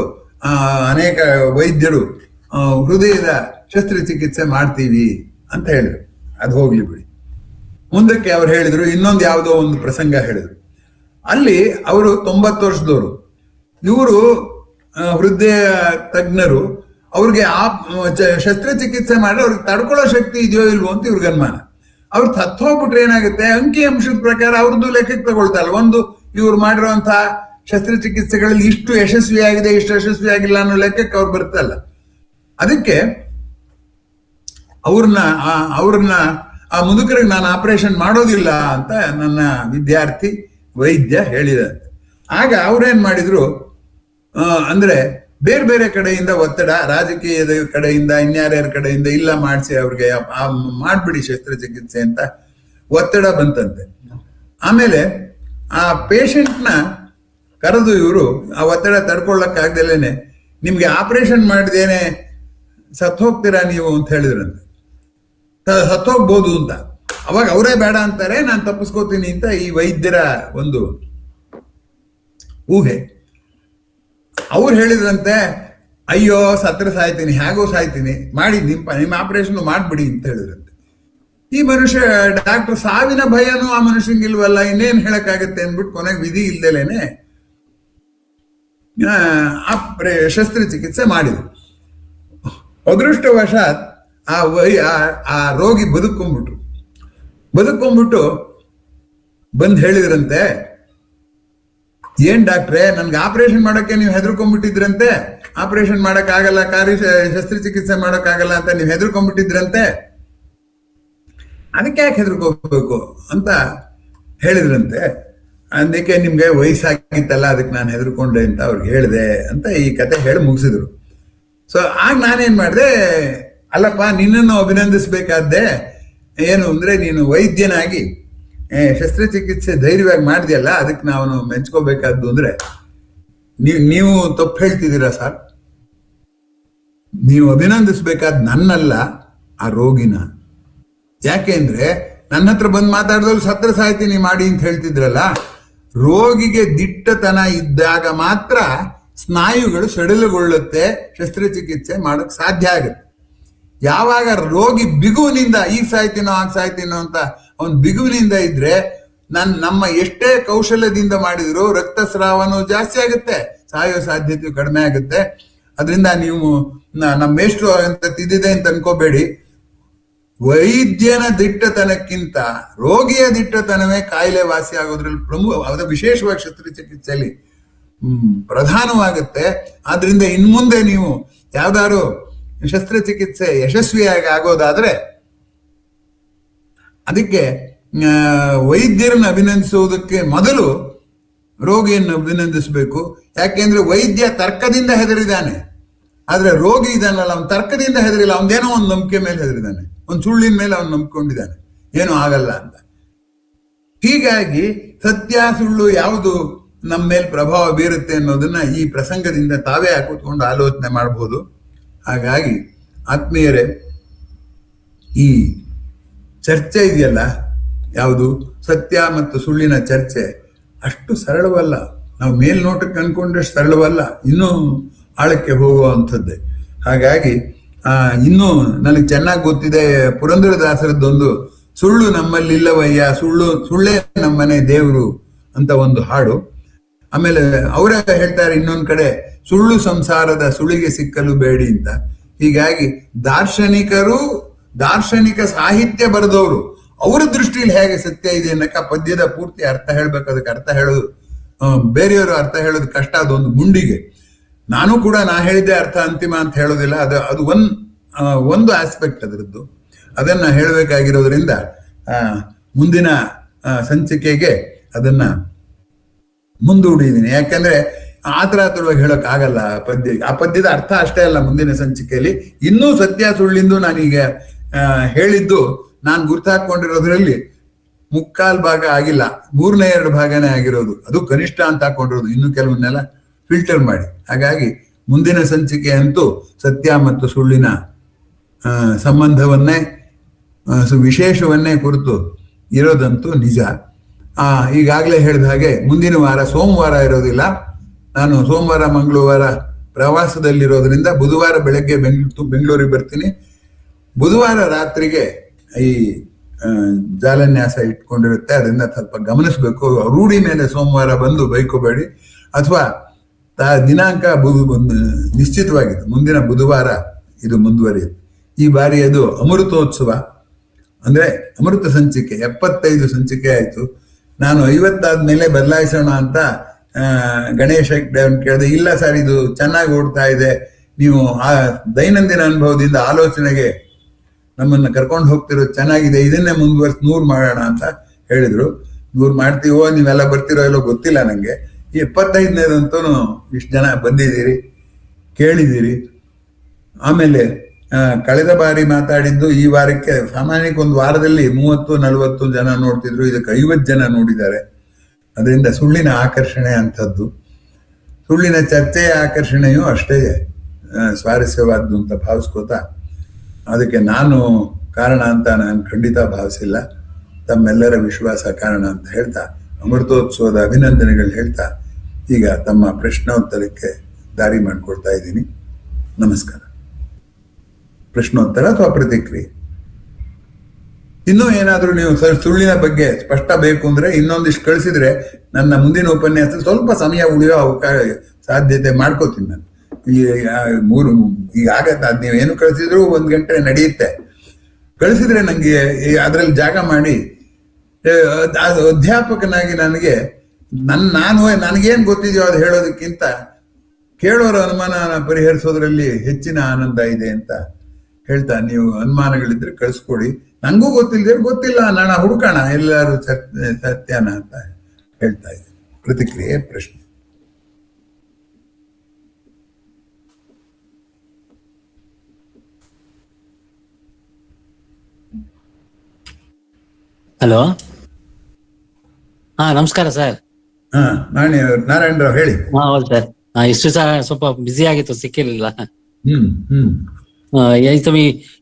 ಅನೇಕ ವೈದ್ಯರು ಹೃದಯದ ಶಸ್ತ್ರಚಿಕಿತ್ಸೆ ಮಾಡ್ತೀವಿ ಅಂತ ಹೇಳಿದ್ರು. ಅದು ಹೋಗ್ಲಿ ಬಿಡಿ. ಮುಂದಕ್ಕೆ ಅವ್ರು ಹೇಳಿದ್ರು, ಇನ್ನೊಂದು ಯಾವುದೋ ಒಂದು ಪ್ರಸಂಗ ಹೇಳಿದ್ರು. ಅಲ್ಲಿ ಅವರು 90 ವರ್ಷದವರು, ಇವರು ಹೃದಯ ತಜ್ಞರು. ಅವ್ರಿಗೆ ಶಸ್ತ್ರಚಿಕಿತ್ಸೆ ಮಾಡಿ ಅವ್ರಿಗೆ ತಡ್ಕೊಳ್ಳೋ ಶಕ್ತಿ ಇದೆಯೋ ಇಲ್ವೋ ಅಂತ ಇವ್ರಿಗೆ ಅನುಮಾನ. ಅವ್ರು ಹೋಗ್ಬಿಟ್ರೆ ಏನಾಗುತ್ತೆ, ಅಂಕಿ ಅಂಶದ ಪ್ರಕಾರ ಅವ್ರದ್ದು ಲೆಕ್ಕಕ್ಕೆ ತಗೊಳ್ತಾರಲ್ಲ. ಒಂದು ಇವ್ರು ಮಾಡಿರುವಂತಹ ಶಸ್ತ್ರಚಿಕಿತ್ಸೆಗಳಲ್ಲಿ ಇಷ್ಟು ಯಶಸ್ವಿಯಾಗಿದೆ, ಇಷ್ಟು ಯಶಸ್ವಿಯಾಗಿಲ್ಲ ಅನ್ನೋ ಲೆಕ್ಕಕ್ಕೆ ಅವ್ರು ಬರ್ತಲ್ಲ. ಅದಕ್ಕೆ ಅವ್ರನ್ನ ಆ ಮುದುಕರಿಗೆ ನಾನು ಆಪರೇಷನ್ ಮಾಡೋದಿಲ್ಲ ಅಂತ ನನ್ನ ವಿದ್ಯಾರ್ಥಿ ವೈದ್ಯ ಹೇಳಿದಂತೆ. ಆಗ ಅವ್ರೇನ್ ಮಾಡಿದ್ರು ಅಂದ್ರೆ ಬೇರೆ ಬೇರೆ ಕಡೆಯಿಂದ ಒತ್ತಡ, ರಾಜಕೀಯದ ಕಡೆಯಿಂದ, ಇನ್ಯಾರ್ಯಾರ ಕಡೆಯಿಂದ ಇಲ್ಲ ಮಾಡಿಸಿ ಅವ್ರಿಗೆ ಮಾಡ್ಬಿಡಿ ಶಸ್ತ್ರಚಿಕಿತ್ಸೆ ಅಂತ ಒತ್ತಡ ಬಂತಂತೆ. ಆಮೇಲೆ ಆ ಪೇಷಂಟ್ನ ಕರೆದು ಇವರು ಆ ಒತ್ತಡ ತಡ್ಕೊಳ್ಳಕ್ಕಾಗ್ದಲೇನೆ, ನಿಮ್ಗೆ ಆಪರೇಷನ್ ಮಾಡಿದೇನೆ ಸತ್ತೋಗ್ತೀರಾ ನೀವು ಅಂತ ಹೇಳಿದ್ರಂತೆ. ಸತ್ತೋಗ್ಬೋದು ಅಂತ. ಅವಾಗ ಅವರೇ ಬೇಡ ಅಂತಾರೆ, ನಾನು ತಪ್ಪಿಸ್ಕೋತೀನಿ ಅಂತ ಈ ವೈದ್ಯರ ಒಂದು ಊಹೆ. ಅವ್ರು ಹೇಳಿದ್ರಂತೆ, ಅಯ್ಯೋ ಸತ್ರ ಸಾಯ್ತೀನಿ, ಹೇಗೋ ಸಾಯ್ತೀನಿ, ಮಾಡಿ ನಿಮ್ಮ ಆಪರೇಷನ್ ಮಾಡ್ಬಿಡಿ ಅಂತ ಹೇಳಿದ್ರಂತೆ. ಈ ಮನುಷ್ಯ ಡಾಕ್ಟರ್ ಸಾವಿನ ಭಯನೂ ಆ ಮನುಷ್ಯಂಗಿಲ್ವಲ್ಲ, ಇನ್ನೇನ್ ಹೇಳಕ್ಕಾಗತ್ತೆ ಅಂದ್ಬಿಟ್ಟು ಕೊನೆಗೆ ವಿಧಿ ಇಲ್ದೇಲೇನೆ ಶಸ್ತ್ರಚಿಕಿತ್ಸೆ ಮಾಡಿದ್ರು. ಅದೃಷ್ಟವಶಾತ್ ಆ ರೋಗಿ ಬದುಕೊಂಡ್ಬಿಟ್ಟು ಬಂದು ಹೇಳಿದ್ರಂತೆ, ಏನ್ ಡಾಕ್ಟ್ರೆ ನನ್ಗೆ ಆಪರೇಷನ್ ಮಾಡಕ್ಕೆ ನೀವು ಹೆದರ್ಕೊಂಡ್ಬಿಟ್ಟಿದ್ರಂತೆ, ಆಪರೇಷನ್ ಮಾಡಕ್ಕಾಗಲ್ಲ, ಶಸ್ತ್ರಚಿಕಿತ್ಸೆ ಮಾಡಕ್ಕಾಗಲ್ಲ ಅಂತ ನೀವು ಹೆದರ್ಕೊಂಡ್ಬಿಟ್ಟಿದ್ರಂತೆ, ಅದಕ್ಕೆ ಯಾಕೆ ಹೆದರ್ಕೋಬೇಕು ಅಂತ ಹೇಳಿದ್ರಂತೆ. ಅದಕ್ಕೆ ನಿಮ್ಗೆ ವಯಸ್ಸಾಗಿತ್ತಲ್ಲ, ಅದಕ್ಕೆ ನಾನು ಹೆದರ್ಕೊಂಡೆ ಅಂತ ಅವ್ರಿಗೆ ಹೇಳಿದೆ ಅಂತ ಈ ಕತೆ ಹೇಳಿ ಮುಗಿಸಿದ್ರು. ಸೊ ಆಗ ನಾನೇನ್ ಮಾಡಿದೆ, ಅಲ್ಲಪ್ಪ ನಿನ್ನನ್ನು ಅಭಿನಂದಿಸ್ಬೇಕಾದ್ದೆ ಏನು ಅಂದ್ರೆ, ನೀನು ವೈದ್ಯನಾಗಿ ಶಸ್ತ್ರಚಿಕಿತ್ಸೆ ಧೈರ್ಯವಾಗಿ ಮಾಡಿದೆಯಲ್ಲ, ಅದಕ್ಕೆ ನಾವು ಮೆಚ್ಕೋಬೇಕಾದ್ದು ಅಂದ್ರೆ ನೀವು ತಪ್ಪು ಹೇಳ್ತಿದ್ದೀರಾ ಸರ್. ನೀವು ಅಭಿನಂದಿಸ್ಬೇಕಾದ್ ನನ್ನಲ್ಲ, ಆ ರೋಗಿನ. ಯಾಕೆ ಅಂದ್ರೆ ನನ್ನ ಹತ್ರ ಬಂದು ಮಾತಾಡಿದವ್ರು ಸತ್ರ ಸಾಯ್ತೀನಿ ಮಾಡಿ ಅಂತ ಹೇಳ್ತಿದ್ರಲ್ಲ, ರೋಗಿಗೆ ದಿಟ್ಟತನ ಇದ್ದಾಗ ಮಾತ್ರ ಸ್ನಾಯುಗಳು ಸಡಿಲಗೊಳ್ಳುತ್ತೆ, ಶಸ್ತ್ರಚಿಕಿತ್ಸೆ ಮಾಡಕ್ ಸಾಧ್ಯ ಆಗುತ್ತೆ. ಯಾವಾಗ ರೋಗಿ ಬಿಗುವಿನಿಂದ ಈಗ ಸಾಯ್ತೀನೋ ಆಗ ಸಾಯ್ತೀನೋ ಅಂತ ಅವನ್ ಬಿಗುವಿನಿಂದ ಇದ್ರೆ, ನಮ್ಮ ಎಷ್ಟೇ ಕೌಶಲ್ಯದಿಂದ ಮಾಡಿದ್ರು ರಕ್ತಸ್ರಾವನೂ ಜಾಸ್ತಿ ಆಗುತ್ತೆ, ಸಾಯೋ ಸಾಧ್ಯತೆ ಕಡಿಮೆ ಆಗುತ್ತೆ. ಅದರಿಂದ ನೀವು ನಮ್ಮ ಮೇಷ್ಟ್ರು ಅಂತ ತಿದ್ದಿದೆ ಅಂತ ಅನ್ಕೋಬೇಡಿ. ವೈದ್ಯನ ದಿಟ್ಟತನಕ್ಕಿಂತ ರೋಗಿಯ ದಿಟ್ಟತನವೇ ಕಾಯಿಲೆ ವಾಸಿ ಆಗೋದ್ರಲ್ಲಿ ಅದು ವಿಶೇಷವಾಗಿ ಶಸ್ತ್ರಚಿಕಿತ್ಸೆಯಲ್ಲಿ ಪ್ರಧಾನವಾಗುತ್ತೆ. ಆದ್ರಿಂದ ಇನ್ಮುಂದೆ ನೀವು ಯಾವ್ದಾದ್ರು ಶಸ್ತ್ರಚಿಕಿತ್ಸೆ ಯಶಸ್ವಿಯಾಗಿ ಆಗೋದಾದ್ರೆ ಅದಕ್ಕೆ ವೈದ್ಯರನ್ನು ಅಭಿನಂದಿಸುವುದಕ್ಕೆ ಮೊದಲು ರೋಗಿಯನ್ನು ಅಭಿನಂದಿಸಬೇಕು. ಯಾಕೆಂದ್ರೆ ವೈದ್ಯ ತರ್ಕದಿಂದ ಹೆದರಿದ್ದಾನೆ, ಆದ್ರೆ ರೋಗಿ ಇದಾನಲ್ಲ, ಅವನು ತರ್ಕದಿಂದ ಹೆದರಿಲ್ಲ, ಅವನದೇನೋ ಒಂದು ನಂಬಿಕೆ ಮೇಲೆ ಹೆದರಿದ್ದಾನೆ, ಒಂದು ಸುಳ್ಳಿನ ಮೇಲೆ ಅವನು ನಂಬ್ಕೊಂಡಿದ್ದಾನೆ, ಏನೂ ಆಗಲ್ಲ ಅಂತ. ಹೀಗಾಗಿ ಸತ್ಯ ಸುಳ್ಳು ಯಾವುದು ನಮ್ಮ ಮೇಲೆ ಪ್ರಭಾವ ಬೀರುತ್ತೆ ಅನ್ನೋದನ್ನ ಈ ಪ್ರಸಂಗದಿಂದ ತಾವೇ ಕೂತ್ಕೊಂಡು ಆಲೋಚನೆ ಮಾಡಬಹುದು. ಹಾಗಾಗಿ ಆತ್ಮೀಯರೇ, ಈ ಚರ್ಚೆ ಇದೆಯಲ್ಲ, ಯಾವುದು ಸತ್ಯ ಮತ್ತು ಸುಳ್ಳಿನ ಚರ್ಚೆ, ಅಷ್ಟು ಸರಳವಲ್ಲ. ನಾವು ಮೇಲ್ನೋಟಕ್ಕೆ ಅನ್ಕೊಂಡಷ್ಟು ಸರಳವಲ್ಲ, ಇನ್ನೂ ಆಳಕ್ಕೆ ಹೋಗುವಂಥದ್ದೇ. ಹಾಗಾಗಿ ಇನ್ನೂ ನನಗೆ ಚೆನ್ನಾಗಿ ಗೊತ್ತಿದೆ, ಪುರಂದರದಾಸರದ್ದೊಂದು ಸುಳ್ಳು ನಮ್ಮಲ್ಲಿಲ್ಲವಯ್ಯ, ಸುಳ್ಳೇ ನಮ್ಮನೆ ದೇವರು ಅಂತ ಒಂದು ಹಾಡು. ಆಮೇಲೆ ಅವರೇ ಹೇಳ್ತಾರೆ ಇನ್ನೊಂದ್ ಕಡೆ, ಸುಳ್ಳು ಸಂಸಾರದ ಸುಳಿಗೆ ಸಿಕ್ಕಲು ಬೇಡಿ ಅಂತ. ಹೀಗಾಗಿ ದಾರ್ಶನಿಕ ಸಾಹಿತ್ಯ ಬರೆದವರು ಅವರ ದೃಷ್ಟಿಯಲ್ಲಿ ಹೇಗೆ ಸತ್ಯ ಇದೆ ಅನ್ನಕ್ಕೆ ಆ ಪದ್ಯದ ಪೂರ್ತಿ ಅರ್ಥ ಹೇಳ್ಬೇಕು. ಅದಕ್ಕೆ ಅರ್ಥ ಹೇಳೋದು ಬೇರೆಯವರು ಅರ್ಥ ಹೇಳೋದು ಕಷ್ಟ, ಅದೊಂದು ಗುಂಡಿಗೆ. ನಾನು ಕೂಡ ನಾ ಹೇಳಿದ್ದೆ ಅರ್ಥ ಅಂತಿಮ ಅಂತ ಹೇಳೋದಿಲ್ಲ, ಅದು ಒಂದು ಆಸ್ಪೆಕ್ಟ್ ಅದರದ್ದು. ಅದನ್ನ ಹೇಳಬೇಕಾಗಿರೋದ್ರಿಂದ ಮುಂದಿನ ಸಂಚಿಕೆಗೆ ಅದನ್ನ ಮುಂದೂಡಿದ್ದೀನಿ. ಯಾಕಂದ್ರೆ ಆತರವಾಗಿ ಹೇಳಕ್ ಆಗಲ್ಲ ಆ ಪದ್ಯದ ಅರ್ಥ ಅಷ್ಟೇ ಅಲ್ಲ. ಮುಂದಿನ ಸಂಚಿಕೆಯಲ್ಲಿ ಇನ್ನೂ ಸತ್ಯ ಸುಳ್ಳಿಂದು ನಾನೀಗ ಹೇಳಿದ್ದು ನಾನು ಗುರ್ತಾಕೊಂಡಿರೋದ್ರಲ್ಲಿ 3/4 ಭಾಗ ಆಗಿಲ್ಲ, 3/2 ಭಾಗನೇ ಆಗಿರೋದು, ಅದು ಕನಿಷ್ಠ ಅಂತ ಹಾಕೊಂಡಿರೋದು. ಇನ್ನು ಕೆಲವನ್ನೆಲ್ಲ ಫಿಲ್ಟರ್ ಮಾಡಿ. ಹಾಗಾಗಿ ಮುಂದಿನ ಸಂಚಿಕೆ ಅಂತೂ ಸತ್ಯ ಮತ್ತು ಸುಳ್ಳಿನ ಸಂಬಂಧವನ್ನೇ ವಿಶೇಷವನ್ನೇ ಕುರಿತು ಇರೋದಂತೂ ನಿಜ. ಈಗಾಗಲೇ ಹೇಳಿದ ಹಾಗೆ ಮುಂದಿನ ವಾರ ಸೋಮವಾರ ಇರೋದಿಲ್ಲ. ನಾನು ಸೋಮವಾರ ಮಂಗಳವಾರ ಪ್ರವಾಸದಲ್ಲಿರೋದ್ರಿಂದ ಬುಧವಾರ ಬೆಳಗ್ಗೆ ಬೆಂಗಳೂರಿಗೆ ಬರ್ತೀನಿ. ಬುಧವಾರ ರಾತ್ರಿಗೆ ಈ ಜಾಲನ್ಯಾಸ ಇಟ್ಕೊಂಡಿರುತ್ತೆ, ಅದರಿಂದ ಸ್ವಲ್ಪ ಗಮನಿಸ್ಬೇಕು. ರೂಢಿ ಮೇಲೆ ಸೋಮವಾರ ಬಂದು ಬೈಕೋಬೇಡಿ. ಅಥವಾ ದಿನಾಂಕ ನಿಶ್ಚಿತವಾಗಿದೆ, ಮುಂದಿನ ಬುಧವಾರ ಇದು ಮುಂದುವರಿಯುತ್ತೆ. ಈ ಬಾರಿ ಅದು ಅಮೃತೋತ್ಸವ, ಅಂದ್ರೆ ಅಮೃತ ಸಂಚಿಕೆ 75 ಸಂಚಿಕೆ ಆಯ್ತು. ನಾನು 50 ಆದ್ಮೇಲೆ ಬದಲಾಯಿಸೋಣ ಅಂತ ಗಣೇಶ ಕೇಳಿದೆ. ಇಲ್ಲ ಸರ್, ಇದು ಚೆನ್ನಾಗಿ ಓಡ್ತಾ ಇದೆ, ನೀವು ಆ ದೈನಂದಿನ ಅನುಭವದಿಂದ ಆಲೋಚನೆಗೆ ನಮ್ಮನ್ನ ಕರ್ಕೊಂಡು ಹೋಗ್ತಿರೋದು ಚೆನ್ನಾಗಿದೆ, ಇದನ್ನೇ ಮುಂದುವರ್ಸಿ 100 ಮಾಡೋಣ ಅಂತ ಹೇಳಿದ್ರು. 100 ಮಾಡ್ತೀವೋ, ನೀವೆಲ್ಲ ಬರ್ತಿರೋ ಇಲ್ಲೋ ಗೊತ್ತಿಲ್ಲ ನಂಗೆ. ಈ 75ನೇದಂತೂ ಇಷ್ಟು ಜನ ಬಂದಿದ್ದೀರಿ, ಕೇಳಿದ್ದೀರಿ. ಆಮೇಲೆ ಕಳೆದ ಬಾರಿ ಮಾತಾಡಿದ್ದು ಈ ವಾರಕ್ಕೆ ಸಾಮಾನ್ಯಕ್ಕೆ ಒಂದು ವಾರದಲ್ಲಿ 30-40 ಜನ ನೋಡ್ತಿದ್ರು, ಇದಕ್ಕೆ 50 ಜನ ನೋಡಿದ್ದಾರೆ. ಅದರಿಂದ ಸುಳ್ಳಿನ ಆಕರ್ಷಣೆ ಅಂಥದ್ದು, ಸುಳ್ಳಿನ ಚರ್ಚೆಯ ಆಕರ್ಷಣೆಯೂ ಅಷ್ಟೇ ಸ್ವಾರಸ್ಯವಾದ್ದು ಅಂತ ಭಾವಿಸ್ಕೋತಾ, ಅದಕ್ಕೆ ನಾನು ಕಾರಣ ಅಂತ ನಾನು ಖಂಡಿತ ಭಾವಿಸಿಲ್ಲ. ತಮ್ಮೆಲ್ಲರ ವಿಶ್ವಾಸ ಕಾರಣ ಅಂತ ಹೇಳ್ತಾ ಅಮೃತೋತ್ಸವದ ಅಭಿನಂದನೆಗಳು ಹೇಳ್ತಾ ಈಗ ತಮ್ಮ ಪ್ರಶ್ನೋತ್ತರಕ್ಕೆ ದಾರಿ ಮಾಡಿಕೊಡ್ತಾ ಇದ್ದೀನಿ. ನಮಸ್ಕಾರ. ಪ್ರಶ್ನೋತ್ತರ ಅಥವಾ ಪ್ರತಿಕ್ರಿಯೆ? ಇನ್ನೂ ಏನಾದರೂ ನೀವು ಸುಳ್ಳಿನ ಬಗ್ಗೆ ಸ್ಪಷ್ಟ ಬೇಕು ಅಂದ್ರೆ ಇನ್ನೊಂದಿಷ್ಟು ಕಳಿಸಿದ್ರೆ ನನ್ನ ಮುಂದಿನ ಉಪನ್ಯಾಸ ಸ್ವಲ್ಪ ಸಮಯ ಉಳಿಯೋ ಸಾಧ್ಯತೆ ಮಾಡ್ಕೋತೀನಿ ನಾನು. ಈಗ ಆಗತ್ತೆ, ಅದ್ ನೀವೇನು ಕಳಿಸಿದ್ರು 1 ಗಂಟೆ ನಡೆಯುತ್ತೆ. ಕಳಿಸಿದ್ರೆ ನಂಗೆ ಅದ್ರಲ್ಲಿ ಜಾಗ ಮಾಡಿ ಅಧ್ಯಾಪಕನಾಗಿ ನನಗೇನ್ ಗೊತ್ತಿದೆಯೋ ಅದು ಹೇಳೋದಕ್ಕಿಂತ ಕೇಳೋರ ಅನುಮಾನ ಪರಿಹರಿಸೋದ್ರಲ್ಲಿ ಹೆಚ್ಚಿನ ಆನಂದ ಇದೆ ಅಂತ ಹೇಳ್ತಾ, ನೀವು ಅನುಮಾನಗಳಿದ್ರೆ ಕಳಿಸ್ಕೊಡಿ. ನಂಗೂ ಗೊತ್ತಿಲ್ಲದೆ ಗೊತ್ತಿಲ್ಲ, ನಾನು ಹುಡುಕೋಣ ಎಲ್ಲರೂ ಸತ್ಯನ ಅಂತ ಹೇಳ್ತಾ ಇದ್ದೀನಿ. ಪ್ರತಿಕ್ರಿಯೆ, ಪ್ರಶ್ನೆ? ಹಲೋ, ನಮಸ್ಕಾರ ಸರ್. ನಾರಾಯಣರಾವ್ ಹೇಳಿ. ಹೌದು ಸರ್, ಇಷ್ಟು ಸ್ವಲ್ಪ ಬ್ಯುಸಿ ಆಗಿತ್ತು, ಸಿಕ್ಕಿರ್ಲಿಲ್ಲ.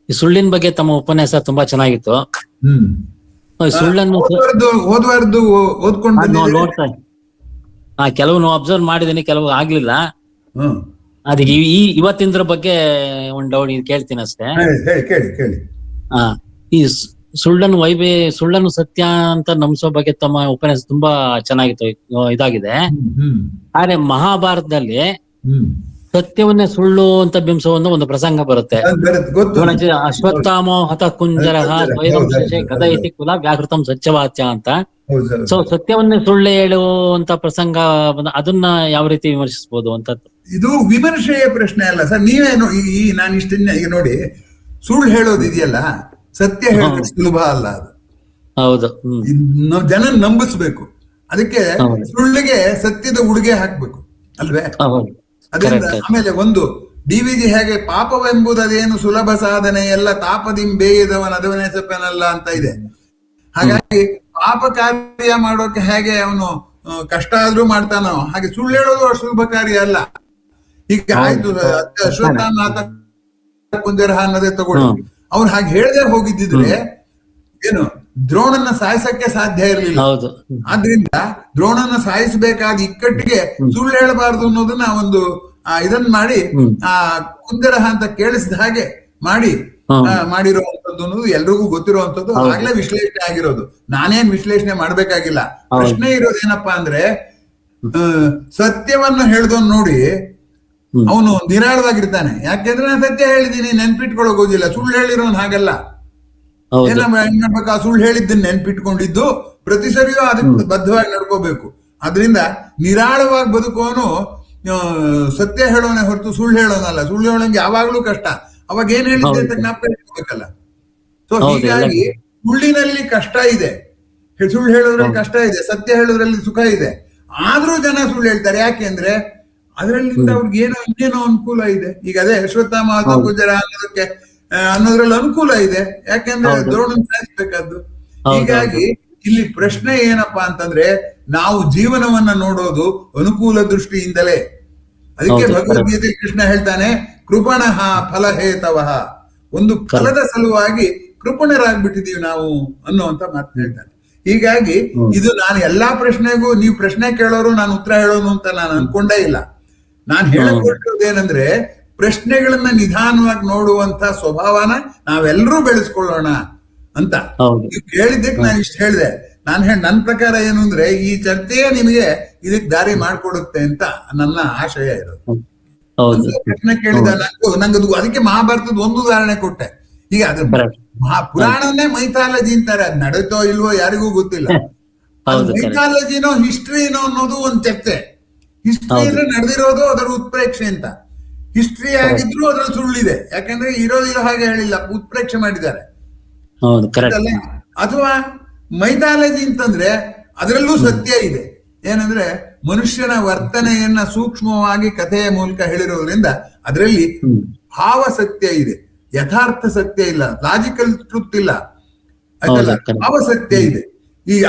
ಈ ಸುಳ್ಳಿನ ಬಗ್ಗೆ ತಮ್ಮ ಉಪನ್ಯಾಸ ತುಂಬಾ ಚೆನ್ನಾಗಿತ್ತು. ಸುಳ್ಳನ್ನು ನೋಡ್ತಾ ಕೆಲವು ಅಬ್ಸರ್ವ್ ಮಾಡಿದೀನಿ, ಕೆಲವು ಆಗ್ಲಿಲ್ಲ. ಅದಕ್ಕೆ ಇವತ್ತಿನ ಬಗ್ಗೆ ಒಂದ್ ಡೌಟ್ ಕೇಳ್ತೀನಿ ಅಷ್ಟೇ. ಈ ಸುಳ್ಳನ್ನು ಸತ್ಯ ಅಂತ ನಂಬಿಸೋ ಬಗ್ಗೆ ತಮ್ಮ ಉಪನ್ಯಾಸ ತುಂಬಾ ಚೆನ್ನಾಗಿತ್ತು, ಇದಾಗಿದೆ. ಆದ್ರೆ ಮಹಾಭಾರತದಲ್ಲಿ ಸತ್ಯವನ್ನೇ ಸುಳ್ಳು ಅಂತ ಬಿಂಬಿಸೋ ಒಂದು ಪ್ರಸಂಗ ಬರುತ್ತೆ. ಅಶ್ವತ್ಥಾಮೋ ಹತ ಕುಂಜರ ಸ್ವಯಂ ಗದ ಇತಿ ಕುಲ ವ್ಯಾಕೃತಂ ಸತ್ಯವಾಚ್ಯ ಅಂತ. ಸೊ ಸತ್ಯವನ್ನೇ ಸುಳ್ಳು ಹೇಳುವಂತ ಪ್ರಸಂಗ ಅದನ್ನ ಯಾವ ರೀತಿ ವಿಮರ್ಶಿಸಬಹುದು ಅಂತ? ಇದು ವಿಮರ್ಶೆಯ ಪ್ರಶ್ನೆ ಅಲ್ಲ ಸರ್. ನೀವೇನು ನಾನು ಈಗ ನೋಡಿ, ಸುಳ್ಳು ಹೇಳೋದು ಇದೆಯಲ್ಲ, ಸತ್ಯ ಹೇಳೋದು ಸುಲಭ ಅಲ್ಲ. ಅದು ಹೌದು, ಜನ ನಂಬಿಸ್ಬೇಕು. ಅದಕ್ಕೆ ಸುಳ್ಳಿಗೆ ಸತ್ಯದ ಉಡುಗೆ ಹಾಕ್ಬೇಕು ಅಲ್ವೇ? ಅದರಿಂದ ಆಮೇಲೆ ಒಂದು DVG ಹೇಗೆ ಪಾಪವೆಂಬುದೇನು ಸುಲಭ ಸಾಧನೆ ಎಲ್ಲ ತಾಪದಿಂ ಬೇಯದವನ ಅದವನೇ ಸಪ್ಪನಲ್ಲ ಅಂತ ಇದೆ. ಹಾಗಾಗಿ ಪಾಪ ಕಾರ್ಯ ಮಾಡೋಕೆ ಹೇಗೆ ಅವನು ಕಷ್ಟ ಆದ್ರೂ ಮಾಡ್ತಾನೋ, ಹಾಗೆ ಸುಳ್ಳು ಹೇಳೋದು ಅಷ್ಟು ಸುಲಭ ಕಾರ್ಯ ಅಲ್ಲ. ಈಗ ಆಯ್ತು, ಅಶ್ವತ್ಥಾಮ ಕುಂಜರಹ ಅನ್ನೋದೇ ತಗೊಳ್ಳಿ. ಅವ್ನು ಹಾಗೆ ಹೇಳದೆ ಹೋಗಿದ್ದಿದ್ರೆ ಏನು ದ್ರೋಣನ್ನ ಸಾಯಿಸಕ್ಕೆ ಸಾಧ್ಯ ಇರಲಿಲ್ಲ. ಆದ್ರಿಂದ ದ್ರೋಣನ್ನ ಸಾಯಿಸಬೇಕಾದ ಇಕ್ಕಟ್ಟಿಗೆ ಸುಳ್ಳು ಹೇಳಬಾರ್ದು ಅನ್ನೋದನ್ನ ಒಂದು ಇದನ್ನ ಮಾಡಿ ಕುಂಜರಹ ಅಂತ ಕೇಳಿಸಿದ ಹಾಗೆ ಮಾಡಿರುವಂತದ್ದು ಅನ್ನೋದು ಎಲ್ರಿಗೂ ಗೊತ್ತಿರುವಂತದ್ದು. ಆಗ್ಲೇ ವಿಶ್ಲೇಷಣೆ ಆಗಿರೋದು, ನಾನೇನ್ ವಿಶ್ಲೇಷಣೆ ಮಾಡ್ಬೇಕಾಗಿಲ್ಲ. ಪ್ರಶ್ನೆ ಇರೋದೇನಪ್ಪಾ ಅಂದ್ರೆ, ಸತ್ಯವನ್ನ ಹೇಳ್ದವನ್ ನೋಡಿ ಅವನು ನಿರಾಳವಾಗಿರ್ತಾನೆ. ಯಾಕೆಂದ್ರೆ ನಾನು ಸತ್ಯ ಹೇಳಿದೀನಿ, ನೆನ್ಪಿಟ್ಕೊಳ್ಳೋಗೋದಿಲ್ಲ. ಸುಳ್ಳು ಹೇಳಿರೋನ್ ಹಾಗಲ್ಲ. ಆ ಸುಳ್ಳು ಹೇಳಿದ್ದನ್ನ ನೆನ್ಪಿಟ್ಕೊಂಡಿದ್ದು ಪ್ರತಿ ಸರಿಯೂ ಅದಕ್ಕೆ ಬದ್ಧವಾಗಿ ನಡ್ಕೋಬೇಕು. ಅದರಿಂದ ನಿರಾಳವಾಗಿ ಬದುಕೋನು ಸತ್ಯ ಹೇಳೋನೆ ಹೊರತು ಸುಳ್ಳು ಹೇಳೋನಲ್ಲ. ಸುಳ್ಳು ಹೇಳೋಂಗೆ ಯಾವಾಗ್ಲೂ ಕಷ್ಟ. ಅವಾಗ ಏನ್ ಹೇಳಿದ್ದೆ ಅಂತ ಜ್ಞಾಪಕ ಇಟ್ಕೋಬೇಕಲ್ಲ. ಸೊ ಹೀಗಾಗಿ ಸುಳ್ಳಿನಲ್ಲಿ ಕಷ್ಟ ಇದೆ, ಸುಳ್ಳು ಹೇಳೋದ್ರಲ್ಲಿ ಕಷ್ಟ ಇದೆ, ಸತ್ಯ ಹೇಳೋದ್ರಲ್ಲಿ ಸುಖ ಇದೆ. ಆದ್ರೂ ಜನ ಸುಳ್ಳು ಹೇಳ್ತಾರೆ. ಯಾಕೆಂದ್ರೆ ಅದರಲ್ಲಿಂದ ಅವ್ರಿಗೆ ಇನ್ನೇನೋ ಅನುಕೂಲ ಇದೆ. ಈಗ ಅದೇ ಅಶ್ವತ್ಥಾಮ ಗುಜರ ಅನ್ನೋದ್ರಲ್ಲಿ ಅನುಕೂಲ ಇದೆ. ಯಾಕೆಂದ್ರೆ ದ್ರೋಣನ್ ಸಾಯಿಸ್ಬೇಕಾದ್ದು. ಹೀಗಾಗಿ ಇಲ್ಲಿ ಪ್ರಶ್ನೆ ಏನಪ್ಪಾ ಅಂತಂದ್ರೆ, ನಾವು ಜೀವನವನ್ನ ನೋಡೋದು ಅನುಕೂಲ ದೃಷ್ಟಿಯಿಂದಲೇ. ಅದಕ್ಕೆ ಭಗವದ್ಗೀತೆ ಕೃಷ್ಣ ಹೇಳ್ತಾನೆ, ಕೃಪಣಃ ಫಲಹೇತವಃ. ಒಂದು ಫಲದ ಸಲುವಾಗಿ ಕೃಪಣರಾಗ್ಬಿಟ್ಟಿದೀವಿ ನಾವು ಅನ್ನುವಂತ ಮಾತು ಹೇಳ್ತಾನೆ. ಹೀಗಾಗಿ ಇದು ನಾನು ಎಲ್ಲಾ ಪ್ರಶ್ನೆಗೂ ನೀವು ಪ್ರಶ್ನೆ ಕೇಳೋರು ನಾನು ಉತ್ತರ ಹೇಳೋನು ಅಂತ ನಾನು ಅನ್ಕೊಂಡೇ ಇಲ್ಲ. ನಾನು ಹೇಳಿಕೊಟ್ಟಿರೋದೇನಂದ್ರೆ, ಪ್ರಶ್ನೆಗಳನ್ನ ನಿಧಾನವಾಗಿ ನೋಡುವಂತ ಸ್ವಭಾವನ ನಾವೆಲ್ಲರೂ ಬೆಳೆಸ್ಕೊಳ್ಳೋಣ ಅಂತ. ಹೇಳಿದ್ದಕ್ಕೆ ನಾನು ಇಷ್ಟು ಹೇಳಿದೆ. ನನ್ನ ಪ್ರಕಾರ ಏನು ಅಂದ್ರೆ, ಈ ಚರ್ಚೆಯೇ ನಿಮಗೆ ಇದಕ್ಕೆ ದಾರಿ ಮಾಡ್ಕೊಡುತ್ತೆ ಅಂತ ನನ್ನ ಆಶಯ ಇರೋದು. ಪ್ರಶ್ನೆ ಕೇಳಿದ ನಂಗದು ಅದಕ್ಕೆ ಮಹಾಭಾರತದ ಒಂದು ಉದಾಹರಣೆ ಕೊಟ್ಟೆ. ಈಗ ಅದು ಪುರಾಣನೇ ಮೈಥಾಲಜಿ ಅಂತಾರೆ. ಅದ್ ನಡೆತೋ ಇಲ್ವೋ ಯಾರಿಗೂ ಗೊತ್ತಿಲ್ಲ. ಮೈಥಾಲಜಿನೋ ಹಿಸ್ಟ್ರಿನೋ ಅನ್ನೋದು ಒಂದು ಚರ್ಚೆ. ಹಿಸ್ಟ್ರಿ ಅಂದ್ರೆ ನಡೆದಿರೋದು ಅದರ ಉತ್ಪ್ರೇಕ್ಷೆ ಅಂತ. ಹಿಸ್ಟ್ರಿ ಆಗಿದ್ರು ಅದ್ರಲ್ಲಿ ಸುಳ್ಳಿದೆ. ಯಾಕಂದ್ರೆ ಇರೋ ಹಾಗೆ ಹೇಳಿಲ್ಲ, ಉತ್ಪ್ರೇಕ್ಷೆ ಮಾಡಿದ್ದಾರೆ. ಅಥವಾ ಮೈಥಾಲಜಿ ಅಂತಂದ್ರೆ ಅದರಲ್ಲೂ ಸತ್ಯ ಇದೆ. ಏನಂದ್ರೆ ಮನುಷ್ಯನ ವರ್ತನೆಯನ್ನ ಸೂಕ್ಷ್ಮವಾಗಿ ಕಥೆಯ ಮೂಲಕ ಹೇಳಿರೋದ್ರಿಂದ ಅದರಲ್ಲಿ ಭಾವ ಸತ್ಯ ಇದೆ, ಯಥಾರ್ಥ ಸತ್ಯ ಇಲ್ಲ, ಲಾಜಿಕಲ್ ಟ್ರೂತ್ ಇಲ್ಲ, ಆಯ್ತಲ್ಲ, ಭಾವ ಸತ್ಯ ಇದೆ.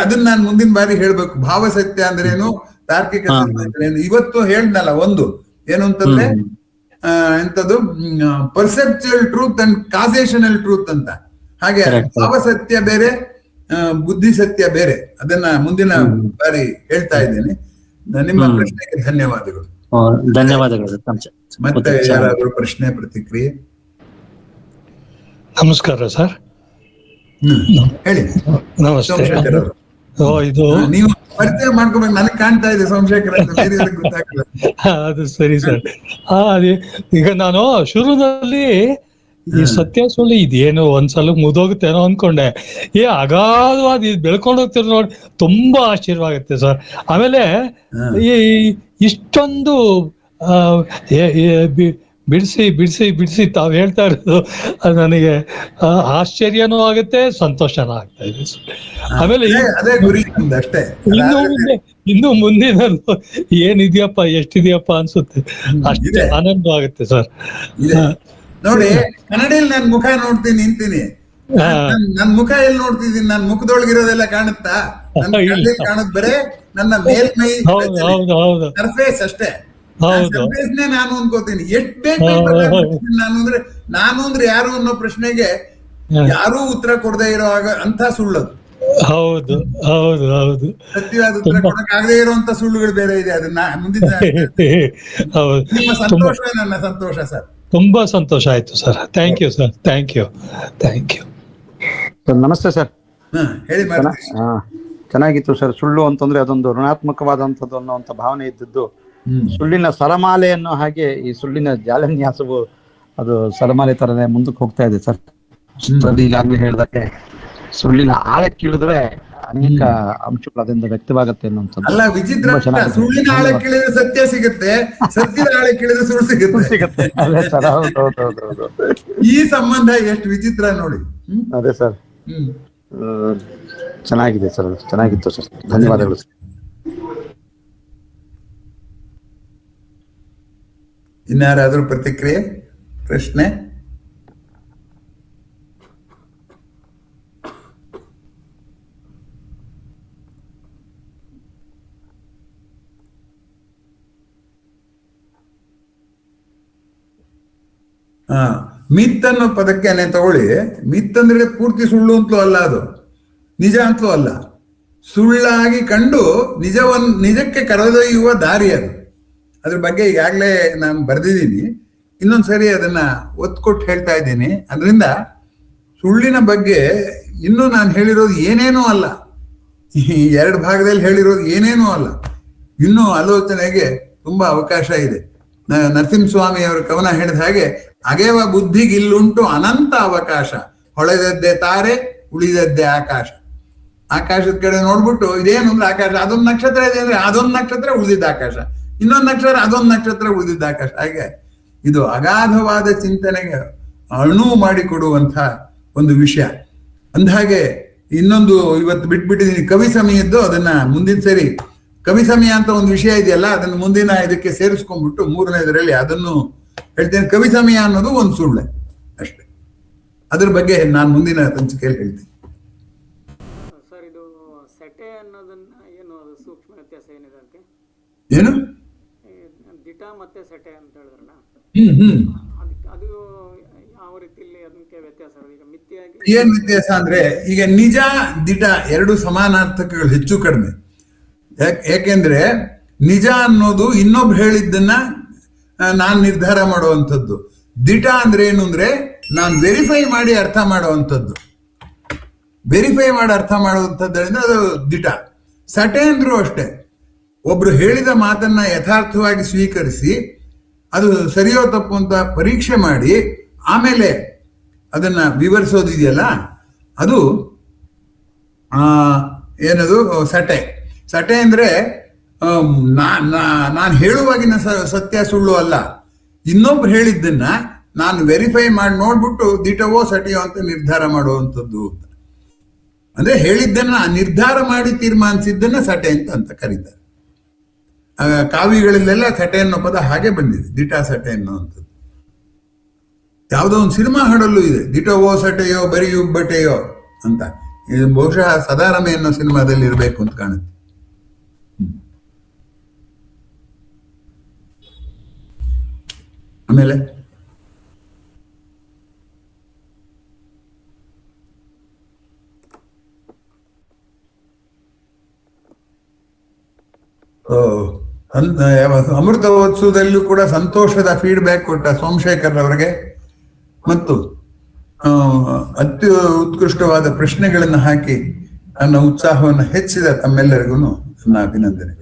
ಅದನ್ನ ನಾನು ಮುಂದಿನ ಬಾರಿ ಹೇಳ್ಬೇಕು. ಭಾವ ಸತ್ಯ ಅಂದ್ರೇನು, ತಾರ್ಕಿಕ ಸತ್ಯ ಅಂದ್ರೇನು. ಇವತ್ತು ಹೇಳ್ದಲ್ಲ ಒಂದು ಏನು ಅಂತಂದ್ರೆ, ಎಂತದ್ದು ಪರ್ಸೆಪ್ಚುಯಲ್ ಟ್ರೂತ್ ಅಂಡ್ ಕಾಸೇಷನಲ್ ಟ್ರೂತ್ ಅಂತ. ಹಾಗೆ ಭಾವ ಸತ್ಯ ಬೇರೆ, ಬುದ್ಧಿ ಸತ್ಯ ಬೇರೆ. ಅದನ್ನ ಮುಂದಿನ ಬಾರಿ ಹೇಳ್ತಾ ಇದ್ದೇನೆ. ನಿಮ್ಮ ಪ್ರಶ್ನೆಗೆ ಧನ್ಯವಾದಗಳು. ಧನ್ಯವಾದಗಳು ಸರ್. ಮತ್ತೆ ಯಾರಾದರೂ ಪ್ರಶ್ನೆ ಪ್ರತಿಕ್ರಿಯೆ? ನಮಸ್ಕಾರ ಸರ್. ಹೇಳಿ ನಮಸ್ತೆ. ಸೋಮಶೇಖರ್ ಅವರು. ಇದು ನೀವು ಪರಿಚಯ ಮಾಡ್ಕೋಬೇಕು. ನನಗೆ ಕಾಣ್ತಾ ಇದೆ ಸೋಮಶೇಖರ್ ಅಂತ, ಬೇರೆಯವ್ರಿಗೆ ಗೊತ್ತಾಗಲ್ಲ. ಅದು ಸರಿ ಸರ್. ಈಗ ನಾನು ಶುರುದಲ್ಲಿ ಈ ಸತ್ಯ ಸುಳ್ಳು ಇದೇನು ಒಂದ್ಸಲ ಮುದೋಗುತ್ತೇನೋ ಅನ್ಕೊಂಡೆ. ಅಗಾಧವಾದ ಇದು ಬೆಳ್ಕೊಂಡು ಹೋಗ್ತಿರೋ ನೋಡಿ ತುಂಬಾ ಆಶ್ಚರ್ಯವಾಗುತ್ತೆ ಸರ್. ಆಮೇಲೆ ಈ ಇಷ್ಟೊಂದು ಬಿಡಿಸಿ ಬಿಡಿಸಿ ಬಿಡಿಸಿ ತಾವು ಹೇಳ್ತಾ ಇರೋದು ನನಗೆ ಆಶ್ಚರ್ಯನೂ ಆಗುತ್ತೆ, ಸಂತೋಷನೂ ಆಗ್ತಾ ಇದೆ ಸರ್. ಆಮೇಲೆ ಅದೇ ಗುರಿ ಅಷ್ಟೇ. ಇನ್ನು ಮುಂದಿನ ಏನಿದೆಯಪ್ಪ ಎಷ್ಟಿದೆಯಪ್ಪ ಅನ್ಸುತ್ತೆ, ಅಷ್ಟೇ ಆನಂದ ಆಗುತ್ತೆ ಸರ್. ನೋಡಿ, ಕನ್ನಡಿಯಲ್ಲಿ ನಾನು ಮುಖ ನೋಡ್ತೀನಿ ನಿಂತೀನಿ. ನನ್ ಮುಖ ಎಲ್ಲಿ ನೋಡ್ತಿದ್ದೀನಿ? ನನ್ ಮುಖದೊಳಗಿರೋದೆಲ್ಲ ಕಾಣುತ್ತಾ? ಕಾಣುದ್ ಬರೇ ನನ್ನ ಮೇಲ್ಮೈ ಸರ್ಫೇಸ್ ಅಷ್ಟೇ. ಸರ್ಫೇಸ್ನೇ ನಾನು ಅನ್ಕೋತೀನಿ. ಎಷ್ಟ್ ಬೇಕು ನಾನು ಅಂದ್ರೆ ಯಾರು ಅನ್ನೋ ಪ್ರಶ್ನೆಗೆ ಯಾರೂ ಉತ್ತರ ಕೊಡದೆ ಇರೋ ಅಂತ ಸುಳ್ಳದು. ಹೌದು ಹೌದು ಹೌದು. ಸತ್ಯವಾದ ಉತ್ತರ ಕೊಡಕ್ಕಾಗದೇ ಇರುವಂತ ಸುಳ್ಳುಗಳು ಬೇರೆ ಇದೆ. ಅದನ್ನ ಮುಂದಿನ ನಿಮ್ಮ ಸಂತೋಷ ನನ್ನ ಸಂತೋಷ ಸರ್. ತುಂಬಾ ಸಂತೋಷ ಆಯ್ತು sir. Thank you sir. Thank you. ನಮಸ್ತೆ ಸರ್. ಹೇಳಿ. ಚೆನ್ನಾಗಿತ್ತು ಸರ್. ಸುಳ್ಳು ಅಂತಂದ್ರೆ ಅದೊಂದು ಋಣಾತ್ಮಕವಾದಂಥದ್ದು ಅನ್ನುವಂಥ ಭಾವನೆ ಇದ್ದದ್ದು. ಸುಳ್ಳಿನ ಸರಮಾಲೆಯನ್ನು ಹಾಗೆ ಈ ಸುಳ್ಳಿನ ಜಾಲನ್ಯಾಸವು ಅದು ಸರಮಾಲೆ ತರನೇ ಮುಂದಕ್ಕೆ ಹೋಗ್ತಾ ಇದೆ ಸರ್. ಈಗಾಗಲೇ ಹೇಳಿದಾಗೆ ಸುಳ್ಳಿನ ಆಳಕ್ಕಿಳಿದ್ರೆ ಅನೇಕ ಅಂಶಗಳು ಅದರಿಂದ ವ್ಯಕ್ತವಾಗುತ್ತೆ ಅನ್ನುವಂಥದ್ದು. ಅಲ್ಲ, ವಿಚಿತ್ರ. ಸುಳ್ಳಿನ ಆಳಕ್ಕಿಳಿದ್ರೆ ಸತ್ಯ ಸಿಗುತ್ತೆ, ಸತ್ಯದ ಆಳಕ್ಕಿಳಿದ್ರೆ ಸುಳ್ಳು ಸಿಗುತ್ತೆ. ಅದೇ ಸರ್. ಹೌದು. ಈ ಸಂಬಂಧ ಎಷ್ಟು ವಿಚಿತ್ರ ನೋಡಿ. ಅದೇ ಸರ್. ಚೆನ್ನಾಗಿದೆ ಸರ್. ಚೆನ್ನಾಗಿತ್ತು ಸರ್. ಧನ್ಯವಾದಗಳು ಸರ್. ಇನ್ಯಾರಾದ್ರೂ ಪ್ರತಿಕ್ರಿಯೆ, ಪ್ರಶ್ನೆ? ಮಿತ್ ಅನ್ನೋ ಪದಕ್ಕೆ ತಗೊಳ್ಳಿ. ಮಿತ್ ಅಂದ್ರೆ ಪೂರ್ತಿ ಸುಳ್ಳು ಅಂತಲೂ ಅಲ್ಲ, ಅದು ನಿಜ ಅಂತಲೂ ಅಲ್ಲ. ಸುಳ್ಳಾಗಿ ಕಂಡು ನಿಜಕ್ಕೆ ಕರೆದೊಯ್ಯುವ ದಾರಿ ಅದು. ಅದ್ರ ಬಗ್ಗೆ ಈಗಾಗಲೇ ನಾನು ಬರೆದಿದ್ದೀನಿ. ಇನ್ನೊಂದ್ಸರಿ ಅದನ್ನ ಒತ್ತು ಕೊಟ್ಟು ಹೇಳ್ತಾ ಇದ್ದೀನಿ. ಅದರಿಂದ ಸುಳ್ಳಿನ ಬಗ್ಗೆ ಇನ್ನೂ ನಾನು ಹೇಳಿರೋದು ಏನೇನೂ ಅಲ್ಲ. ಈ 2 ಭಾಗದಲ್ಲಿ ಹೇಳಿರೋದು ಏನೇನೂ ಅಲ್ಲ. ಇನ್ನೂ ಆಲೋಚನೆಗೆ ತುಂಬಾ ಅವಕಾಶ ಇದೆ. ನರಸಿಂಹಸ್ವಾಮಿ ಅವರ ಕವನ ಹೇಳಿದ ಹಾಗೆ, ಅಗೆವ ಬುದ್ಧಿಗಿಲ್ಲುಂಟು ಅನಂತ ಅವಕಾಶ, ಹೊಳೆದದ್ದೇ ತಾರೆ ಉಳಿದದ್ದೇ ಆಕಾಶ. ಆಕಾಶದ ಕಡೆ ನೋಡ್ಬಿಟ್ಟು ಇದೇನು ಅಂದ್ರೆ ಆಕಾಶ, ಅದೊಂದು ನಕ್ಷತ್ರ ಇದೆ ಅಂದ್ರೆ ಅದೊಂದು ನಕ್ಷತ್ರ ಉಳಿದಿದ್ದ ಆಕಾಶ, ಇನ್ನೊಂದು ನಕ್ಷತ್ರ ಅದೊಂದು ನಕ್ಷತ್ರ ಉಳಿದಿದ್ದ ಆಕಾಶ. ಹಾಗೆ ಇದು ಅಗಾಧವಾದ ಚಿಂತನೆಗೆ ಅಣು ಮಾಡಿಕೊಡುವಂತ ಒಂದು ವಿಷಯ. ಅಂದಹಾಗೆ ಇನ್ನೊಂದು ಇವತ್ತು ಬಿಟ್ಬಿಟ್ಟಿದ್ದೀನಿ, ಕವಿ ಸಮಯದ್ದು. ಅದನ್ನ ಮುಂದಿನ ಸರಿ, ಕವಿ ಸಮಯ ಅಂತ ಒಂದು ವಿಷಯ ಇದೆಯಲ್ಲ, ಅದನ್ನು ಮುಂದಿನ ಇದಕ್ಕೆ ಸೇರಿಸ್ಕೊಂಡ್ಬಿಟ್ಟು 3ನೇದರಲ್ಲಿ ಅದನ್ನು ಹೇಳ್ತೇನೆ. ಕವಿ ಸಮಯ ಅನ್ನೋದು ಒಂದು ಸುಳ್ಳೆ ಅಷ್ಟೇ. ಅದ್ರ ಬಗ್ಗೆ ನಾನು ಮುಂದಿನ ಸಂಚಿಕೆಯಲ್ಲಿ ಹೇಳ್ತೀನಿ. ಸರ್, ಇದು ಸೆಟೆ ಅನ್ನೋದನ್ನ ಏನು, ಅದು ಸೂಕ್ಷ್ಮ ವ್ಯತ್ಯಾಸ ಏನಿದೆ ಅಂತ? ಏನು ದಿಟ ಮತ್ತೆ ಸೆಟೆ ಅಂತ ಹೇಳಿದ್ರಲ್ಲ, ಅದು ಯಾವ ರೀತಿಯಲ್ಲಿ ಅದಕ್ಕೆ ವ್ಯತ್ಯಾಸ? ಈಗ ಮಿಥ್ಯೆಯಾಗಿ ಏನ್ ವ್ಯತ್ಯಾಸ ಅಂದ್ರೆ, ಈಗ ನಿಜ ದಿಟ 2 ಸಮಾನಾರ್ಥಕಗಳು ಹೆಚ್ಚು ಕಡಿಮೆ. ಯಾಕೆಂದ್ರೆ ನಿಜ ಅನ್ನೋದು ಇನ್ನೊಬ್ರು ಹೇಳಿದ್ದನ್ನ ನಾನ್ ನಿರ್ಧಾರ ಮಾಡುವಂಥದ್ದು. ದಿಟ ಅಂದ್ರೆ ಏನು ಅಂದ್ರೆ ನಾನು ವೆರಿಫೈ ಮಾಡಿ ಅರ್ಥ ಮಾಡುವಂಥದ್ದು. ವೆರಿಫೈ ಮಾಡಿ ಅರ್ಥ ಮಾಡುವಂಥದ್ದರಿಂದ ಅದು ದಿಟ. ಸಟೆ ಅಂದ್ರೂ ಅಷ್ಟೇ, ಒಬ್ರು ಹೇಳಿದ ಮಾತನ್ನ ಯಥಾರ್ಥವಾಗಿ ಸ್ವೀಕರಿಸಿ ಅದು ಸರಿಯೋ ತಪ್ಪು ಅಂತ ಪರೀಕ್ಷೆ ಮಾಡಿ ಆಮೇಲೆ ಅದನ್ನ ವಿವರಿಸೋದಿದೆಯಲ್ಲ, ಅದು ಏನದು ಸಟೆ. ಸಟೆ ಅಂದ್ರೆ ನಾನು ಹೇಳುವಾಗಿನ ಸತ್ಯ ಸುಳ್ಳು ಅಲ್ಲ, ಇನ್ನೊಬ್ರು ಹೇಳಿದ್ದನ್ನ ನಾನು ವೆರಿಫೈ ಮಾಡಿ ನೋಡ್ಬಿಟ್ಟು ದಿಟವೋ ಸಟಿಯೋ ಅಂತ ನಿರ್ಧಾರ ಮಾಡುವಂಥದ್ದು. ಅಂದ್ರೆ ಹೇಳಿದ್ದನ್ನ ನಿರ್ಧಾರ ಮಾಡಿ ತೀರ್ಮಾನಿಸಿದ್ದನ್ನ ಸಟೆ ಅಂತ ಕರೀತಾರೆ. ಕಾವ್ಯಗಳಲ್ಲೆಲ್ಲ ಸಟೆ ಅನ್ನೋ ಪದ ಹಾಗೆ ಬಂದಿದೆ, ದಿಟ ಸಟೆ ಅನ್ನುವಂಥದ್ದು. ಯಾವುದೋ ಒಂದು ಸಿನಿಮಾ ಹಾಡಲ್ಲೂ ಇದೆ, ದಿಟವೋ ಸಟೆಯೋ ಬರಿಯುಬ್ಬಟೆಯೋ ಅಂತ. ಇದು ಬಹುಶಃ ಸದಾರಮೆ ಅನ್ನೋ ಸಿನಿಮಾದಲ್ಲಿ ಇರಬೇಕು ಅಂತ ಕಾಣುತ್ತೆ. ಆಮೇಲೆ ಆ, ಅಮೃತೋತ್ಸವದಲ್ಲೂ ಕೂಡ ಸಂತೋಷದ ಫೀಡ್ಬ್ಯಾಕ್ ಕೊಟ್ಟ ಸೋಮಶೇಖರ್ ಅವರಿಗೆ ಮತ್ತು ಆ, ಅತ್ಯ ಉತ್ಕೃಷ್ಟವಾದ ಪ್ರಶ್ನೆಗಳನ್ನು ಹಾಕಿ ನನ್ನ ಉತ್ಸಾಹವನ್ನು ಹೆಚ್ಚಿದ ತಮ್ಮೆಲ್ಲರಿಗೂ ನನ್ನ ಅಭಿನಂದನೆಗಳು.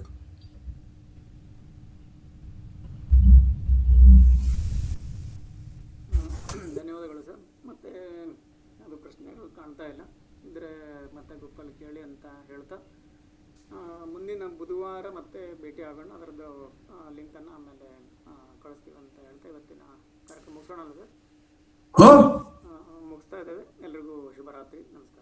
ಧನ್ಯವಾದಗಳು ಸರ್. ಮತ್ತೆ ಅದು ಪ್ರಶ್ನೆಗಳು ಕಾಣ್ತಾ ಇಲ್ಲ ಇದ್ರೆ ಮತ್ತೆ ಗ್ರೂಪಲ್ಲಿ ಕೇಳಿ ಅಂತ ಹೇಳ್ತಾ ಮುಂದಿನ ಬುಧವಾರ ಮತ್ತೆ ಭೇಟಿ ಆಗೋಣ. ಅದರದ್ದು ಲಿಂಕನ್ನು ಆಮೇಲೆ ಕಳಿಸ್ತೀವಿ ಅಂತ ಹೇಳ್ತಾ ಇವತ್ತಿನ ಕಾರ್ಯಕ್ರಮ ಮುಗಿಸೋಣ ಅಲ್ಲ ಸರ್? ಹೋ ಮುಗಿಸ್ತಾ ಇದ್ದೇವೆ. ಎಲ್ರಿಗೂ ಶುಭರಾತ್ರಿ, ನಮಸ್ಕಾರ.